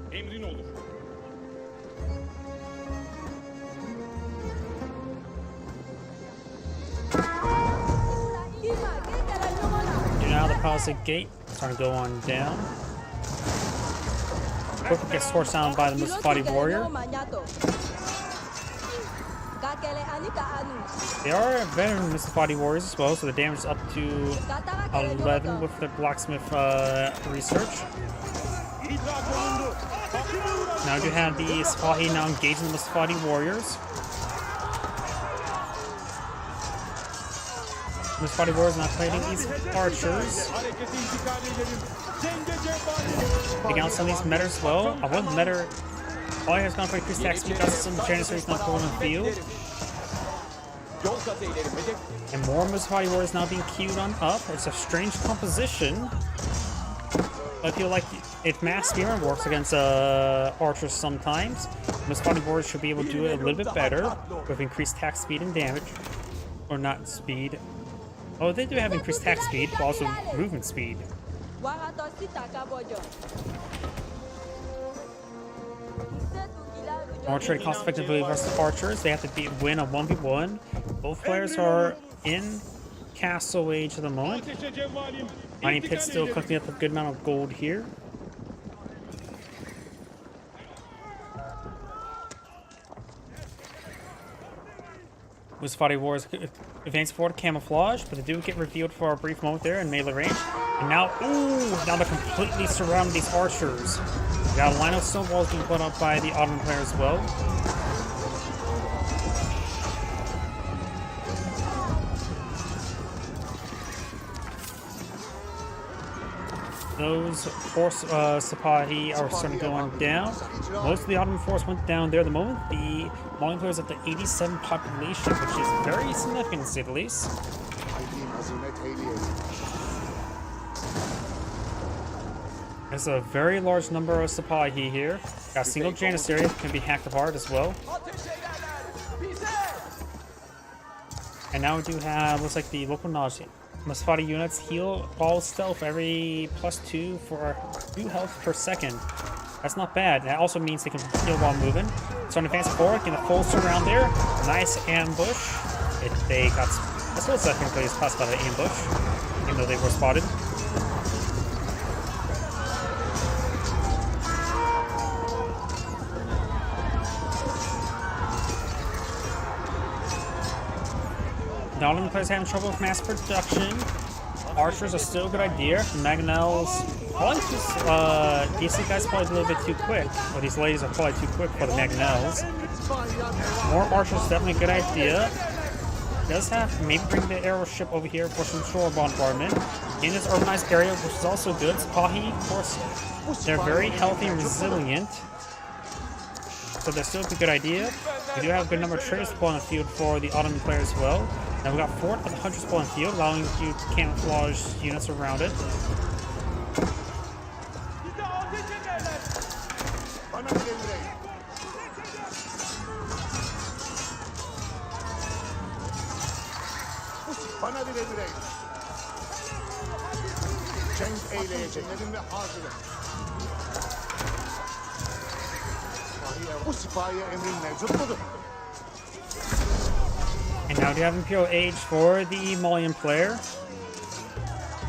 Emrin olur. Do now the Palisade Gate Starting to go on down. Quickly gets torched down by the Mustafati warrior. They are veteran Mustafati warriors as well, so the damage is up to 11 with the blacksmith research. Now you have the Sipahi now engaging the Mustafati warriors. Mustafati warriors not fighting these archers. Taking out some of these metas as well. I want meta. All he has gone for increased attack speed, that's some Janissaries not pulling in the field. And more Mustafati warriors now being queued on up. It's a strange composition. I feel like if mass spearman works against archers sometimes, Mustafati warriors should be able to do it a little bit better with increased attack speed and damage. Or not speed. Oh, they do have increased attack speed, but also movement speed. Archery cost effectively versus archers. They have to win a 1v1. Both players are in Castle Age at the moment. Mining Pit still collecting up a good amount of gold here. Mustafati Wars advance forward camouflage, but they do get revealed for a brief moment there in melee range. And now, ooh, now they're completely surrounding these archers. We got a line of snowballs being put up by the Ottoman player as well. Those force Sipahi are starting to go on down. Most of the Ottoman force went down there at the moment. The Mongolian players at the 87 population, which is very significant to say the least. There's a very large number of Sipahi here. Got a single Janissary that can be hacked apart as well. And now we do have, looks like the local Nazi. Mustafati units heal all stealth every +2 for 2 health per second. That's not bad. That also means they can heal while moving. So an advance forward, get a full surround there. Nice ambush. They got, I suppose technically it's classified as an ambush, even though they were spotted. The Ottoman players having trouble with mass production. Archers are still a good idea. Mangonels, probably just, these guys are probably a little bit too quick. Or these ladies are probably too quick for the Mangonels. More archers is definitely a good idea. Does have, maybe bring the arrow ship over here for some shore bombardment. In this urbanized area, which is also good. Sipahi, of course, they're very healthy and resilient. So they're still a good idea. We do have a good number of traders spawn on the field for the Ottoman player as well. Now we got 4 of the 100 spawn on the field, allowing you to camouflage units around it. And now we have Imperial Age for the Malian player.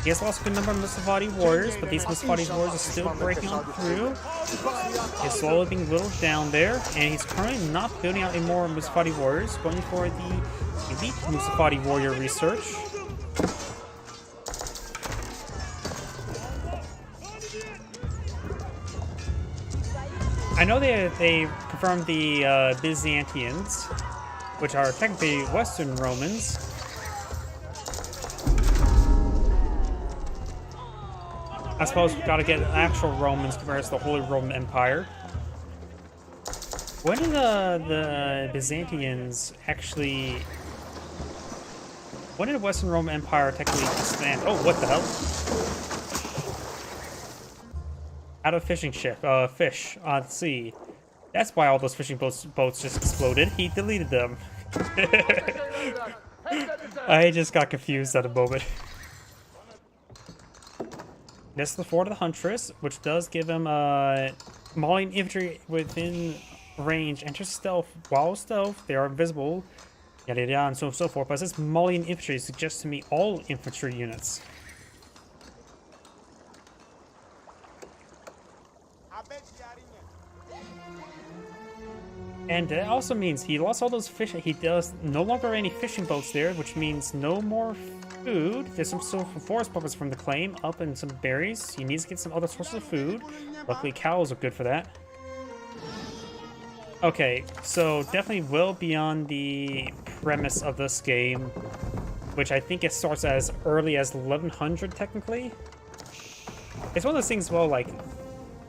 He has lost a good number of Mustafati warriors, but these Mustafati warriors are still breaking on through. He's slowly being whittled down there, and he's currently not building out any more Mustafati warriors, going for the elite Mustafati warrior research. I know they confirmed the Byzantines, which are technically Western Romans. I suppose we've got to get actual Romans compared to the Holy Roman Empire. When did the Byzantines actually... When did the Western Roman Empire technically expand? Oh, what the hell? Out of fishing ship, fish on sea. That's why all those fishing boats just exploded. He deleted them. I just got confused at a moment. This is the Fort of the Huntress, which does give him Malian infantry within range. Enter stealth. While stealth, they are invisible. Yada yada and so on and so forth. But this Malian infantry suggests to me all infantry units. And that also means he lost all those fish. He does no longer any fishing boats there, which means no more food. There's some forest puppets from the claim up and some berries. He needs to get some other sources of food. Luckily, cows are good for that. Okay, so definitely well beyond the premise of this game, which I think it starts as early as 1100 technically. It's one of those things, well, like,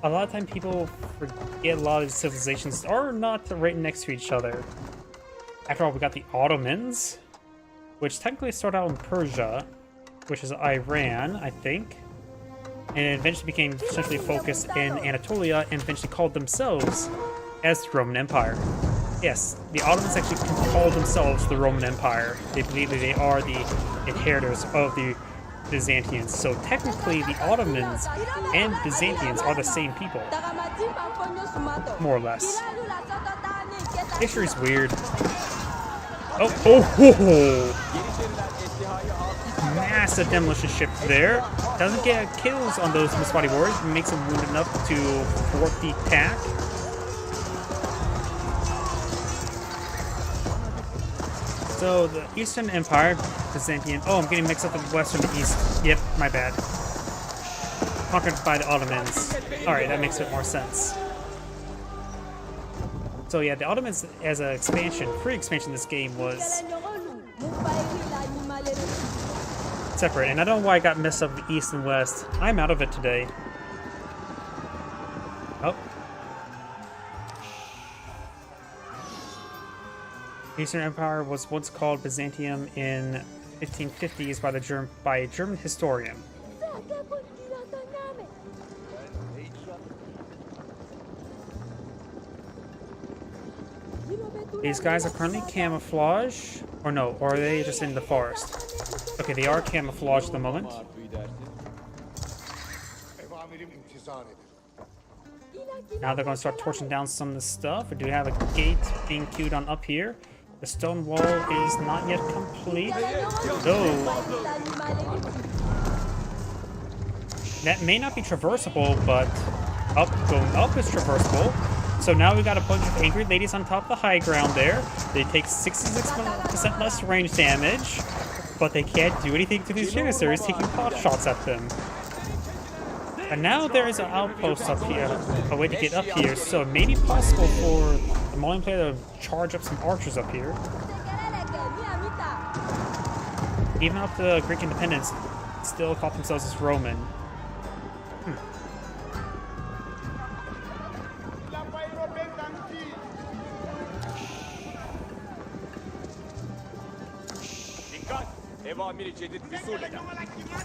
a lot of time people forget a lot of these civilizations are not right next to each other. After all, we got the Ottomans, which technically started out in Persia, which is Iran, I think. And it eventually became essentially focused in Anatolia and eventually called themselves as the Roman Empire. Yes, the Ottomans actually call themselves the Roman Empire. They believe that they are the inheritors of the Byzantines. So technically, the Ottomans and Byzantines are the same people, more or less. History's weird. Oh, massive demolition ship there. Doesn't get kills on those Muswati warriors, makes them wounded enough to thwart the attack. So the Eastern Empire, Byzantium. Oh, I'm getting mixed up with West and the East. Yep, my bad. Conquered by the Ottomans. Alright, that makes a bit more sense. So yeah, the Ottomans as an expansion, free expansion in this game was separate. And I don't know why I got messed up with East and West. I'm out of it today. Oh. Eastern Empire was once called Byzantium in 1550s by a German historian. These guys are currently camouflage, or no, or are they just in the forest? Okay, they are camouflaged at the moment. Now they're going to start torching down some of the stuff. We do have a gate being queued on up here. The stone wall is not yet complete. Though that may not be traversable, but going up is traversable. So now we got a bunch of angry ladies on top of the high ground there. They take 66% less range damage, but they can't do anything to these Janissaries taking pot shots at them. And now there is an outpost up here, a way to get up here, so it may be possible for the Mongolian player to charge up some archers up here. Even up the Greek independence, still thought themselves as Roman.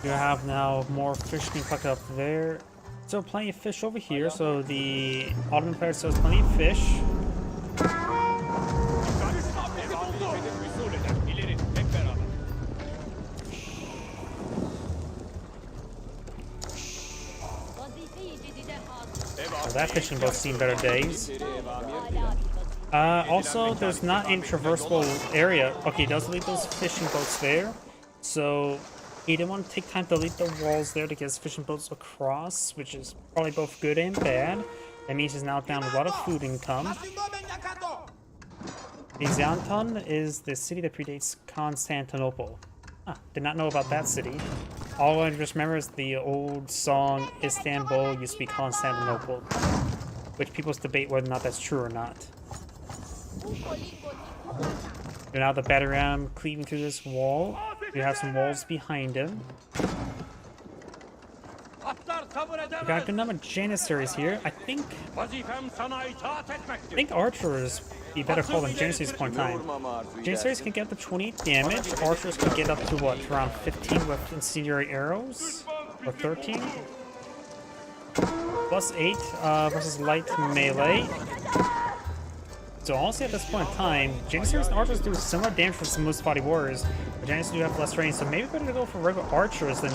You have now more fish being plucked up there. Still plenty of fish over here, so the Ottoman player still has plenty of fish. So that fishing boat's seen better days. Also, there's not any traversable area. Okay, he does leave those fishing boats there. So he didn't want to take time to leave the walls there to get his fishing boats across, which is probably both good and bad. That means he's now down a lot of food income. Byzantium is the city that predates Constantinople. Did not know about that city. All I just remember is the old song Istanbul used to be Constantinople, which people debate whether or not that's true or not. And now the battle ram cleaving through this wall. We have some walls behind him. We got a good number of Janissaries here. I think archers be better called than Janissaries at this point in time. Janissaries can get up to 20 damage. Archers can get up to what, around 15 with incendiary arrows? Or 13? Plus 8 versus light melee. So honestly, at this point in time, Janissaries and archers do similar damage for some Muswati warriors, but Janissaries do have less range, so maybe better to go for regular archers than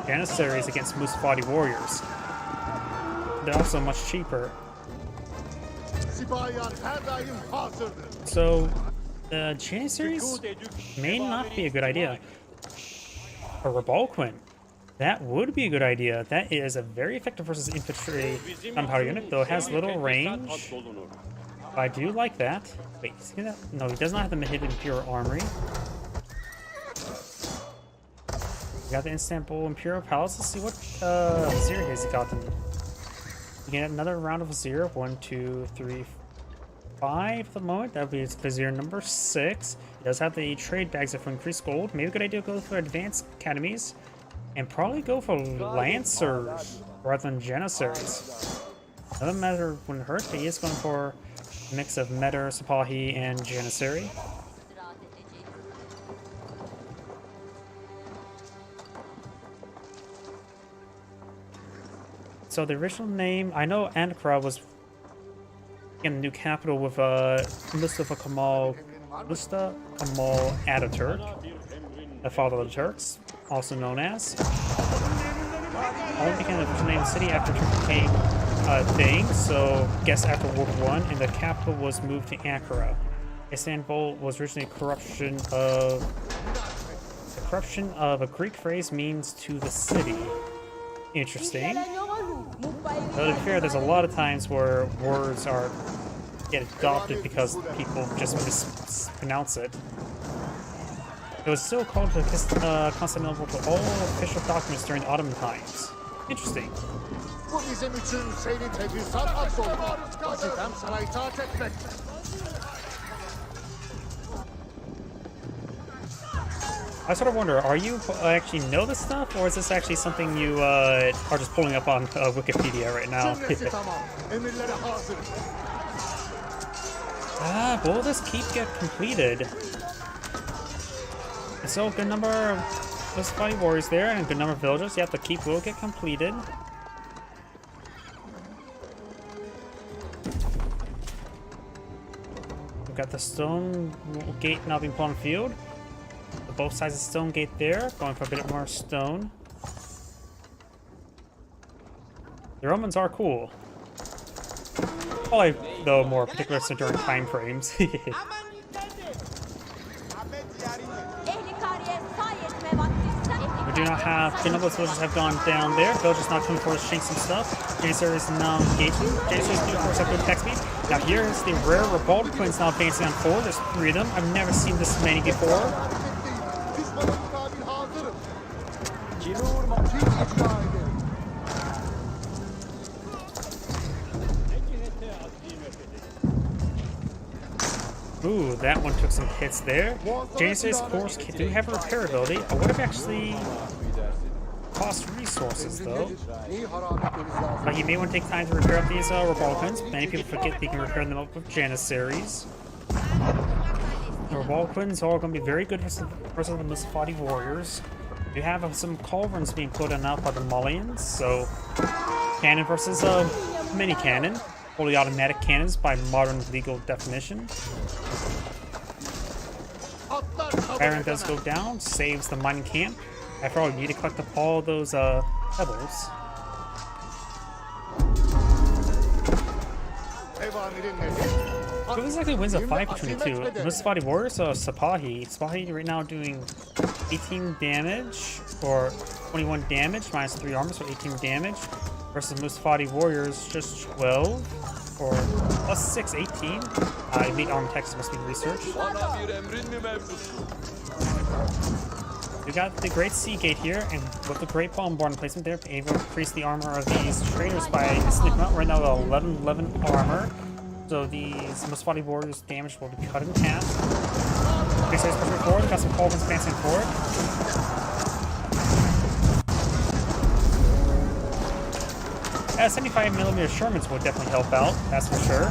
Janissaries against Muswati warriors. They're also much cheaper. So, Janissaries may not be a good idea. A Rebalquin, that would be a good idea. That is a very effective versus infantry gunpowder unit, though it has little range. I do like that. Wait, see that? No, he does not have the hidden Imperial Armory. We got the Istanbul Imperial Palace. Let's see what Vizier has he gotten. You get another round of Vizier. 1, 2, 3, 5 at the moment. That would be Vizier number 6. He does have the trade bags that for increased gold. Maybe a good idea to go for advanced academies. And probably go for Lancers rather than Janissaries. Doesn't matter when hurt, but he is going for a mix of Metter, Sipahi, and Janissary. So the original name, I know Ankara was in a new capital with Mustafa Kemal Ataturk, the father of the Turks, also known as. Only became the official name of the city after Turkey became a thing, so guess after World War I, and the capital was moved to Ankara. Istanbul was originally a corruption of a Greek phrase means to the city. Interesting. But to be fair, there's a lot of times where words get adopted because people just mispronounce it. It was still called Constantinople to all official documents during the Ottoman times. Interesting. Bu bizim için senin tedrisat absolma. Vazifem sana itaat etmektir. I sort of wonder, are you actually know this stuff, or is this actually something you are just pulling up on Wikipedia right now? Cümlesi tamam. Emirlere hazır. Will this keep get completed? So, good number of Muscovy warriors there, and a good number of villagers. Yep, the keep will get completed. We've got the stone gate now being put on the field. Both sides of the stone gate there, going for a bit more stone. The Romans are cool. Probably, though, more particular during time frames. We do not have, the number of villagers have gone down there. Villagers not coming forward to shank some stuff. Janissary is now engaging. Janissaries do, of course, have good attack speed. Now here's the rare Ribald Twins now advancing on forward. There's 3 of them. I've never seen this many before. Düşmana mukabil hazırım. Kimi vurmak için icra ederim. Ooh, that one took some hits there. Janissaries, of course, do have a repair ability. I would have actually cost resources, though. Neyi harap etmemiz lazım? But you may want to take time to repair up these Rebalquins. Many people forget they can repair them up with Janissaries. The Rebalquins are going to be very good versus the Muscovy warriors. We have some culverins being put in out by the Mullians, so cannon versus mini cannon. Fully automatic cannons by modern legal definition. Atlar kabul Baron does edemem. go down, saves the mining camp. After all, you need to collect up all those pebbles. Evamirin nedir? So this actually wins a fight between the two. Muscovy warriors, Sipahi. Sipahi right now doing 18 damage, or 21 damage, minus 3 armor, so 18 damage. Versus Muscovy warriors, just 12, or plus 6, 18. Elite armor text must be researched. We got the Great Sea Gate here, and with the Great Bombard placement there, able to increase the armor of these traders by a significant amount. Right now, the 11 armor. So these Muscovy warriors' damage will be cut in half. Crusaders pushing forward. Got some culverins advancing forward. 75mm Shermans will definitely help out, that's for sure.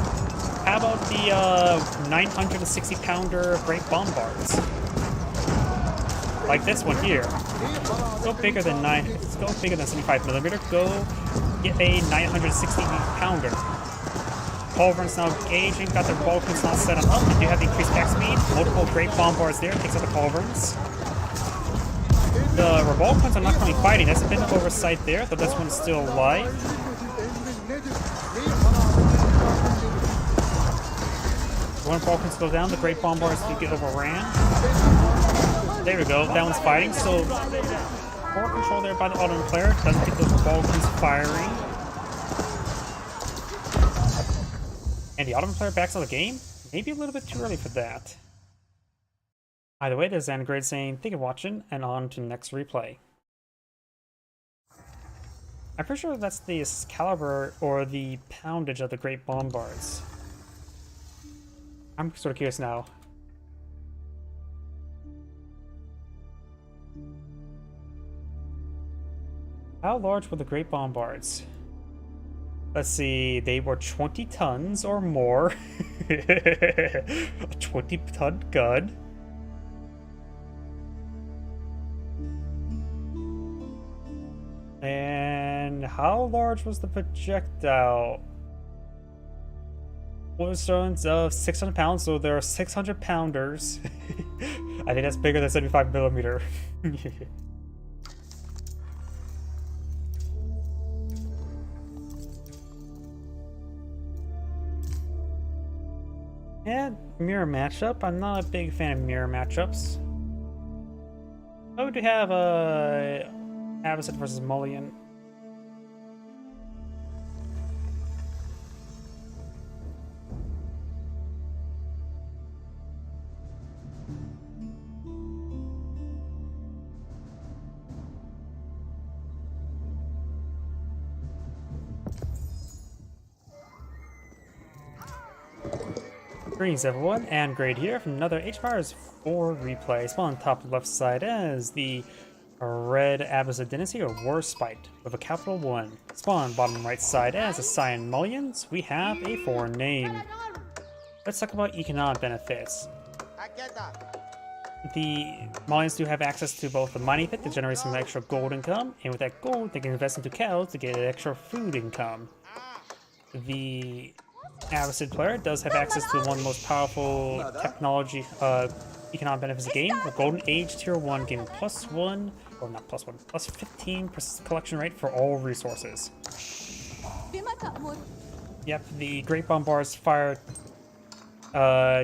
How about the 960-pounder Great Bombards? Like this one here. Go bigger than 75mm. Go get a 960-pounder. Culverins now engaging, got their Balkans now set them up. They do have the increased attack speed. Multiple Great Bombards there, takes out the Culverins. The Rebalquins are not currently fighting. That's a bit of oversight there, though this one is still alive. One Balkans go down, the Great Bombards do get overran. There we go, that one's fighting, so more control there by the Ottoman player. Doesn't get those Balkans firing. And the Ottoman player backs out of the game? Maybe a little bit too early for that. Either way, there's Xanagrade saying, thank you for watching, and on to the next replay. I'm pretty sure that's the caliber or the poundage of the Great Bombards. I'm sort of curious now. How large were the Great Bombards? Let's see, they were 20 tons or more. A 20-ton gun. And how large was the projectile? Stones of 600 pounds, so there are 600 pounders. I think that's bigger than 75 millimeter. And mirror matchup. I'm not a big fan of mirror matchups. Oh, we do have Abbasid versus Mullion. Greetings everyone, and Grade here from another HMR's 4 replay. Spawn on top left side as the Red Abbasid Dynasty or War Spite with a capital 1. Spawn bottom right side as the Cyan Mullions. We have a foreign name. Let's talk about economic benefits. The Mullions do have access to both the mining pit to generate some extra gold income, and with that gold they can invest into cows to get extra food income. The Abbasid player does have access to one of the most powerful technology economic benefits of the game, the Golden Age Tier 1 giving +1, or not +1, +15% collection rate for all resources. Yep, the Great Bombards fire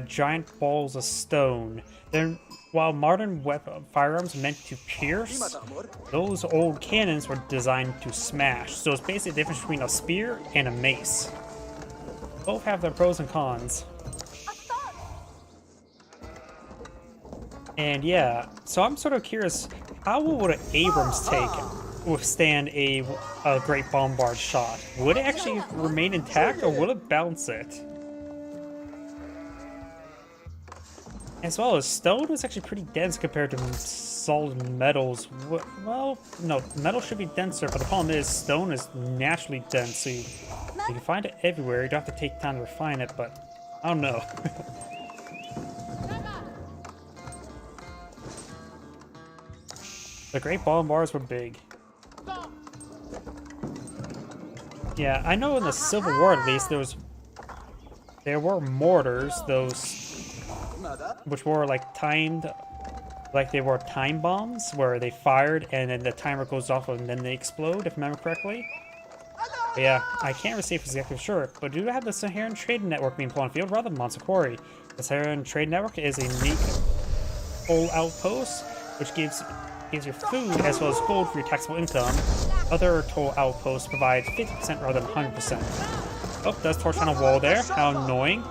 giant balls of stone. Then, while modern firearms are meant to pierce, those old cannons were designed to smash. So it's basically the difference between a spear and a mace. Both have their pros and cons. And yeah, so I'm sort of curious, how would an Abrams take withstand a Great Bombard shot? Would it actually remain intact, or will it bounce it? As well as stone is actually pretty dense compared to solid metals. Well, no, metal should be denser, but the problem is stone is naturally dense, so you can find it everywhere. You don't have to take time to refine it, but I don't know. The Great Bombards were big. Yeah, I know in the Civil War at least there were mortars, which were like timed, like they were time bombs where they fired and then the timer goes off and then they explode, if I remember correctly. But yeah, I can't really say for exactly sure, but due to have the Saharan Trade Network being put on field rather than Montecore, the Saharan Trade Network is a unique coal outpost which gives you food as well as gold for your taxable income. Other toll outposts provide 50% rather than 100%. Oh, does torch down a wall there. How annoying.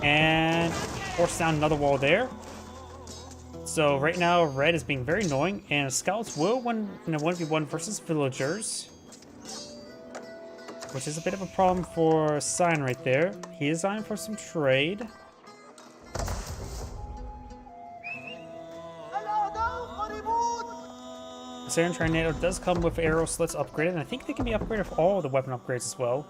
And force down another wall there. So right now, red is being very annoying, and scouts will win in a 1v1 versus villagers, which is a bit of a problem for Cyan right there. He is eyeing for some trade. Saharan Tornado does come with arrow slits upgraded, and I think they can be upgraded for all of the weapon upgrades as well.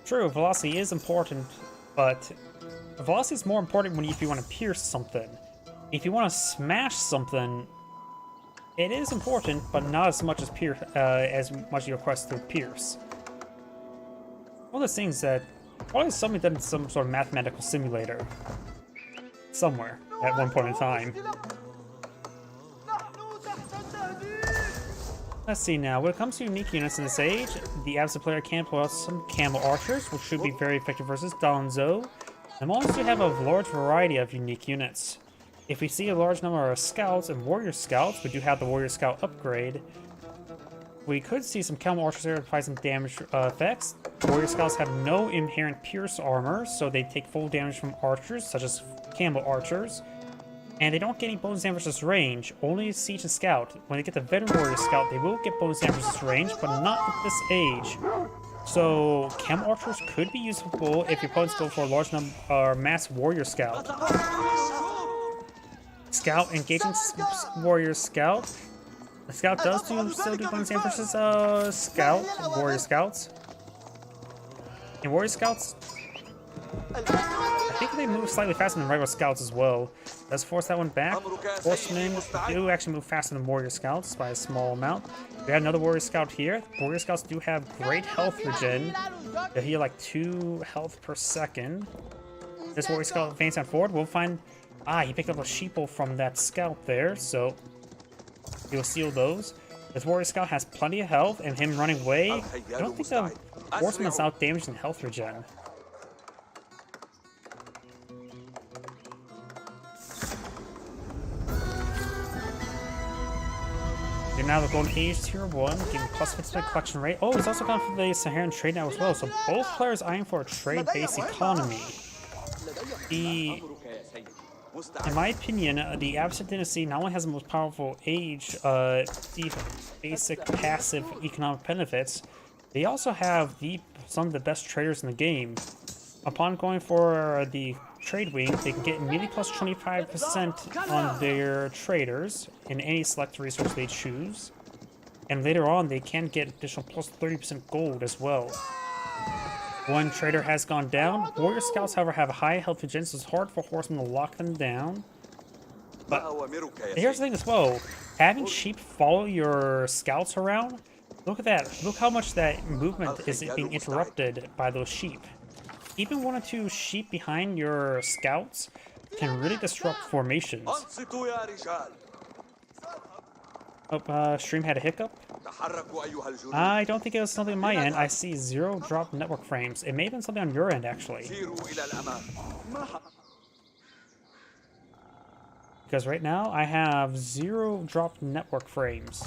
True, velocity is important, but velocity is more important if you want to pierce something. If you want to smash something, it is important, but not as much as you request to pierce. One of those things that probably somebody done in some sort of mathematical simulator somewhere at one point in time. Let's see now. When it comes to unique units in this age, the Abbasid player can pull out some Camel Archers, which should be very effective versus Donzo. The Mullions do have a large variety of unique units. If we see a large number of Scouts and Warrior Scouts, we do have the Warrior Scout upgrade. we could see some Camel Archers there apply some damage effects. Warrior Scouts have no inherent Pierce armor, so they take full damage from archers, such as Camel Archers. And they don't get any bonus damage versus range, only Siege and Scout. When they get the Veteran Warrior Scout, they will get bonus damage versus range, but not at this age. So, Camel Archers could be useful if your opponents go for a large number or mass Warrior Scout. Scout engaging Warrior Scout. The Scout does still do bonus damage versus Warrior Scouts. And Warrior Scouts, I think they move slightly faster than regular Scouts as well. Let's force that one back. Horsemen do actually move faster than Warrior Scouts by a small amount. We have another Warrior Scout here. Warrior Scouts do have great health regen. They heal like 2 health per second. This Warrior Scout advances forward. We'll find... he picked up a sheeple from that Scout there, so he'll steal those. This Warrior Scout has plenty of health, and him running away, I don't think the Horseman's out damaged in health regen. You're now the Golden Age Tier 1, giving plus 50% collection rate. Oh, he's also gone for the Saharan trade now as well, so both players eyeing for a trade-based economy. In my opinion, the Abbasid Dynasty not only has the most powerful age, the basic passive economic benefits, they also have some of the best traders in the game. Upon going for the trade wing, they can get immediately plus 25% on their traders in any select resource they choose. And later on, they can get additional plus 30% gold as well. One trader has gone down. Warrior Scouts, however, have high health regen, so it's hard for Horsemen to lock them down. But here's the thing as well. Having sheep follow your Scouts around, look at that. Look how much that movement is being interrupted by those sheep. Even 1 or 2 sheep behind your Scouts can really disrupt formations. Oh, stream had a hiccup? I don't think it was something on my end. I see 0 drop network frames. It may have been something on your end, actually. Because right now, I have 0 dropped network frames.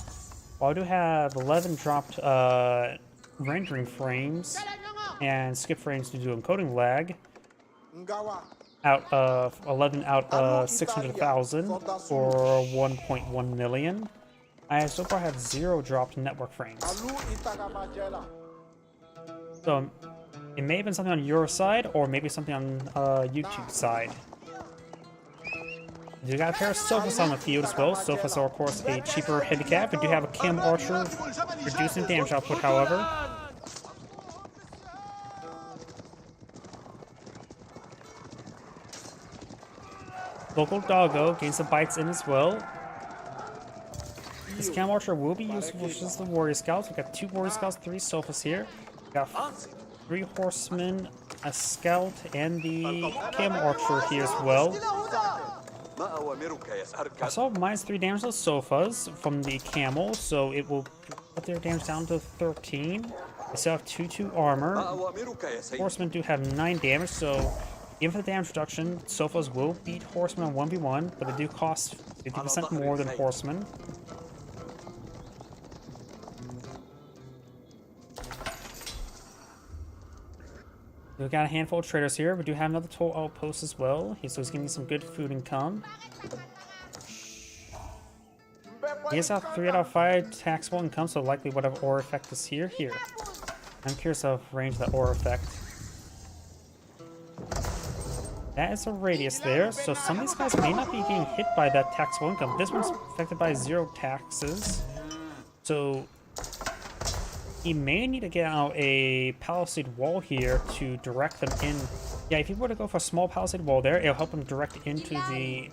Well, I do have 11 dropped rendering frames and skip frames due to encoding lag. Out of 11 out of 600,000 or 1.1 million. I so far have 0 dropped network frames. So it may have been something on your side, or maybe something on YouTube's side. You got a pair of Sofas on the field as well. Sofas are of course a cheaper handicap. We do have a Camel Archer reducing damage output, however. Local Doggo gains some bites in as well. This Camel Archer will be useful versus the Warrior Scouts. We've got 2 Warrior Scouts, 3 Sofas here. We've got 3 Horsemen, a Scout, and the Camel Archer here as well. I saw -3 damage to the Sofas from the Camel, so it will put their damage down to 13. They still have 2/2 armor. Horsemen do have 9 damage, so even for the damage reduction, Sofas will beat Horsemen on 1v1, but they do cost 50% more than Horsemen. We've got a handful of traders here. We do have another toll outpost as well, so he's giving me some good food income. He has out 3 out of 5 taxable income, so likely whatever aura effect is here. I'm curious of range of that aura effect. That is a radius there, so some of these guys may not be getting hit by that taxable income. This one's affected by 0 taxes, so he may need to get out a palisade wall here to direct them in. Yeah, if you were to go for a small palisade wall there, it'll help him direct into the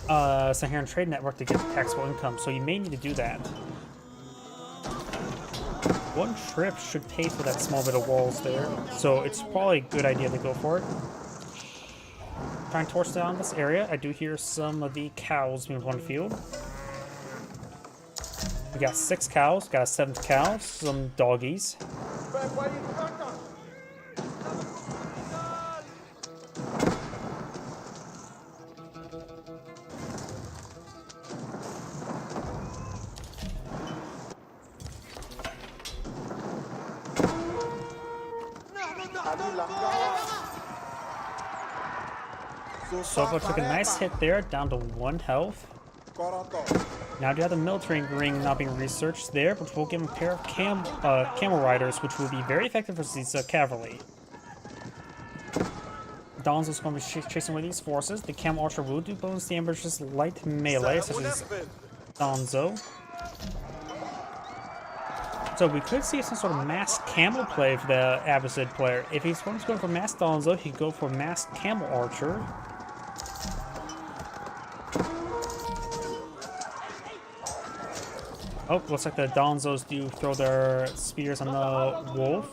Saharan trade network to get the taxable income, so you may need to do that. 1 trip should pay for that small bit of walls there, so it's probably a good idea to go for it. Trying to torch down this area. I do hear some of the cows being on the field. We got 6 cows, got a 7th cow, some doggies. Sofa took a nice hit there, down to 1 health. Now do you have the military ring now being researched there, which will give him a pair of camel riders, which will be very effective versus these cavalry. Donzo's going to be chasing away these forces. The camel archer will do bonus damage, just light melee, such as Donzo. So we could see some sort of masked camel play for the Abbasid player. If he's going to go for masked Donzo, he could go for masked camel archer. Oh, looks like the Donzos do throw their spears on the wolf,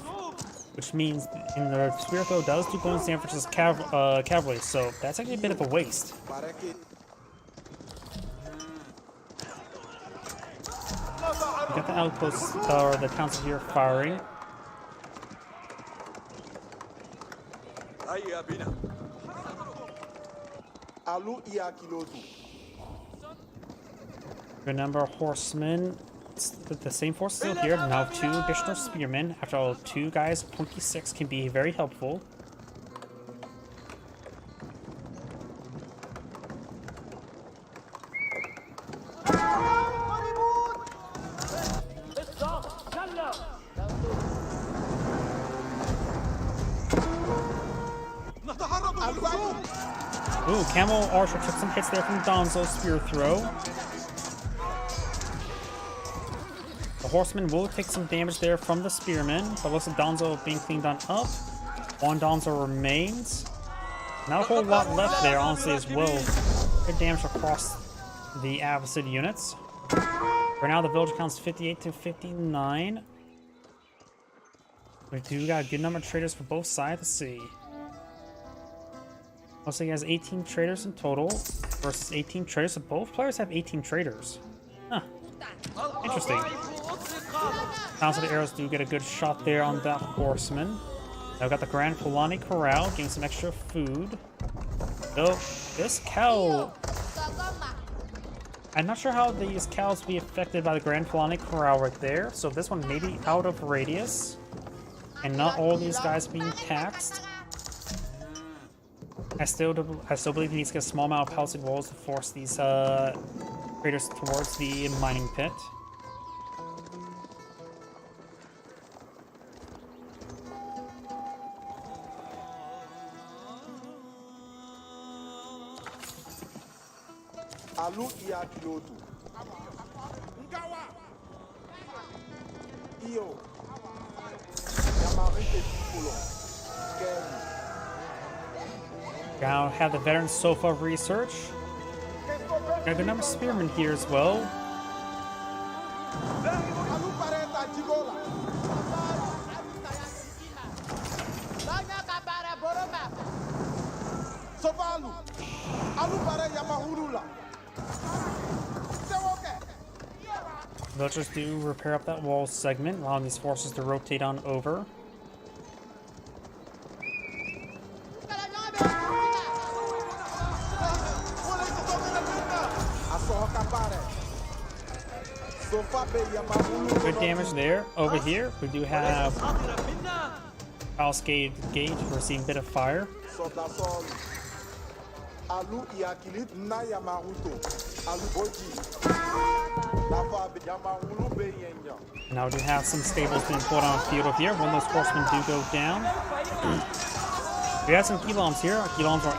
which means in the spear throw does do bonus damage versus cavalry, so that's actually a bit of a waste. We got the outposts, or the council here firing. Good number of horsemen. The same force still here. Now 2 additional spearmen. After all, 2 guys, 26 can be very helpful. Ooh, Camel Archer took some hits there from Donzo's spear throw. The Horseman will take some damage there from the Spearman, but looks like Donzo being cleaned on up. 1 Donzo remains. Not a whole lot left there, honestly, as well. Good damage across the Abbasid units. For now, the village counts 58 to 59. We do got a good number of traders for both sides. Let's see. Looks like he has 18 traders in total versus 18 traders. So both players have 18 traders. Huh. Interesting. Sounds like the arrows do get a good shot there on that horseman. Now we've got the Grand Polani Corral getting some extra food. Though this cow, I'm not sure how these cows be affected by the Grand Polani Corral right there. So this one may be out of radius, and not all these guys being taxed. I still believe he needs to get a small amount of palisade walls to force these traders towards the mining pit. Now have the veteran Sofa research. Got a good number of spearmen here as well. Villagers do repair up that wall segment, allowing these forces to rotate on over. Good damage there. Over here, we do have Palisade Gate. We're seeing a bit of fire. Now we do have some stables being put on field over here. One of those horsemen do go down. We have some Gilons here. Gilons are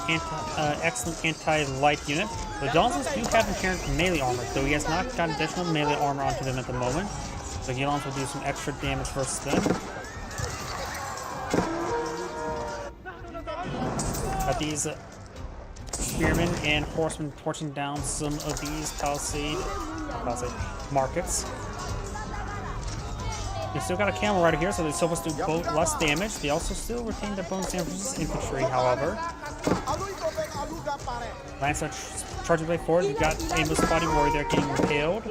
excellent anti-light unit. The Donzos do have inherent melee armor, though he has not got additional melee armor onto them at the moment. So Gilons will do some extra damage versus them. Got these spearmen and horsemen torching down some of these palisade markets. They still got a camel rider here, so they still must do less damage. They also still retain their bonus damage versus infantry, however. Lancer charging way forward. We've got Aimless Body Warrior there getting impaled.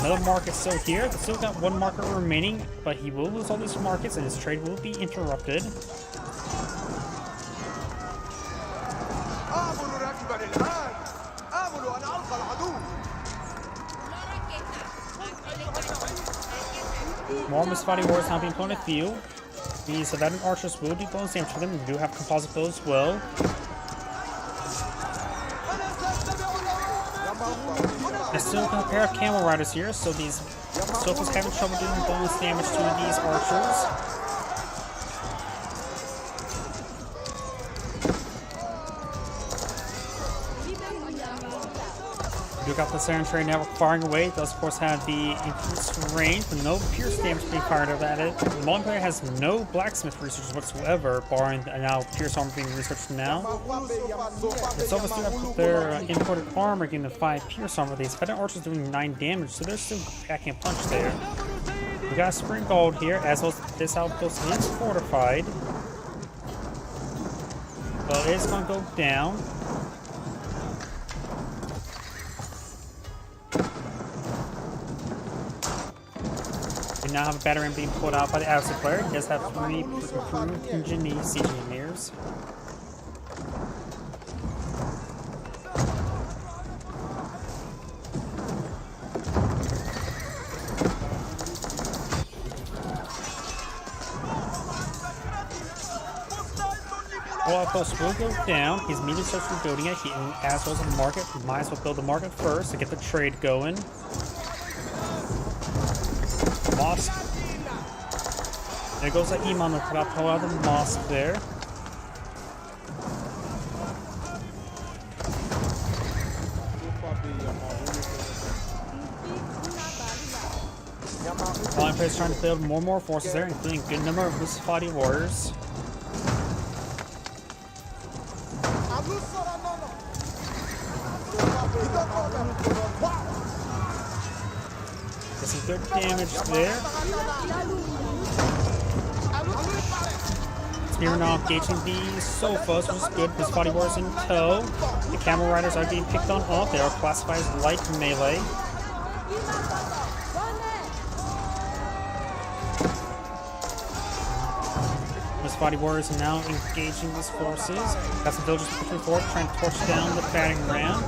Another market still here. They still got 1 market remaining, but he will lose all these markets and his trade will be interrupted. More Musfati Warriors now being put on the field. These veteran archers will do bonus damage for them. We do have composite bows as well. There's still a pair of camel riders here, so these Sophos having trouble doing bonus damage to these archers. You got the Siren Train Network firing away. It does, of course, have the increased range, but no pierce damage being fired at it. The Mullen player has no blacksmith research whatsoever, barring now pierce armor being researched now. The Sophos do have their imported armor getting the 5 pierce armor. These Fedon archers doing 9 damage, so they're still packing a punch there. We got Spring Gold here, as well as this outpost is fortified. Well, it is going to go down. We now have a battering being pulled out by the Absent player. He does have 3 improved siege engineers. Well, outpost will go down. He's immediately starts rebuilding it. He, as well as the market, might as well build the market first to get the trade going. Mosque. There goes the Imam to pull out the mosque there. Lion Player is trying to build more and more forces there, including a good number of Musafati warriors. Get some good damage there. Smirnov engaging the Sophos, which is good. His body warriors in tow. The camel riders are being picked on off. They are classified as light melee. His body warriors are now engaging these forces. Got some villagers pushing forward, trying to torch down the batting ram.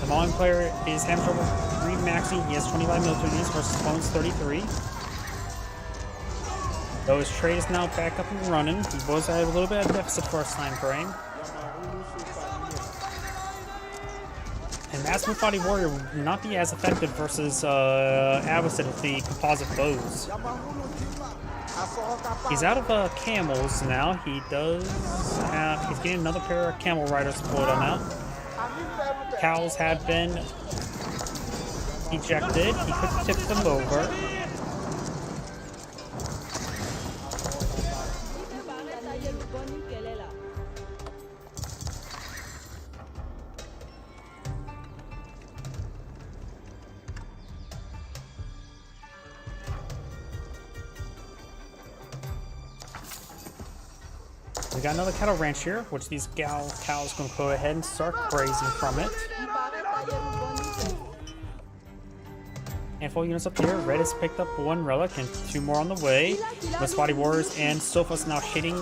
The Mullen player is having trouble re-maxing. He has 25 military units versus opponent's 33. Though his trade is now back up and running, he was at a little bit of deficit for a time frame. And Mass Mufati Warrior will not be as effective versus Abbasid with the composite bows. He's out of camels now. He's getting another pair of camel riders pulled on out. Cows have been ejected. He could tip them over. We got another cattle ranch here, which these cows gonna go ahead and start grazing from it. Handful of units up here. Red has picked up 1 relic and 2 more on the way. Musafati warriors and Sophos now hitting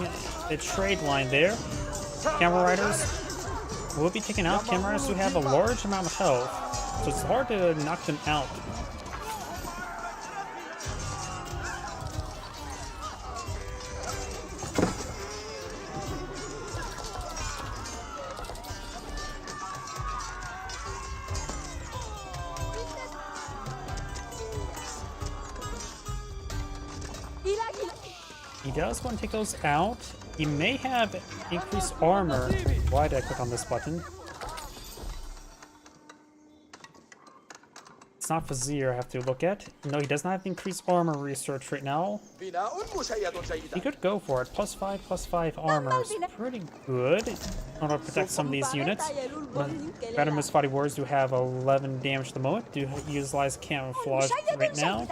the trade line there. Camel riders will be taken out. Camel riders do have a large amount of health, so it's hard to knock them out. He does want to take those out. He may have increased armor. Why did I click on this button? It's not Vizier I have to look at. No, he does not have increased armor research right now. He could go for it. +5/+5 armor is pretty good in order to protect some of these units. Better Musafati warriors do have 11 damage at the moment. Do utilize camouflage right now.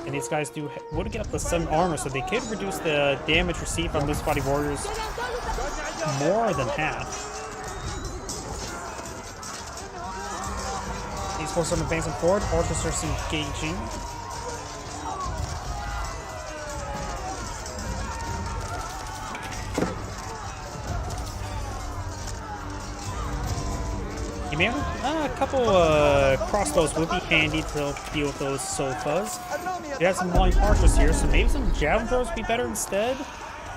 And these guys would get up to 7 armor, so they could reduce the damage received from Musafati warriors more than half. These forces are advancing forward. Archers are engaging. You may have a couple crossbows would be handy to deal with those Sophos. You have some long archers here, so maybe some javelin throws would be better instead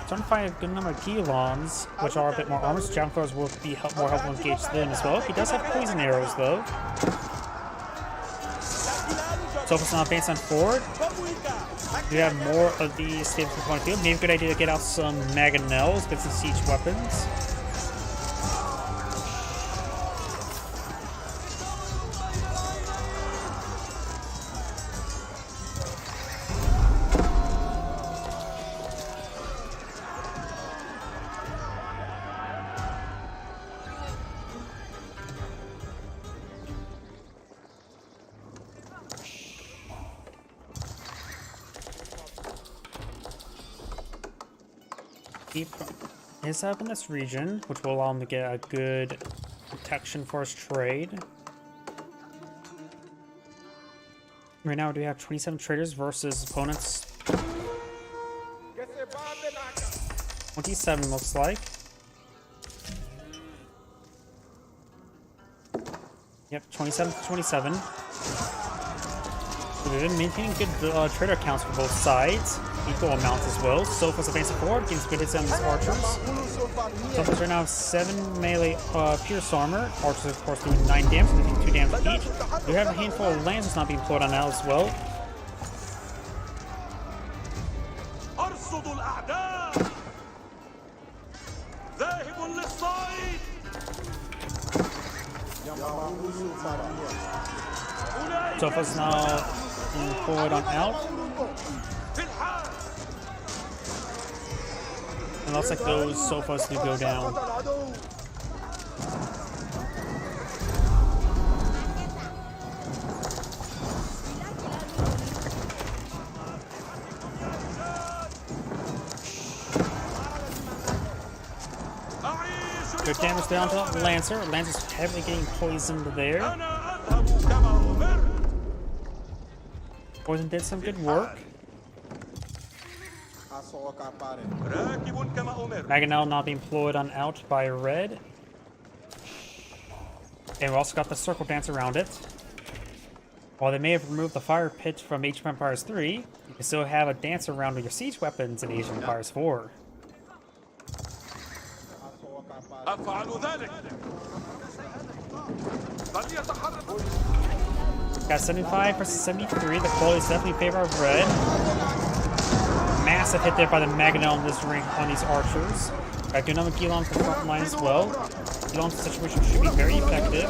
starting to find a good number of Gilons, which are a bit more armored. So Javelin throwers will be more helpful to engage them as well. He does have poison arrows though. Sophos now advancing forward. We have more of the stable component field. Maybe a good idea to get out some Mangonels, get some siege weapons. Is up in this region, which will allow him to get a good protection for his trade. Right now, we have 27 traders versus opponents 27 looks like. Yep, 27 to 27. So they've been maintaining good trader counts for both sides. Equal amounts as well. Sophos advancing forward, getting good hits on these archers. Sophos right now have 7 melee pierce armor. Archers, of course, doing 9 damage, doing 2 damage each. We have a handful of lancers not being employed on now as well. Sophos now employed on out. It looks like those Sophos do go down. Good damage down to the Lancer. Lancer's heavily getting poisoned there. Poison did some good work. Mangonel not being employed on out by red. And we also got the circle dance around it. While they may have removed the fire pit from Age of Empires 3, you can still have a dance around with your siege weapons in Age of Empires 4. Got 75 versus 73. The quality is definitely in favor of red. Massive hit there by the Mangonel in this ring on these archers. Got good number of Gilon for the front line as well. Gilon's situation should be very effective.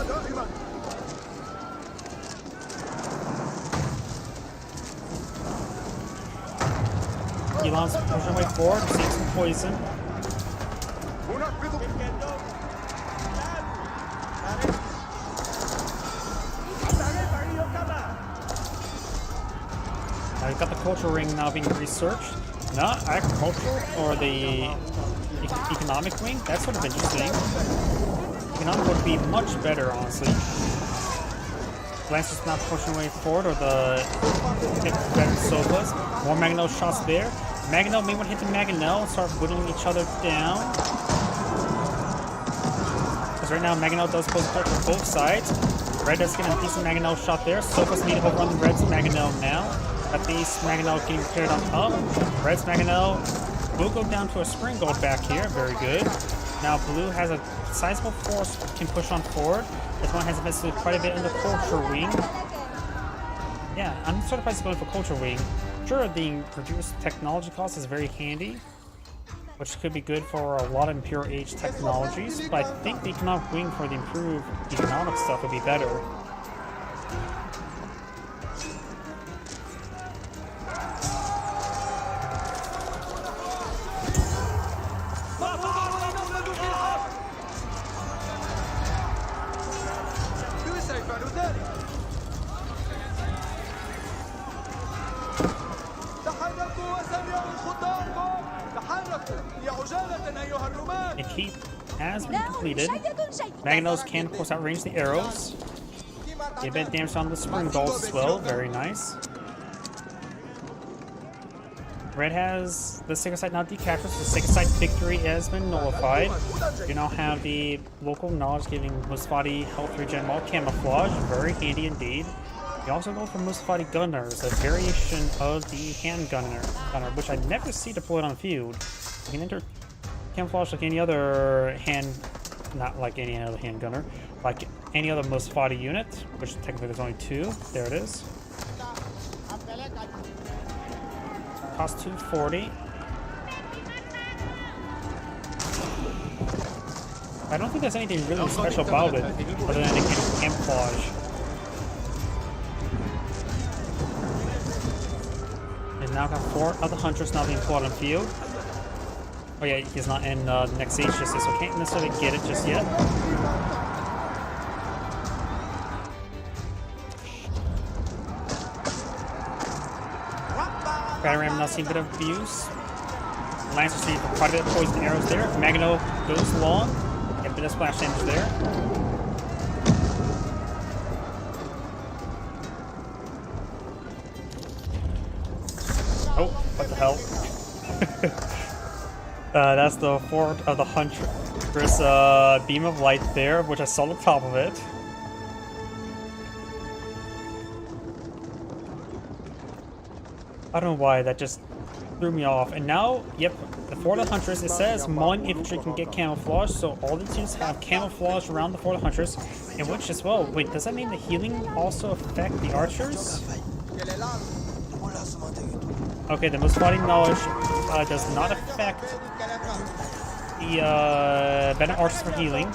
Gilon's pushing way forward, seeing some poison. We've got the cultural ring now being researched. Not agricultural or the economic wing. That's sort of interesting. Economic would be much better, honestly. Lancer's not pushing way forward, or the better Sophos. More Mangonel shots there. Mangonel may want to hit the Mangonel and start whittling each other down. Because right now Mangonel does pose threat for both sides. Red does get a decent Mangonel shot there. Sophos need to overrun the Red's Mangonel now. At least Mangonel getting cleared on up. Red's Mangonel will go down to a spring gold back here. Very good. Now Blue has a sizable force, can push on forward. This one has invested quite a bit in the culture wing. Yeah, I'm sort of surprised going for culture wing. Sure, the reduced technology cost is very handy, which could be good for a lot of Imperial Age technologies, but I think the economic wing for the improved economic stuff would be better. A keep has been completed. Mangonels can, of course, outrange the arrows. Get a bit of damage on the spring balls as well. Very nice. Red has the Sacred Site now decaptured, so the Sacred Site victory has been nullified. You now have the local knowledge giving Mustafadi health regen while camouflage. Very handy indeed. You also go for Mustafadi Gunners, a variation of the hand gunner, which I never see deployed on the field. You can enter camouflage like any other not like any other handgunner, like any other Mosfati unit, which technically there's only 2. There it is. Cost 240. I don't think there's anything really special about it, other than the camouflage. And now got 4 other hunters now being plotted on field. Oh yeah, he's not in the next stage just yet, so can't necessarily get it just yet. Battering ram now seeing a bit of abuse. Lancer seeing quite a bit of poison arrows there. Magno goes long. Get a bit of splash damage there. Oh, what the hell? That's the fort of the Huntress beam of light there, which I saw the top of it. I don't know why, that just threw me off. And now, yep, the Fort of the Huntress, it says Mauling infantry can get camouflage, so all the units have camouflage around the Fort of the Huntress, in which as well. Wait, does that mean the healing also affect the archers? Okay, the Mosfati knowledge does not affect the Venom archers for healing.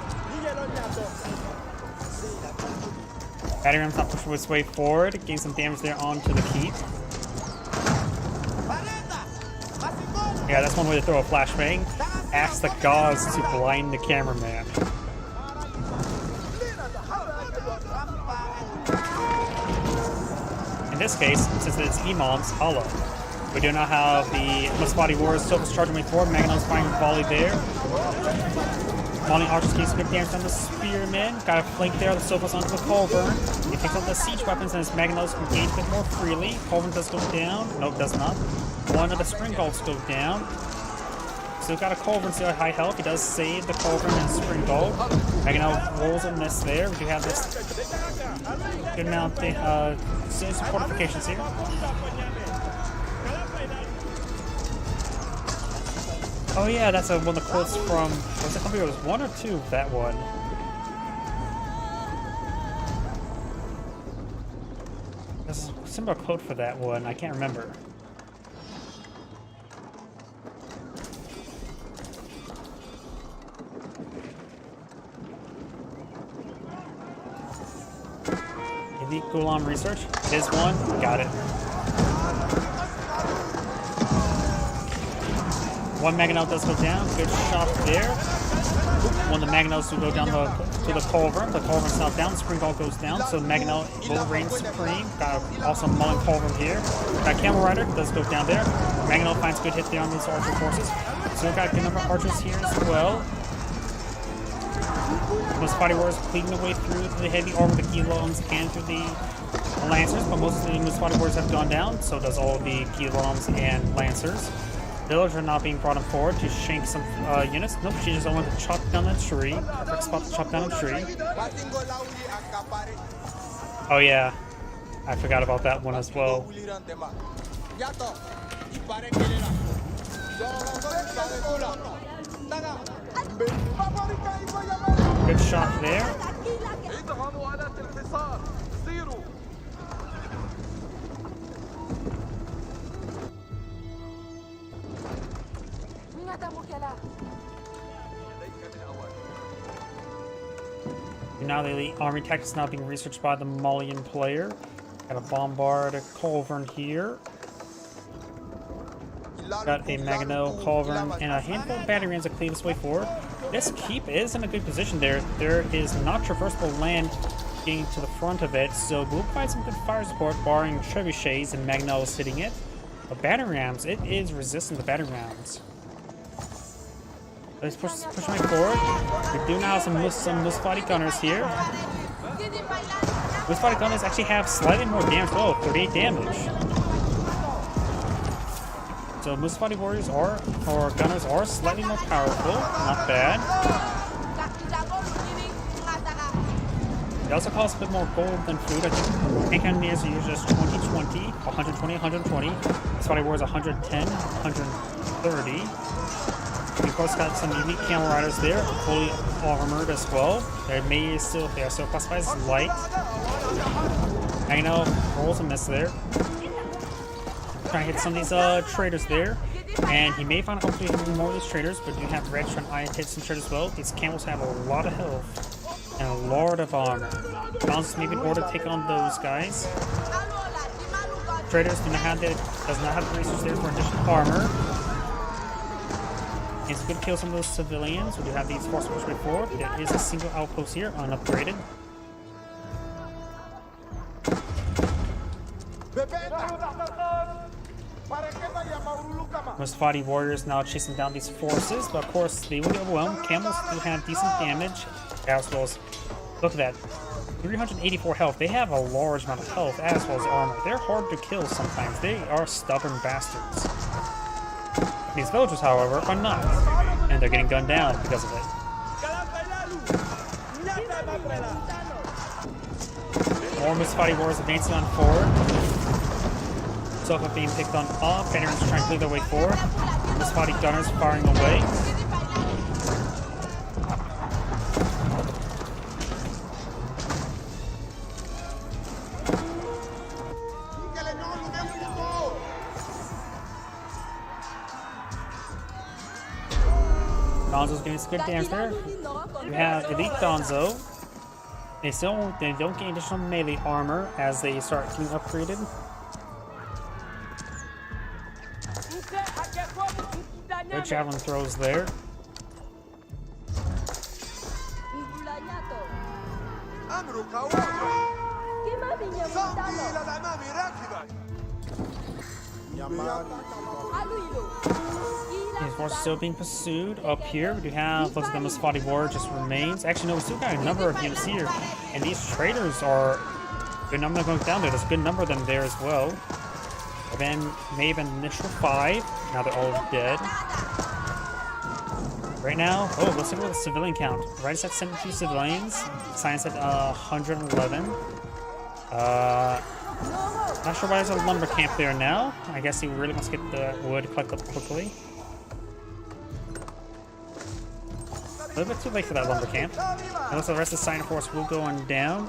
Battering ram's not pushing its way forward, getting some damage there onto the keep. Yeah, that's one way to throw a flashbang. Ask the gods to blind the cameraman. In this case, since it's Imam's hollow, we do not have the Mosfati Warriors Sofas charging way forward. Magano's firing volley there. Mauling archers getting some good damage on the Spearmen. Got a flank there, the Sofas onto the Culverin. He picks up the siege weapons and his Magnos can engage a bit more freely. Culverin does go down. Nope, does not. One of the Springalds go down. Still got a Culverin, still at high health. He does save the Culverin and Springald. Magano rolls a miss there. We do have this good amount of some fortifications here. Oh yeah, that's one of the quotes from, was it, I think it was 1 or 2 of that one. There's a similar quote for that one, I can't remember. Elite Gulam research, is one, got it. One Magano does go down, good shot there. One of the Maganos will go down to the Culverin. The Culverin's not down, the Springald goes down, so Magano will reign supreme. Got also Mauling Culverin here. Got Camel Rider, does go down there. Magano finds good hit there on those archer forces. So we've got a good number of archers here as well. Mosfati Warriors pleading their way through the heavy armor, the Guillaumes, and through the Lancers, but most of the Mosfati Warriors have gone down, so does all the Guillaumes and Lancers. Villagers are not being brought forward to shank some units. Nope, she just wanted to chop down a tree. Perfect spot to chop down a tree. Oh yeah, I forgot about that one as well. Good shot there. Now the elite army tactics is now being researched by the Maulian player. Got a bombard, a Culverin here. Got a Magano, Culverin, and a handful of battery rams to cleave this way forward. This keep is in a good position there. There is not traversable land getting to the front of it, so we'll provide some good fire support, barring trebuchets and Magnos hitting it. But battery rams, it is resistant to battery rounds. Let's push my forward. We do now have some Mosfati gunners here. Mosfati gunners actually have slightly more damage. Oh, 38 damage. So Mosfati warriors or gunners are slightly more powerful. Not bad. It also costs a bit more gold than food. I think tank engineers are usually just 20-20, 120, 120. Mosfati warriors 110, 130. We of course got some elite camel riders there, fully armored as well. They are still classified as light. I know, rolls a miss there. Trying to hit some of these traders there. And he may find hopefully hitting more of these traders, but you have Red trying to hit some traders as well. These camels have a lot of health and a lot of armor. Bounce maybe in order to take on those guys. Traders does not have the resources there for additional armor. It's good to kill some of those civilians. We do have these force push before. There is a single outpost here, unupgraded. Mustafadi warriors now chasing down these forces, but of course they will be overwhelmed. Camels do have decent damage, as well as, look at that, 384 health. They have a large amount of health as well as armor. They're hard to kill sometimes. They are stubborn bastards. These villagers, however, are not, and they're getting gunned down because of it. More Mustafadi warriors advancing on forward. Sofa being picked on off. Veterans trying to clear their way forward. Mustafadi gunners firing away. Donzo's getting some good damage there. You have Elite Donzo. They don't gain additional melee armor as they start getting upgraded. Good javelin throws there. These forces still being pursued up here. We do have, looks like the Mustafadi warrior just remains. Actually, no, we still got a number of units here. And these traders are good number going down there. There's a good number of them there as well. Then may have been initial 5. Now they're all dead. Right now, oh, let's look at the civilian count. Right, it's at 72 civilians. Science at 111. Not sure why there's a lumber camp there now. I guess he really wants to get the wood collected up quickly. A little bit too late for that lumber camp. It looks like the rest of the Science force will go on down.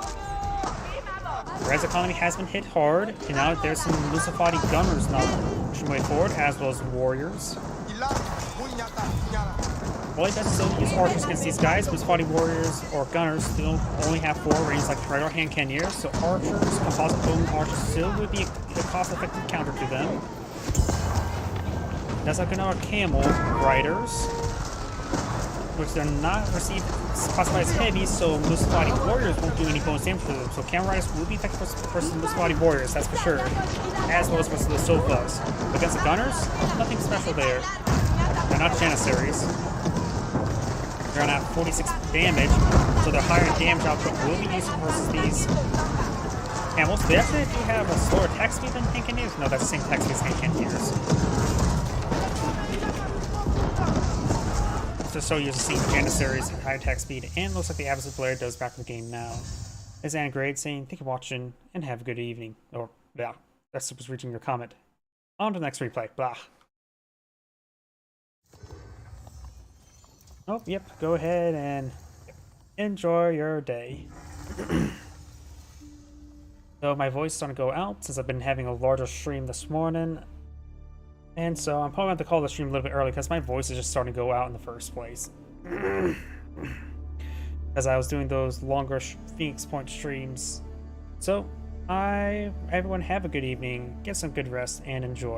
The res economy has been hit hard, and now there's some Mustafadi gunners now pushing way forward, as well as warriors. Well, he does still use archers against these guys. Mustafadi warriors or gunners still only have 4 ranges like regular hand cannoneers, so archers, composite boom archers still would be a cost-effective counter to them. That's like our camel riders, which they're not received classified as heavy, so Mustafadi warriors won't do any bonus damage to them. So camel riders will be effective versus Mustafadi warriors, that's for sure, as well as versus the Sofas. Against the gunners, nothing special there. They're not Janissaries. They're gonna have 46 damage, so their higher damage output will be useful versus these camels. They actually do have a slower attack speed than hand cannoneers. No, that's the same attack speed as hand cannoneers. Just so you to see Janissaries high attack speed, and looks like the Abyssal player does back in the game now. This is Anagrade saying thank you for watching and have a good evening. Or yeah, that's was reaching your comment. On to the next replay. Blah. Oh, yep, go ahead and enjoy your day. So my voice is starting to go out since I've been having a larger stream this morning. And so I'm probably going to have to call the stream a little bit early because my voice is just starting to go out in the first place. As I was doing those longer Phoenix Point streams. So, everyone have a good evening, get some good rest, and enjoy.